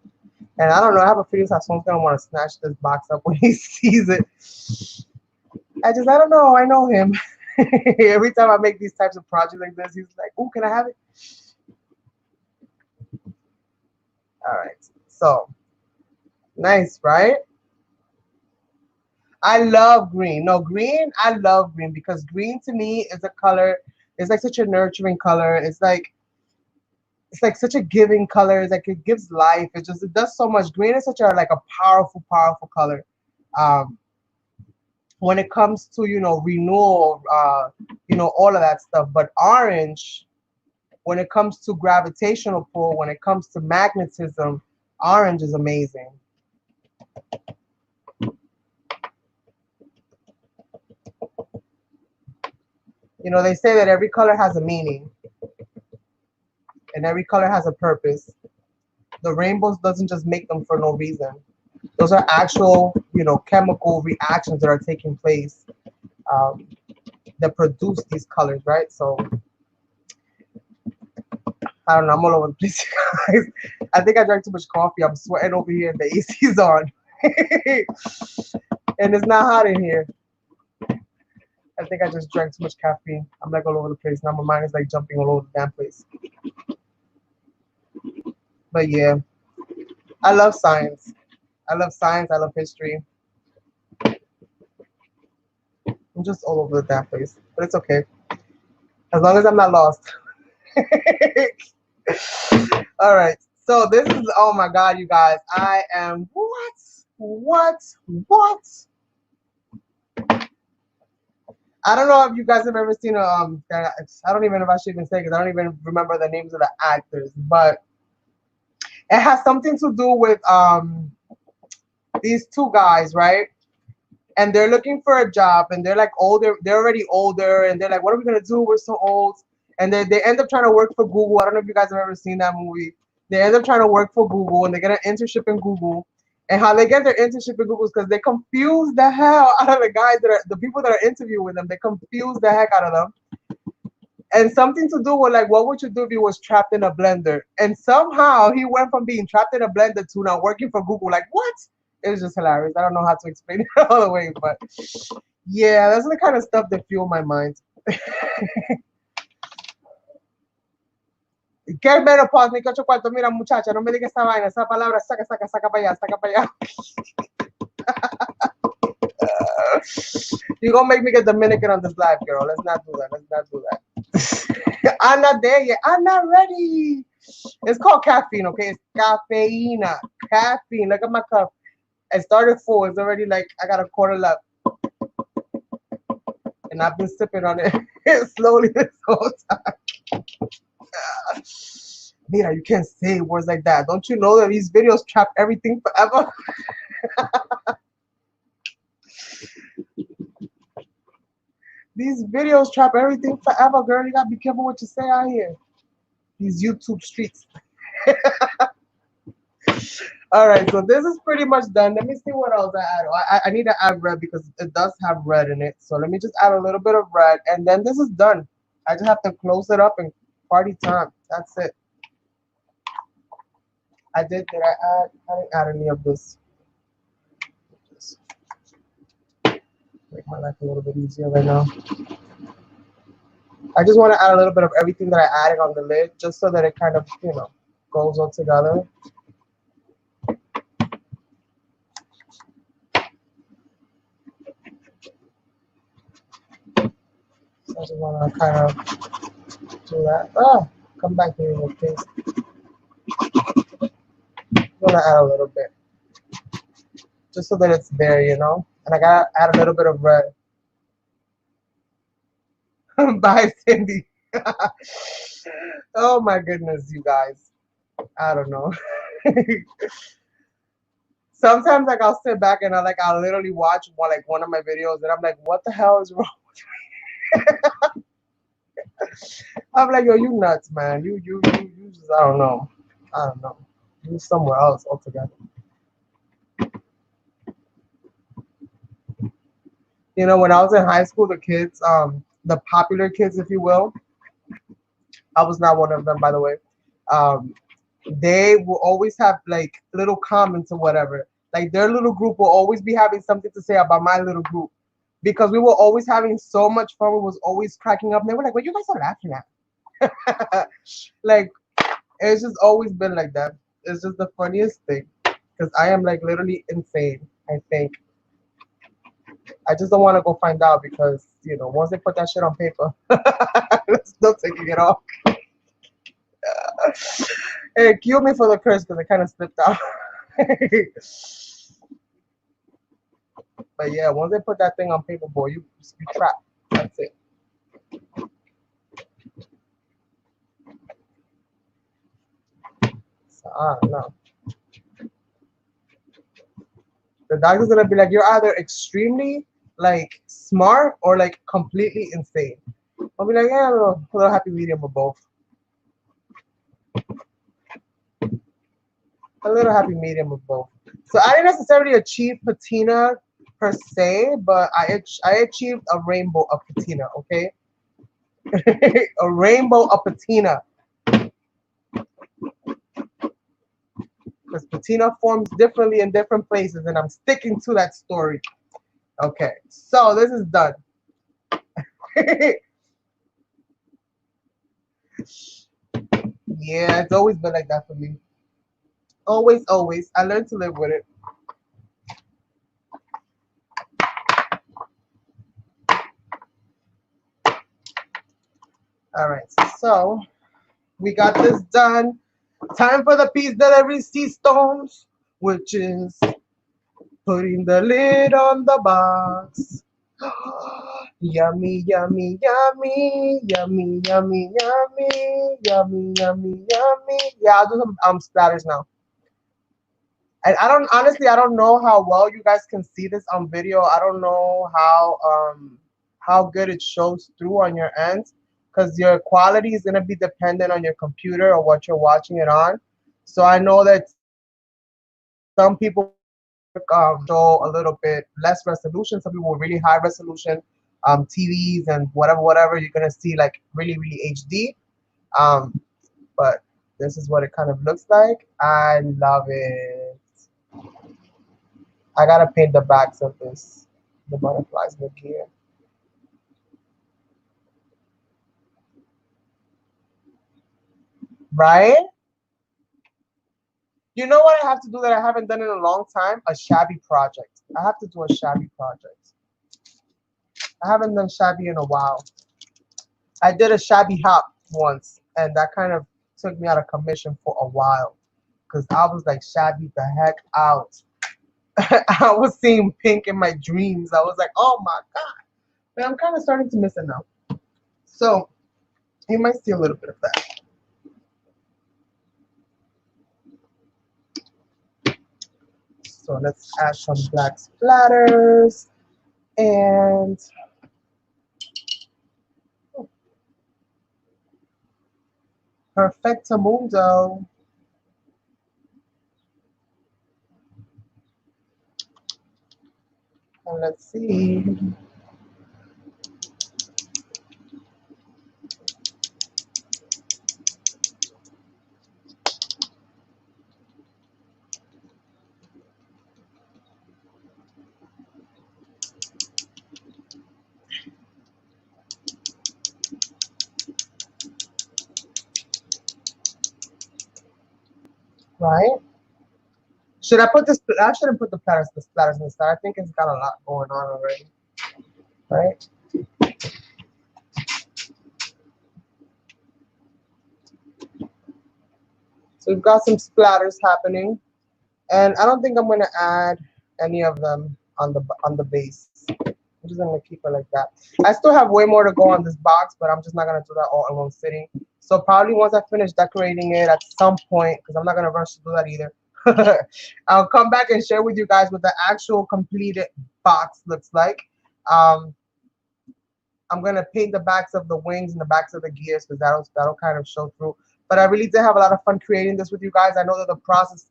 And I don't know, I have a feeling that someone's gonna want to snatch this box up when he sees it. I don't know. I know him. Every time I make these types of projects like this, he's like, "Oh, can I have it?" All right. So Nice, right? I love green. No, green, I love green because green to me is a color, it's like such a nurturing color. It's like such a giving color. It's like it gives life. It does so much. Green is such a like a powerful, powerful color. Um, when it comes to, renewal, all of that stuff. But orange, when it comes to gravitational pull, when it comes to magnetism, orange is amazing. They say that every color has a meaning and every color has a purpose. The rainbows doesn't just make them for no reason. Those are actual, chemical reactions that are taking place, um, that produce these colors, right? So I don't know. I'm all over the place, guys. I think I drank too much coffee. I'm sweating over here, and the AC's on, and it's not hot in here. I think I just drank too much caffeine. I'm like all over the place now. My mind is like jumping all over the damn place. But yeah, I love science. I love science. I love history. I'm just all over the damn place, but it's okay as long as I'm not lost. All right. So this is, oh my God, you guys. I am what? I don't know if you guys have ever seen I don't even know if I should even say because I don't even remember the names of the actors, but it has something to do with these two guys, right? And they're looking for a job and they're like older, they're already older, and they're like, what are we gonna do? We're so old. And they end up trying to work for Google. I don't know if you guys have ever seen that movie. They end up trying to work for Google and they get an internship in Google. And how they get their internship in Google is because they confuse the hell out of the people that are interviewing them. They confuse the heck out of them. And something to do with like, what would you do if you was trapped in a blender? And somehow he went from being trapped in a blender to now working for Google. Like, what? It was just hilarious. I don't know how to explain it all the way, but yeah, that's the kind of stuff that fuel my mind. ¿Qué menopause? Ni que ocho cuartos. Mira, muchacha, no me digas esa vaina, esa palabra, saca para allá, saca para allá. You're gonna make me get Dominican on this live, girl. Let's not do that. Let's not do that. I'm not there yet. I'm not ready. It's called caffeine, okay? It's caffeina. Caffeine. Look at my cup. I started full. It's already like I got a quarter left. And I've been sipping on it slowly this whole time. Mira, you can't say words like that. Don't you know that these videos trap everything forever? These videos trap everything forever, girl. You gotta be careful what you say out here. These YouTube streets. All right, so this is pretty much done. Let me see what else I add. I need to add red because it does have red in it. So let me just add a little bit of red, and then this is done. I just have to close it up and party time. That's it. Did I add? I didn't add any of this. Just make my life a little bit easier right now. I just want to add a little bit of everything that I added on the lid, just so that it kind of, goes all together. So I just want to kind of do that. Come back here in your face. I'm gonna add a little bit, just so that it's there, And I gotta add a little bit of red. Bye, Cindy. Oh my goodness, you guys. I don't know. Sometimes like I'll sit back and I'll literally watch one of my videos and I'm like, what the hell is wrong? I'm like, yo, you nuts, man. You just I don't know. You somewhere else altogether. When I was in high school, the popular kids, if you will, I was not one of them, by the way. They will always have like little comments or whatever. Like their little group will always be having something to say about my little group because we were always having so much fun. We was always cracking up. And they were like, "What you guys are laughing at?" Like it's just always been like that. It's just the funniest thing. because I am like literally insane, I think. I just don't want to go find out because, you know, once they put that shit on paper, it's still taking it off. Hey, cue me for the curse because it kind of slipped out. But yeah, once they put that thing on paper, boy, you trapped. That's it. So, I don't know. The doctor's gonna be like, you're either extremely like smart or like completely insane. I'll be like, yeah, a little happy medium of both. A little happy medium of both. So I didn't necessarily achieve patina per se, but I achieved a rainbow of patina. Okay, a rainbow of patina. Because patina forms differently in different places, and I'm sticking to that story. Okay, so this is done. Yeah, it's always been like that for me. Always, always. I learned to live with it. All right, so we got this done. Time for the piece that every sea stones, which is putting the lid on the box. Yummy, yummy, yummy, yummy, yummy, yummy, yummy, yummy, yummy. Yeah, I'll do some splatters now. And I don't honestly, I don't know how well you guys can see this on video. I don't know how good it shows through on your end, because your quality is gonna be dependent on your computer or what you're watching it on. So I know that some people show a little bit less resolution. Some people with really high resolution TVs and whatever. You're gonna see like really, really HD. Um, but this is what it kind of looks like. I love it. I gotta paint the backs of this, the butterflies in the gear. Right? You know what I have to do that I haven't done in a long time? A shabby project. I have to do a shabby project. I haven't done shabby in a while. I did a shabby hop once, and that kind of took me out of commission for a while because I was like shabby the heck out. I was seeing pink in my dreams. I was like, oh my god. But I'm kind of starting to miss it now. So you might see a little bit of that. So let's add some black splatters and perfectamundo. And let's see. Right? Should I put this? I shouldn't put the splatters in the side. I think it's got a lot going on already. Right? So we've got some splatters happening, and I don't think I'm gonna add any of them on the base. I'm just gonna keep it like that. I still have way more to go on this box, but I'm just not gonna do that all in one sitting. So probably once I finish decorating it at some point, because I'm not gonna rush to do that either. I'll come back and share with you guys what the actual completed box looks like. Um, I'm gonna paint the backs of the wings and the backs of the gears because that'll kind of show through. But I really did have a lot of fun creating this with you guys. I know that the process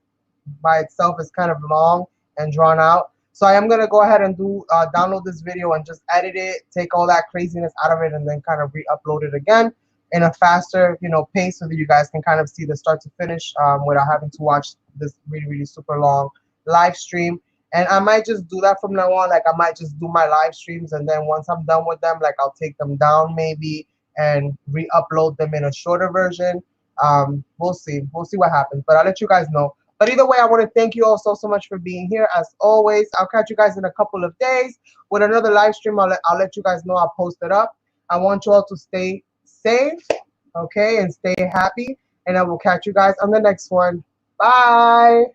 by itself is kind of long and drawn out. So I am gonna go ahead and download this video and just edit it, take all that craziness out of it, and then kind of re-upload it again in a faster, pace, so that you guys can kind of see the start to finish without having to watch this really, really super long live stream. And I might just do that from now on. Like I might just do my live streams, and then once I'm done with them, like I'll take them down maybe and re-upload them in a shorter version. We'll see what happens, but I'll let you guys know. But either way, I want to thank you all so much for being here. As always, I'll catch you guys in a couple of days with another live stream. I'll let you guys know. I'll post it up. I want you all to stay safe, okay, and stay happy. And I will catch you guys on the next one. Bye.